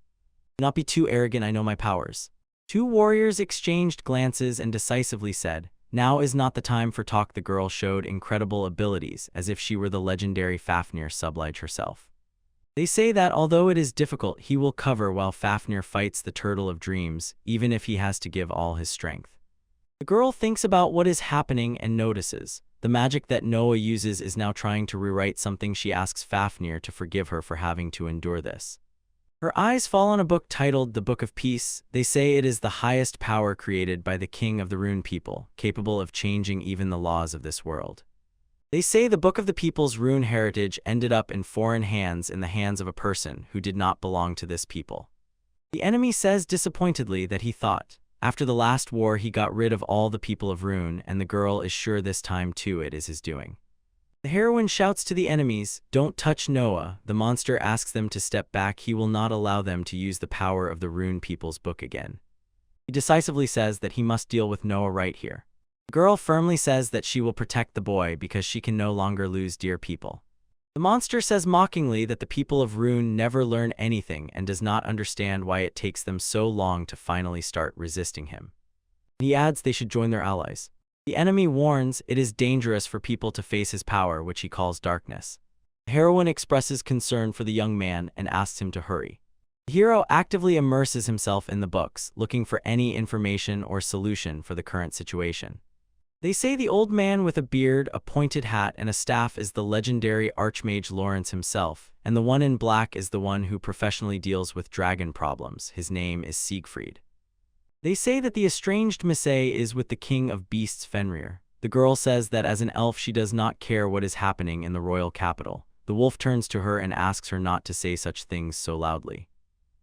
Speaker 1: Do not be too arrogant, I know my powers. Two warriors exchanged glances and decisively said, now is not the time for talk. The girl showed incredible abilities, as if she were the legendary Fafnir Sublige herself. They say that although it is difficult, he will cover while Fafnir fights the turtle of dreams, even if he has to give all his strength. The girl thinks about what is happening and notices. The magic that Noah uses is now trying to rewrite something. She asks Fafnir to forgive her for having to endure this. Her eyes fall on a book titled The Book of Peace. They say it is the highest power created by the king of the Rune people, capable of changing even the laws of this world. They say the Book of the People's rune heritage ended up in foreign hands, in the hands of a person who did not belong to this people. The enemy says disappointedly that he thought, after the last war he got rid of all the people of Rune, and the girl is sure this time too it is his doing. The heroine shouts to the enemies, don't touch Noah. The monster asks them to step back. He will not allow them to use the power of the Rune people's book again. He decisively says that he must deal with Noah right here. The girl firmly says that she will protect the boy because she can no longer lose dear people. The monster says mockingly that the people of Rune never learn anything and does not understand why it takes them so long to finally start resisting him. He adds they should join their allies. The enemy warns it is dangerous for people to face his power, which he calls darkness. The heroine expresses concern for the young man and asks him to hurry. The hero actively immerses himself in the books, looking for any information or solution for the current situation. They say the old man with a beard, a pointed hat, and a staff is the legendary Archmage Lawrence himself, and the one in black is the one who professionally deals with dragon problems. His name is Siegfried. They say that the estranged Misay is with the king of beasts Fenrir. The girl says that as an elf she does not care what is happening in the royal capital. The wolf turns to her and asks her not to say such things so loudly.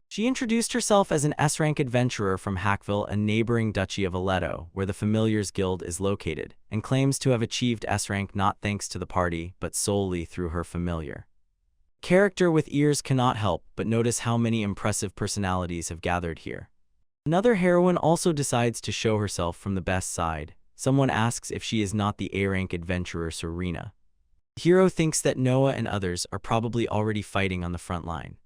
Speaker 1: She introduced herself as an S-rank adventurer from Hackville, a neighboring duchy of Aleto, where the Familiars Guild is located, and claims to have achieved S-rank not thanks to the party, but solely through her familiar. Character with ears cannot help but notice how many impressive personalities have gathered here. Another heroine also decides to show herself from the best side. Someone asks if she is not the A-rank adventurer Serena. The hero thinks that Noah and others are probably already fighting on the front line.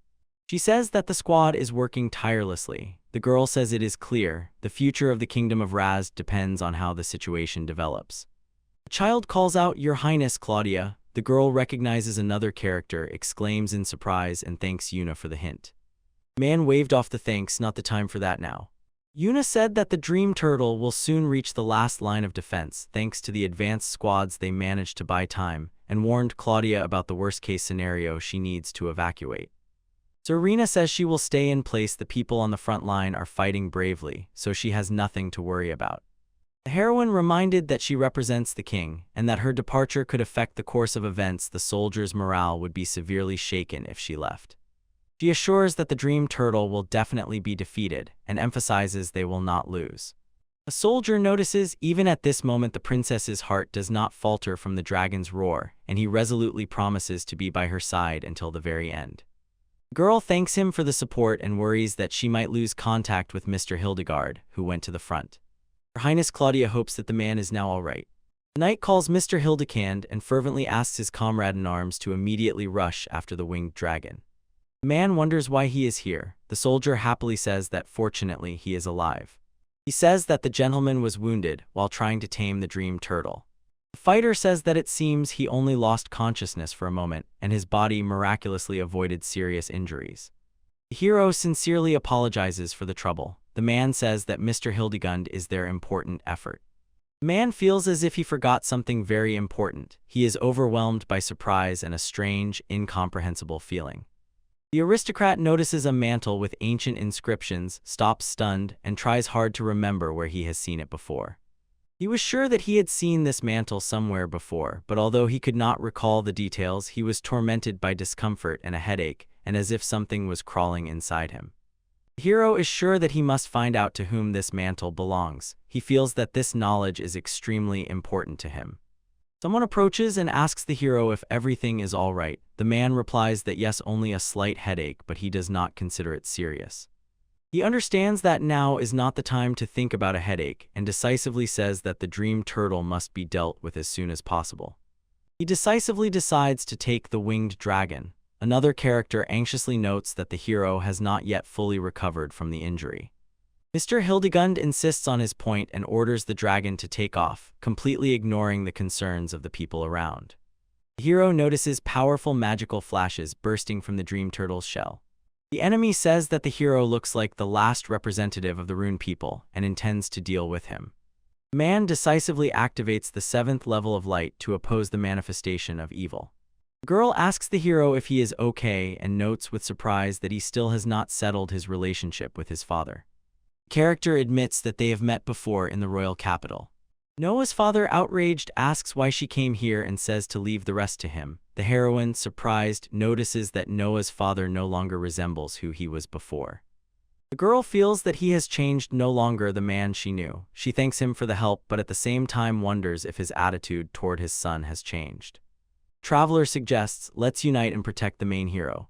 Speaker 1: She says that the squad is working tirelessly. The girl says it is clear, the future of the kingdom of Raz depends on how the situation develops. A child calls out, "Your Highness, Claudia." The girl recognizes another character, exclaims in surprise, and thanks Yuna for the hint. The man waved off the thanks, not the time for that now. Yuna said that the Dream Turtle will soon reach the last line of defense thanks to the advanced squads they managed to buy time, and warned Claudia about the worst-case scenario she needs to evacuate. Serena says she will stay in place. The people on the front line are fighting bravely, so she has nothing to worry about. The heroine reminded that she represents the king, and that her departure could affect the course of events. The soldiers' morale would be severely shaken if she left. She assures that the Dream Turtle will definitely be defeated, and emphasizes they will not lose. A soldier notices even at this moment the princess's heart does not falter from the dragon's roar, and he resolutely promises to be by her side until the very end. The girl thanks him for the support and worries that she might lose contact with Mr. Hildegard, who went to the front. Her Highness Claudia hopes that the man is now all right. The knight calls Mr. Hildegard and fervently asks his comrade-in-arms to immediately rush after the winged dragon. The man wonders why he is here. The soldier happily says that fortunately he is alive. He says that the gentleman was wounded while trying to tame the Dream Turtle. The fighter says that it seems he only lost consciousness for a moment, and his body miraculously avoided serious injuries. The hero sincerely apologizes for the trouble. The man says that Mr. Hildegard is their important effort. The man feels as if he forgot something very important. He is overwhelmed by surprise and a strange, incomprehensible feeling. The aristocrat notices a mantle with ancient inscriptions, stops stunned, and tries hard to remember where he has seen it before. He was sure that he had seen this mantle somewhere before, but although he could not recall the details, he was tormented by discomfort and a headache, and as if something was crawling inside him. The hero is sure that he must find out to whom this mantle belongs. He feels that this knowledge is extremely important to him. Someone approaches and asks the hero if everything is all right. The man replies that yes, only a slight headache, but he does not consider it serious. He understands that now is not the time to think about a headache, and decisively says that the Dream Turtle must be dealt with as soon as possible. He decisively decides to take the winged dragon. Another character anxiously notes that the hero has not yet fully recovered from the injury. Mr. Hildegard insists on his point and orders the dragon to take off, completely ignoring the concerns of the people around. The hero notices powerful magical flashes bursting from the Dream Turtle's shell. The enemy says that the hero looks like the last representative of the Rune people and intends to deal with him. The man decisively activates the 7th level of light to oppose the manifestation of evil. The girl asks the hero if he is okay and notes with surprise that he still has not settled his relationship with his father. The character admits that they have met before in the royal capital. Noah's father, outraged, asks why she came here and says to leave the rest to him. The heroine, surprised, notices that Noah's father no longer resembles who he was before. The girl feels that he has changed, no longer the man she knew. She thanks him for the help, but at the same time wonders if his attitude toward his son has changed. Traveler suggests, let's unite and protect the main hero.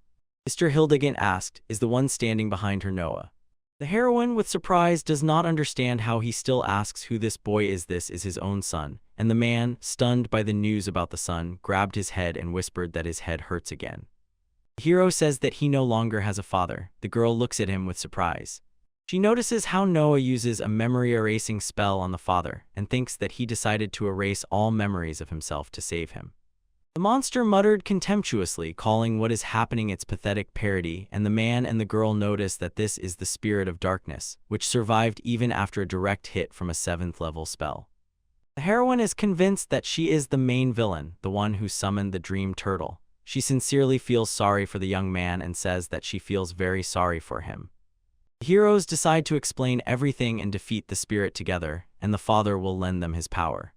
Speaker 1: Mr. Hildegard asked, is the one standing behind her Noah? The heroine, with surprise, does not understand how he still asks who this boy is. This is his own son, and the man, stunned by the news about the son, grabbed his head and whispered that his head hurts again. The hero says that he no longer has a father. The girl looks at him with surprise. She notices how Noah uses a memory-erasing spell on the father, and thinks that he decided to erase all memories of himself to save him. The monster muttered contemptuously, calling what is happening its pathetic parody, and the man and the girl notice that this is the spirit of darkness, which survived even after a direct hit from a 7th level spell. The heroine is convinced that she is the main villain, the one who summoned the Dream Turtle. She sincerely feels sorry for the young man and says that she feels very sorry for him. The heroes decide to explain everything and defeat the spirit together, and the father will lend them his power.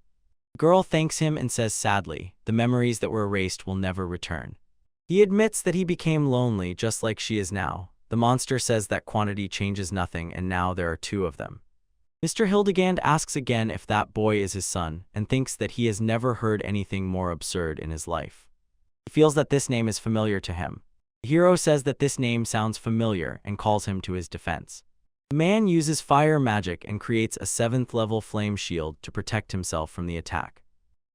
Speaker 1: The girl thanks him and says sadly, the memories that were erased will never return. He admits that he became lonely just like she is now. The monster says that quantity changes nothing and now there are 2 of them. Mr. Hildegard asks again if that boy is his son and thinks that he has never heard anything more absurd in his life. He feels that this name is familiar to him. The hero says that this name sounds familiar and calls him to his defense. The man uses fire magic and creates a 7th level flame shield to protect himself from the attack.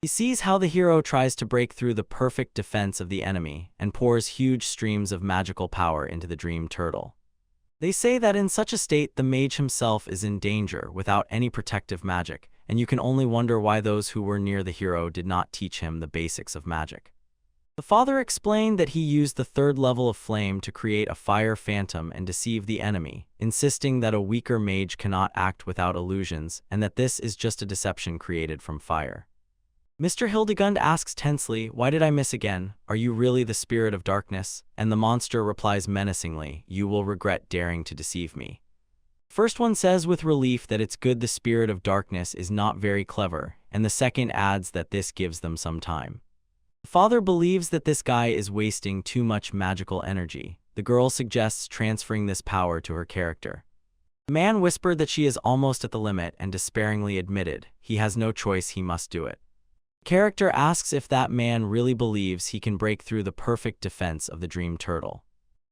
Speaker 1: He sees how the hero tries to break through the perfect defense of the enemy and pours huge streams of magical power into the Dream Turtle. They say that in such a state the mage himself is in danger without any protective magic, and you can only wonder why those who were near the hero did not teach him the basics of magic. The father explained that he used the third level of flame to create a fire phantom and deceive the enemy, insisting that a weaker mage cannot act without illusions and that this is just a deception created from fire. Mr. Hildegund asks tensely, "Why did I miss again? Are you really the spirit of darkness?" And the monster replies menacingly, "You will regret daring to deceive me." First one says with relief that it's good the spirit of darkness is not very clever, and the second adds that this gives them some time. The father believes that this guy is wasting too much magical energy. The girl suggests transferring this power to her character. The man whispered that she is almost at the limit and despairingly admitted he has no choice, he must do it. The character asks if that man really believes he can break through the perfect defense of the dream turtle.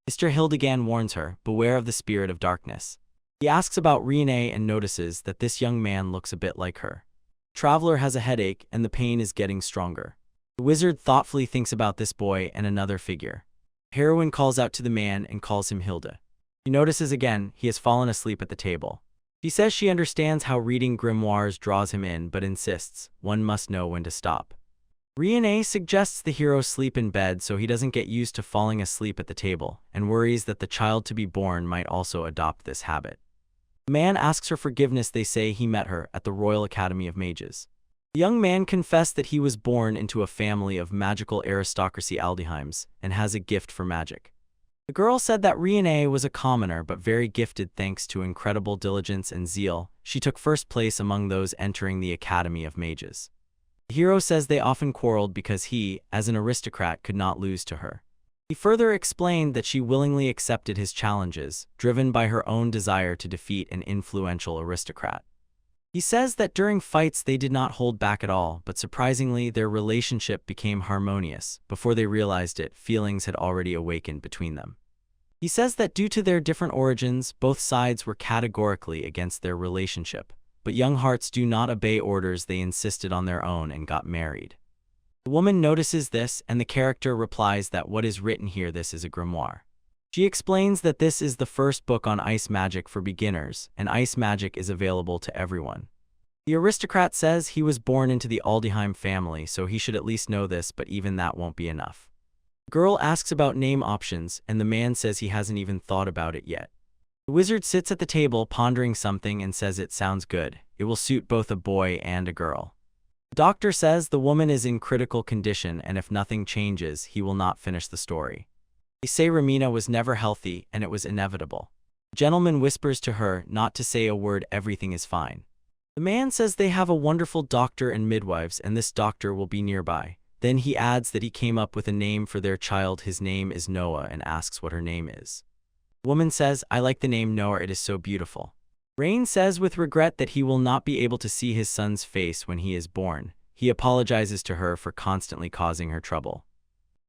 Speaker 1: Mr. Hildegand warns her, beware of the spirit of darkness. He asks about Riene and notices that this young man looks a bit like her. The traveler has a headache and the pain is getting stronger. The wizard thoughtfully thinks about this boy and another figure. The heroine calls out to the man and calls him Hilda. She notices again he has fallen asleep at the table. She says she understands how reading grimoires draws him in but insists one must know when to stop. Riene suggests the hero sleep in bed so he doesn't get used to falling asleep at the table and worries that the child to be born might also adopt this habit. The man asks her forgiveness. They say he met her at the Royal Academy of Mages. The young man confessed that he was born into a family of magical aristocracy Aldiheims and has a gift for magic. The girl said that Riene was a commoner but very gifted thanks to incredible diligence and zeal. She took first place among those entering the Academy of Mages. The hero says they often quarreled because he, as an aristocrat, could not lose to her. He further explained that she willingly accepted his challenges, driven by her own desire to defeat an influential aristocrat. He says that during fights they did not hold back at all, but surprisingly their relationship became harmonious. Before they realized it, feelings had already awakened between them. He says that due to their different origins, both sides were categorically against their relationship, but young hearts do not obey orders. They insisted on their own and got married. The woman notices this, and the character replies that what is written here, this is a grimoire. She explains that this is the first book on ice magic for beginners, and ice magic is available to everyone. The aristocrat says he was born into the Aldiheim family, so he should at least know this, but even that won't be enough. The girl asks about name options, and the man says he hasn't even thought about it yet. The wizard sits at the table pondering something and says it sounds good. It will suit both a boy and a girl. The doctor says the woman is in critical condition, and if nothing changes, he will not finish the story. They say Ramina was never healthy, and it was inevitable. The gentleman whispers to her not to say a word, everything is fine. The man says they have a wonderful doctor and midwives, and this doctor will be nearby. Then he adds that he came up with a name for their child. His name is Noah, and asks what her name is. The woman says, I like the name Noah, it is so beautiful. Rain says with regret that he will not be able to see his son's face when he is born. He apologizes to her for constantly causing her trouble.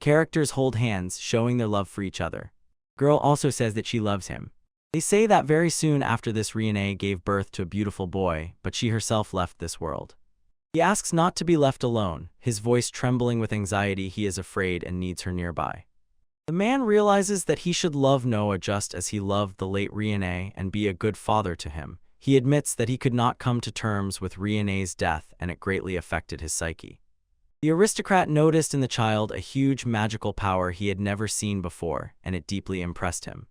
Speaker 1: Characters hold hands, showing their love for each other. Girl also says that she loves him. They say that very soon after this Riene gave birth to a beautiful boy, but she herself left this world. He asks not to be left alone, his voice trembling with anxiety. He is afraid and needs her nearby. The man realizes that he should love Noah just as he loved the late Riene and be a good father to him. He admits that he could not come to terms with Riene's death and it greatly affected his psyche. The aristocrat noticed in the child a huge magical power he had never seen before, and it deeply impressed him.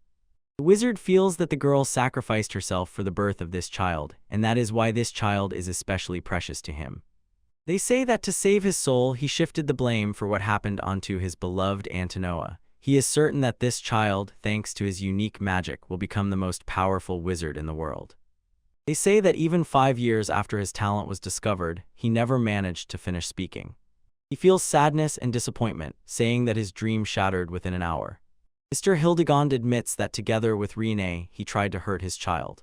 Speaker 1: The wizard feels that the girl sacrificed herself for the birth of this child, and that is why this child is especially precious to him. They say that to save his soul, he shifted the blame for what happened onto his beloved Antinoa. He is certain that this child, thanks to his unique magic, will become the most powerful wizard in the world. They say that even 5 years after his talent was discovered, he never managed to finish speaking. He feels sadness and disappointment, saying that his dream shattered within an hour. Mr. Hildegand admits that together with Riene, he tried to hurt his child.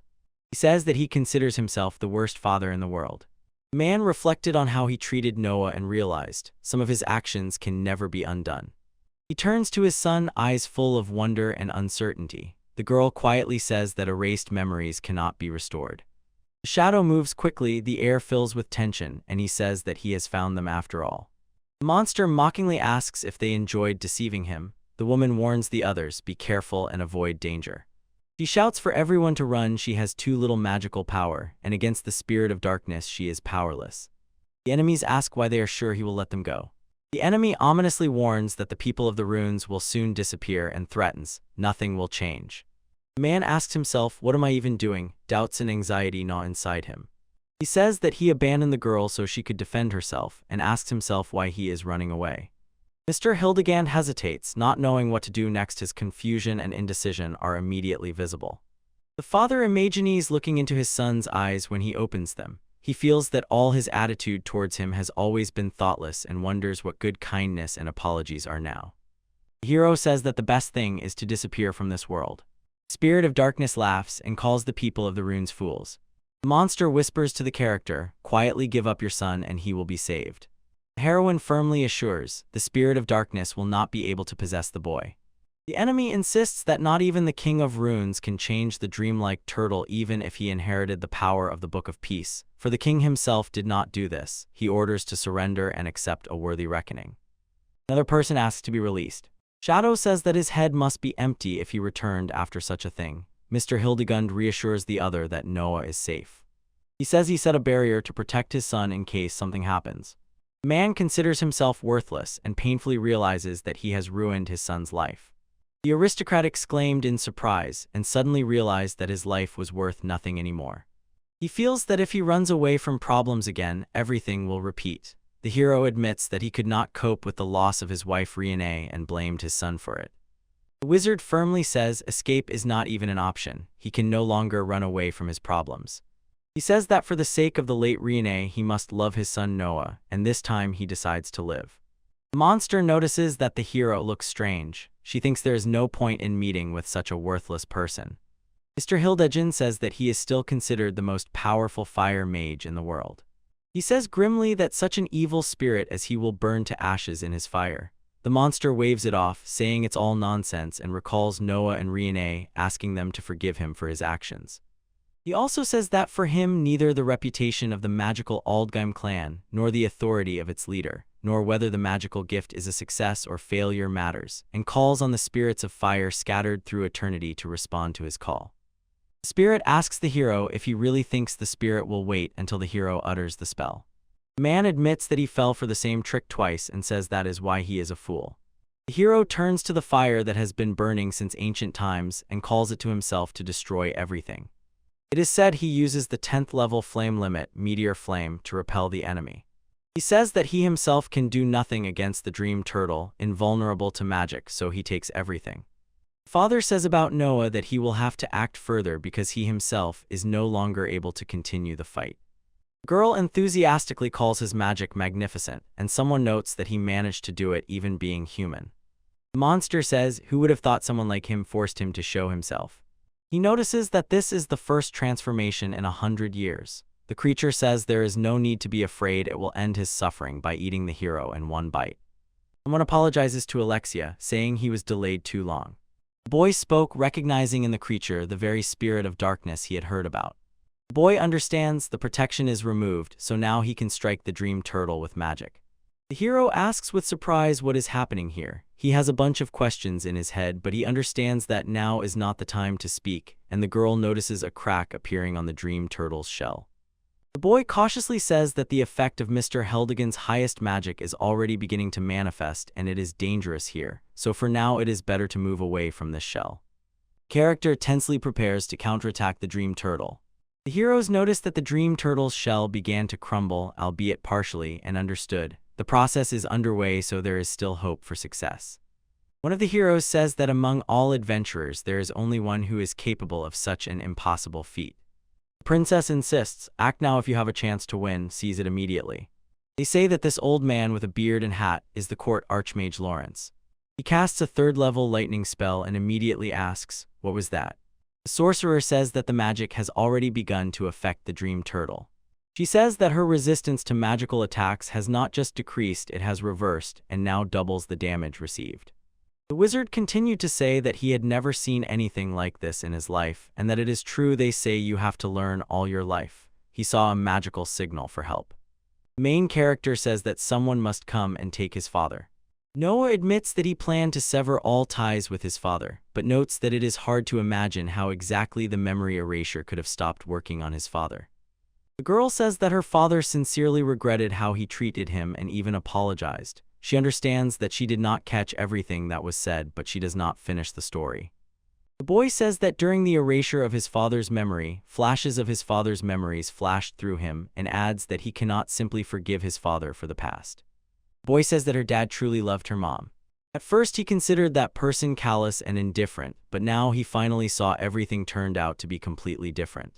Speaker 1: He says that he considers himself the worst father in the world. The man reflected on how he treated Noah and realized some of his actions can never be undone. He turns to his son, eyes full of wonder and uncertainty. The girl quietly says that erased memories cannot be restored. The shadow moves quickly, the air fills with tension, and he says that he has found them after all. The monster mockingly asks if they enjoyed deceiving him. The woman warns the others, be careful and avoid danger. She shouts for everyone to run. She has too little magical power, and against the spirit of darkness she is powerless. The enemies ask why they are sure he will let them go. The enemy ominously warns that the people of the runes will soon disappear and threatens, nothing will change. The man asks himself, what am I even doing? Doubts and anxiety gnaw inside him. He says that he abandoned the girl so she could defend herself, and asks himself why he is running away. Mr. Hildegand hesitates, not knowing what to do next. His confusion and indecision are immediately visible. The father imagines looking into his son's eyes when he opens them. He feels that all his attitude towards him has always been thoughtless and wonders what good kindness and apologies are now. The hero says that the best thing is to disappear from this world. The spirit of darkness laughs and calls the people of the runes fools. The monster whispers to the character, quietly give up your son and he will be saved. The heroine firmly assures, the spirit of darkness will not be able to possess the boy. The enemy insists that not even the king of runes can change the dreamlike turtle even if he inherited the power of the Book of Peace, for the king himself did not do this. He orders to surrender and accept a worthy reckoning. Another person asks to be released. Shadow says that his head must be empty if he returned after such a thing. Mr. Hildegund reassures the other that Noah is safe. He says he set a barrier to protect his son in case something happens. The man considers himself worthless and painfully realizes that he has ruined his son's life. The aristocrat exclaimed in surprise and suddenly realized that his life was worth nothing anymore. He feels that if he runs away from problems again, everything will repeat. The hero admits that he could not cope with the loss of his wife Riene and blamed his son for it. The wizard firmly says escape is not even an option. He can no longer run away from his problems. He says that for the sake of the late Riene, he must love his son Noah, and this time he decides to live. The monster notices that the hero looks strange. She thinks there is no point in meeting with such a worthless person. Mr. Hildegand says that he is still considered the most powerful fire mage in the world. He says grimly that such an evil spirit as he will burn to ashes in his fire. The monster waves it off, saying it's all nonsense, and recalls Noah and Riene, asking them to forgive him for his actions. He also says that for him neither the reputation of the magical Aldgrim clan, nor the authority of its leader, nor whether the magical gift is a success or failure matters, and calls on the spirits of fire scattered through eternity to respond to his call. The spirit asks the hero if he really thinks the spirit will wait until the hero utters the spell. The man admits that he fell for the same trick twice and says that is why he is a fool. The hero turns to the fire that has been burning since ancient times and calls it to himself to destroy everything. It is said he uses the 10th level flame limit, Meteor Flame, to repel the enemy. He says that he himself can do nothing against the dream turtle, invulnerable to magic, so he takes everything. Father says about Noah that he will have to act further because he himself is no longer able to continue the fight. The girl enthusiastically calls his magic magnificent, and someone notes that he managed to do it even being human. The monster says, who would have thought someone like him forced him to show himself? He notices that this is the first transformation in 100 years. The creature says there is no need to be afraid, it will end his suffering by eating the hero in one bite. Someone apologizes to Alexia, saying he was delayed too long. The boy spoke, recognizing in the creature the very spirit of darkness he had heard about. The boy understands the protection is removed, so now he can strike the dream turtle with magic. The hero asks with surprise what is happening here. He has a bunch of questions in his head, but he understands that now is not the time to speak, and the girl notices a crack appearing on the dream turtle's shell. The boy cautiously says that the effect of Mr. Hildegand's highest magic is already beginning to manifest and it is dangerous here, so for now it is better to move away from this shell. The character tensely prepares to counterattack the dream turtle. The heroes notice that the dream turtle's shell began to crumble, albeit partially, and understood. The process is underway, so there is still hope for success. One of the heroes says that among all adventurers there is only one who is capable of such an impossible feat. The princess insists, act now if you have a chance to win, seize it immediately. They say that this old man with a beard and hat is the court archmage Lawrence. He casts a 3rd-level lightning spell and immediately asks, what was that? The sorcerer says that the magic has already begun to affect the dream turtle. She says that her resistance to magical attacks has not just decreased, it has reversed, and now doubles the damage received. The wizard continued to say that he had never seen anything like this in his life, and that it is true they say you have to learn all your life. He saw a magical signal for help. The main character says that someone must come and take his father. Noah admits that he planned to sever all ties with his father, but notes that it is hard to imagine how exactly the memory erasure could have stopped working on his father. The girl says that her father sincerely regretted how he treated him and even apologized. She understands that she did not catch everything that was said, but she does not finish the story. The boy says that during the erasure of his father's memory, flashes of his father's memories flashed through him, and adds that he cannot simply forgive his father for the past. The boy says that her dad truly loved her mom. At first he considered that person callous and indifferent, but now he finally saw everything turned out to be completely different.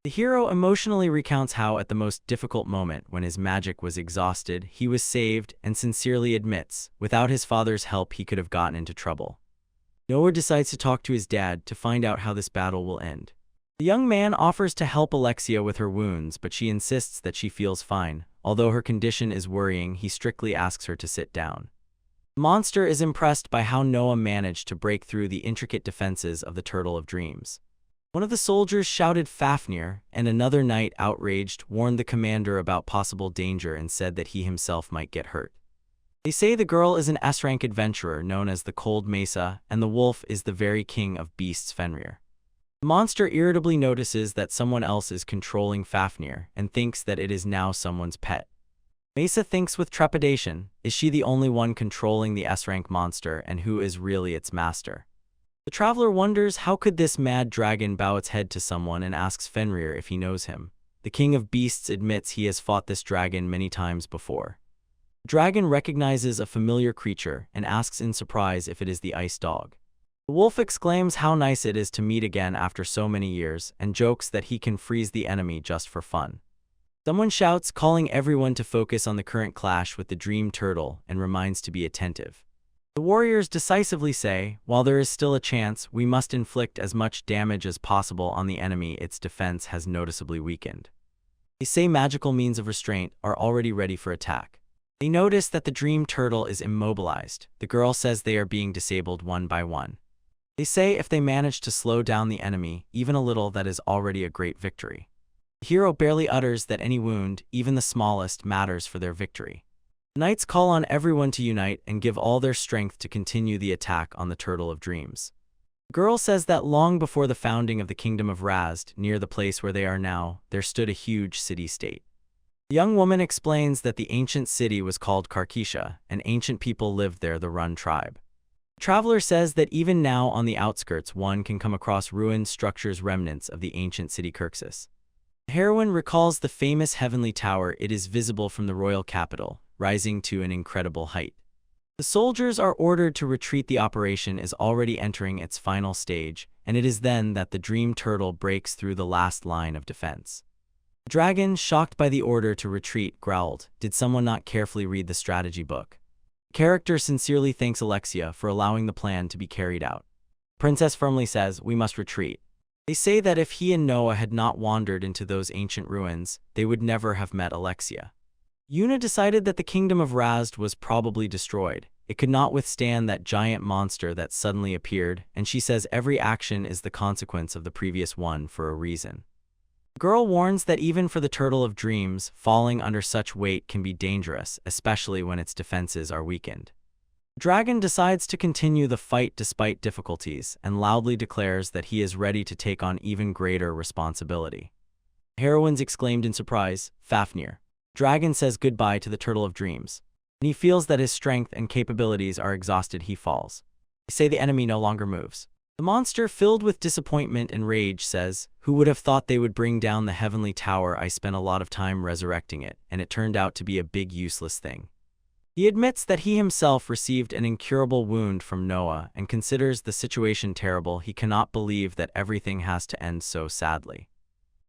Speaker 1: The hero emotionally recounts how at the most difficult moment, when his magic was exhausted, he was saved, and sincerely admits, without his father's help he could have gotten into trouble. Noah decides to talk to his dad to find out how this battle will end. The young man offers to help Alexia with her wounds, but she insists that she feels fine. Although her condition is worrying, he strictly asks her to sit down. The monster is impressed by how Noah managed to break through the intricate defenses of the Turtle of Dreams. One of the soldiers shouted Fafnir, and another knight, outraged, warned the commander about possible danger and said that he himself might get hurt. They say the girl is an S-rank adventurer known as the Cold Mesa, and the wolf is the very king of beasts, Fenrir. The monster irritably notices that someone else is controlling Fafnir and thinks that it is now someone's pet. Mesa thinks with trepidation, is she the only one controlling the S-rank monster, and who is really its master? The traveler wonders how could this mad dragon bow its head to someone and asks Fenrir if he knows him. The king of beasts admits he has fought this dragon many times before. The dragon recognizes a familiar creature and asks in surprise if it is the ice dog. The wolf exclaims how nice it is to meet again after so many years and jokes that he can freeze the enemy just for fun. Someone shouts, calling everyone to focus on the current clash with the dream turtle and reminds to be attentive. The warriors decisively say, while there is still a chance, we must inflict as much damage as possible on the enemy its defense has noticeably weakened. They say magical means of restraint are already ready for attack. They notice that the dream turtle is immobilized. The girl says they are being disabled one by one. They say if they manage to slow down the enemy, even a little, that is already a great victory. The hero barely utters that any wound, even the smallest, matters for their victory. The knights call on everyone to unite and give all their strength to continue the attack on the Turtle of Dreams. The girl says that long before the founding of the kingdom of Razd, near the place where they are now, there stood a huge city-state. The young woman explains that the ancient city was called Karkisha, and ancient people lived there, the Run tribe. The traveler says that even now on the outskirts one can come across ruined structures, remnants of the ancient city Kirksis. The heroine recalls the famous heavenly tower. It is visible from the royal capital, rising to an incredible height. The soldiers are ordered to retreat. The operation is already entering its final stage, and it is then that the dream turtle breaks through the last line of defense. The dragon, shocked by the order to retreat, growled, "Did someone not carefully read the strategy book?" The character sincerely thanks Alexia for allowing the plan to be carried out. The princess firmly says, "We must retreat." They say that if he and Noah had not wandered into those ancient ruins, they would never have met Alexia. Yuna decided that the kingdom of Razd was probably destroyed. It could not withstand that giant monster that suddenly appeared, and she says every action is the consequence of the previous one for a reason. The girl warns that even for the Turtle of Dreams, falling under such weight can be dangerous, especially when its defenses are weakened. The dragon decides to continue the fight despite difficulties and loudly declares that he is ready to take on even greater responsibility. The heroines exclaimed in surprise, "Fafnir." The dragon says goodbye to the Turtle of Dreams. When he feels that his strength and capabilities are exhausted, he falls. They say the enemy no longer moves. The monster, filled with disappointment and rage, says, "Who would have thought they would bring down the heavenly tower? I spent a lot of time resurrecting it, and it turned out to be a big useless thing." He admits that he himself received an incurable wound from Noah and considers the situation terrible. He cannot believe that everything has to end so sadly.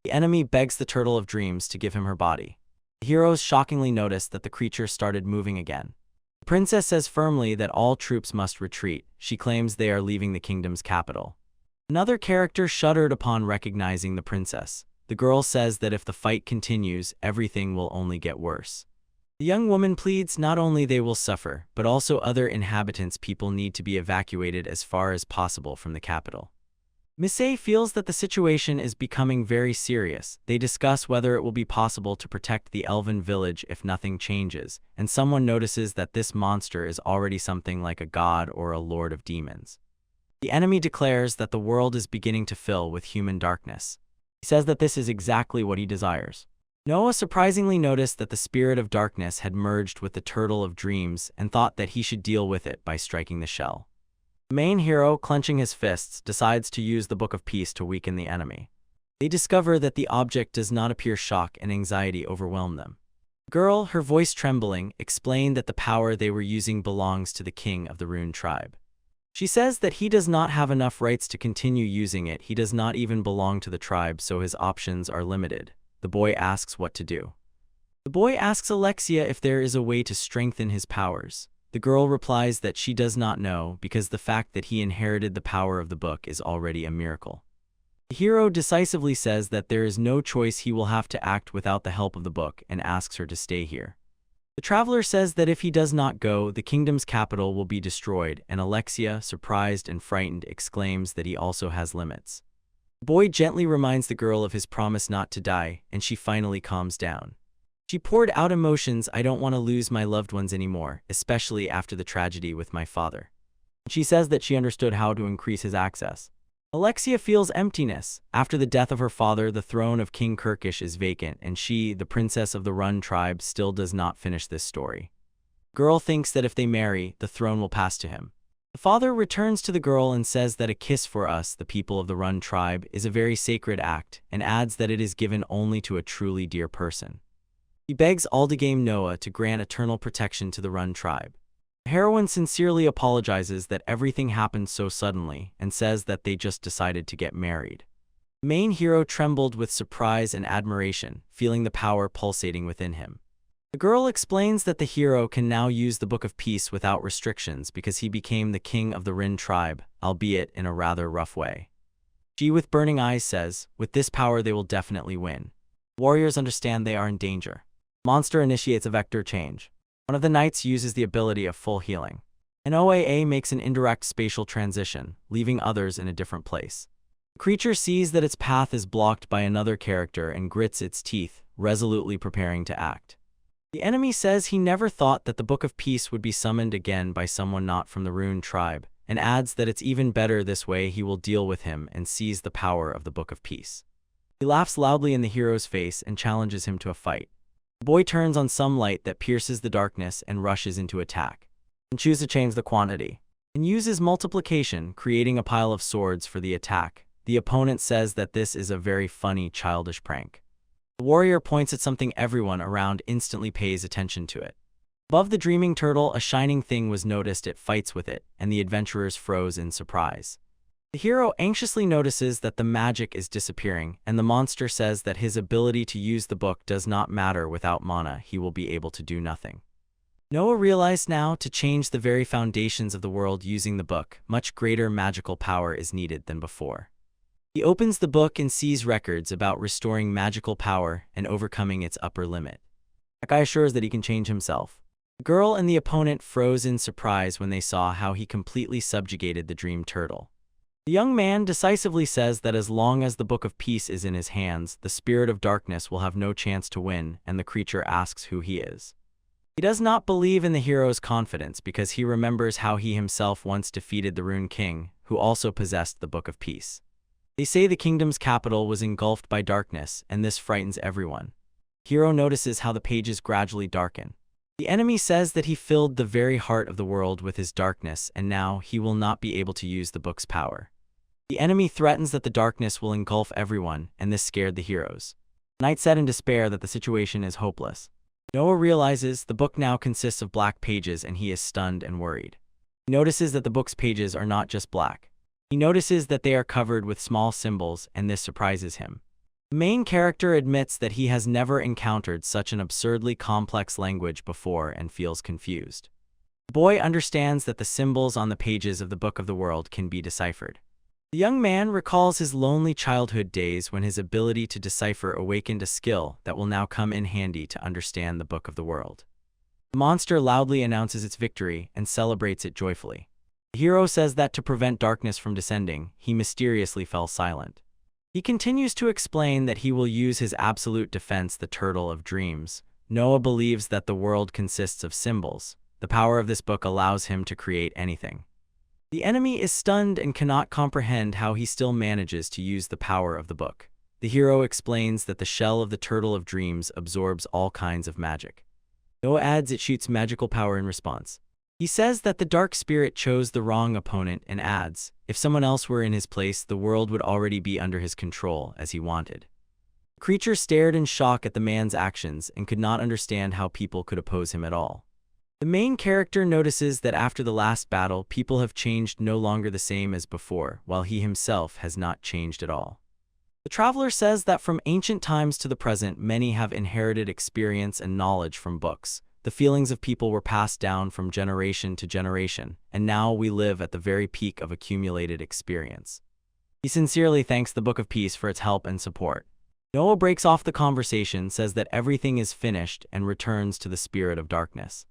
Speaker 1: The enemy begs the Turtle of Dreams to give him her body. The heroes shockingly notice that the creature started moving again. The princess says firmly that all troops must retreat. She claims they are leaving the kingdom's capital. Another character shuddered upon recognizing the princess. The girl says that if the fight continues, everything will only get worse. The young woman pleads not only they will suffer, but also other inhabitants. People need to be evacuated as far as possible from the capital. Misei feels that the situation is becoming very serious. They discuss whether it will be possible to protect the elven village if nothing changes, and someone notices that this monster is already something like a god or a lord of demons. The enemy declares that the world is beginning to fill with human darkness. He says that this is exactly what he desires. Noah surprisingly noticed that the spirit of darkness had merged with the turtle of dreams and thought that he should deal with it by striking the shell. The main hero, clenching his fists, decides to use the Book of Peace to weaken the enemy. They discover that the object does not appear. Shock and anxiety overwhelm them. The girl, her voice trembling, explained that the power they were using belongs to the king of the Rune tribe. She says that he does not have enough rights to continue using it. He does not even belong to the tribe, so his options are limited. The boy asks what to do. The boy asks Alexia if there is a way to strengthen his powers. The girl replies that she does not know because the fact that he inherited the power of the book is already a miracle. The hero decisively says that there is no choice, he will have to act without the help of the book, and asks her to stay here. The traveler says that if he does not go, the kingdom's capital will be destroyed, and Alexia, surprised and frightened, exclaims that he also has limits. The boy gently reminds the girl of his promise not to die, and she finally calms down. She poured out emotions. I don't want to lose my loved ones anymore, especially after the tragedy with my father. She says that she understood how to increase his access. Alexia feels emptiness. After the death of her father, the throne of King Kirkish is vacant, and she, the princess of the Run tribe, still does not finish this story. The girl thinks that if they marry, the throne will pass to him. The father returns to the girl and says that a kiss for us, the people of the Run tribe, is a very sacred act, and adds that it is given only to a truly dear person. He begs Aldegame Noah to grant eternal protection to the Run tribe. The heroine sincerely apologizes that everything happened so suddenly and says that they just decided to get married. The main hero trembled with surprise and admiration, feeling the power pulsating within him. The girl explains that the hero can now use the Book of Peace without restrictions because he became the king of the Rin tribe, albeit in a rather rough way. She, with burning eyes, says, with this power they will definitely win. Warriors understand they are in danger. Monster initiates a vector change. One of the knights uses the ability of full healing. An OAA makes an indirect spatial transition, leaving others in a different place. The creature sees that its path is blocked by another character and grits its teeth, resolutely preparing to act. The enemy says he never thought that the Book of Peace would be summoned again by someone not from the Rune tribe, and adds that it's even better this way. He will deal with him and seize the power of the Book of Peace. He laughs loudly in the hero's face and challenges him to a fight. The boy turns on some light that pierces the darkness and rushes into attack. And chooses to change the quantity and uses multiplication, creating a pile of swords for the attack. The opponent says that this is a very funny, childish prank. The warrior points at something. Everyone around instantly pays attention to it. Above the dreaming turtle, a shining thing was noticed. It fights with it, and the adventurers froze in surprise. The hero anxiously notices that the magic is disappearing, and the monster says that his ability to use the book does not matter. Without mana, he will be able to do nothing. Noah realized now to change the very foundations of the world using the book, much greater magical power is needed than before. He opens the book and sees records about restoring magical power and overcoming its upper limit. That guy assures that he can change himself. The girl and the opponent froze in surprise when they saw how he completely subjugated the dream turtle. The young man decisively says that as long as the Book of Peace is in his hands, the spirit of darkness will have no chance to win, and the creature asks who he is. He does not believe in the hero's confidence because he remembers how he himself once defeated the Rune King, who also possessed the Book of Peace. They say the kingdom's capital was engulfed by darkness, and this frightens everyone. The hero notices how the pages gradually darken. The enemy says that he filled the very heart of the world with his darkness, and now he will not be able to use the book's power. The enemy threatens that the darkness will engulf everyone, and this scared the heroes. The knight said in despair that the situation is hopeless. Noah realizes the book now consists of black pages, and he is stunned and worried. He notices that the book's pages are not just black. He notices that they are covered with small symbols, and this surprises him. The main character admits that he has never encountered such an absurdly complex language before and feels confused. The boy understands that the symbols on the pages of the Book of the World can be deciphered. The young man recalls his lonely childhood days when his ability to decipher awakened a skill that will now come in handy to understand the Book of the World. The monster loudly announces its victory and celebrates it joyfully. The hero says that to prevent darkness from descending, he mysteriously fell silent. He continues to explain that he will use his absolute defense, the Turtle of Dreams. Noah believes that the world consists of symbols. The power of this book allows him to create anything. The enemy is stunned and cannot comprehend how he still manages to use the power of the book. The hero explains that the shell of the turtle of dreams absorbs all kinds of magic. Noah adds it shoots magical power in response. He says that the dark spirit chose the wrong opponent and adds, if someone else were in his place, the world would already be under his control, as he wanted. The creature stared in shock at the man's actions and could not understand how people could oppose him at all. The main character notices that after the last battle, people have changed no longer the same as before, while he himself has not changed at all. The traveler says that from ancient times to the present, many have inherited experience and knowledge from books. The feelings of people were passed down from generation to generation, and now we live at the very peak of accumulated experience. He sincerely thanks the Book of Peace for its help and support. Noah breaks off the conversation, says that everything is finished, and returns to the spirit of darkness.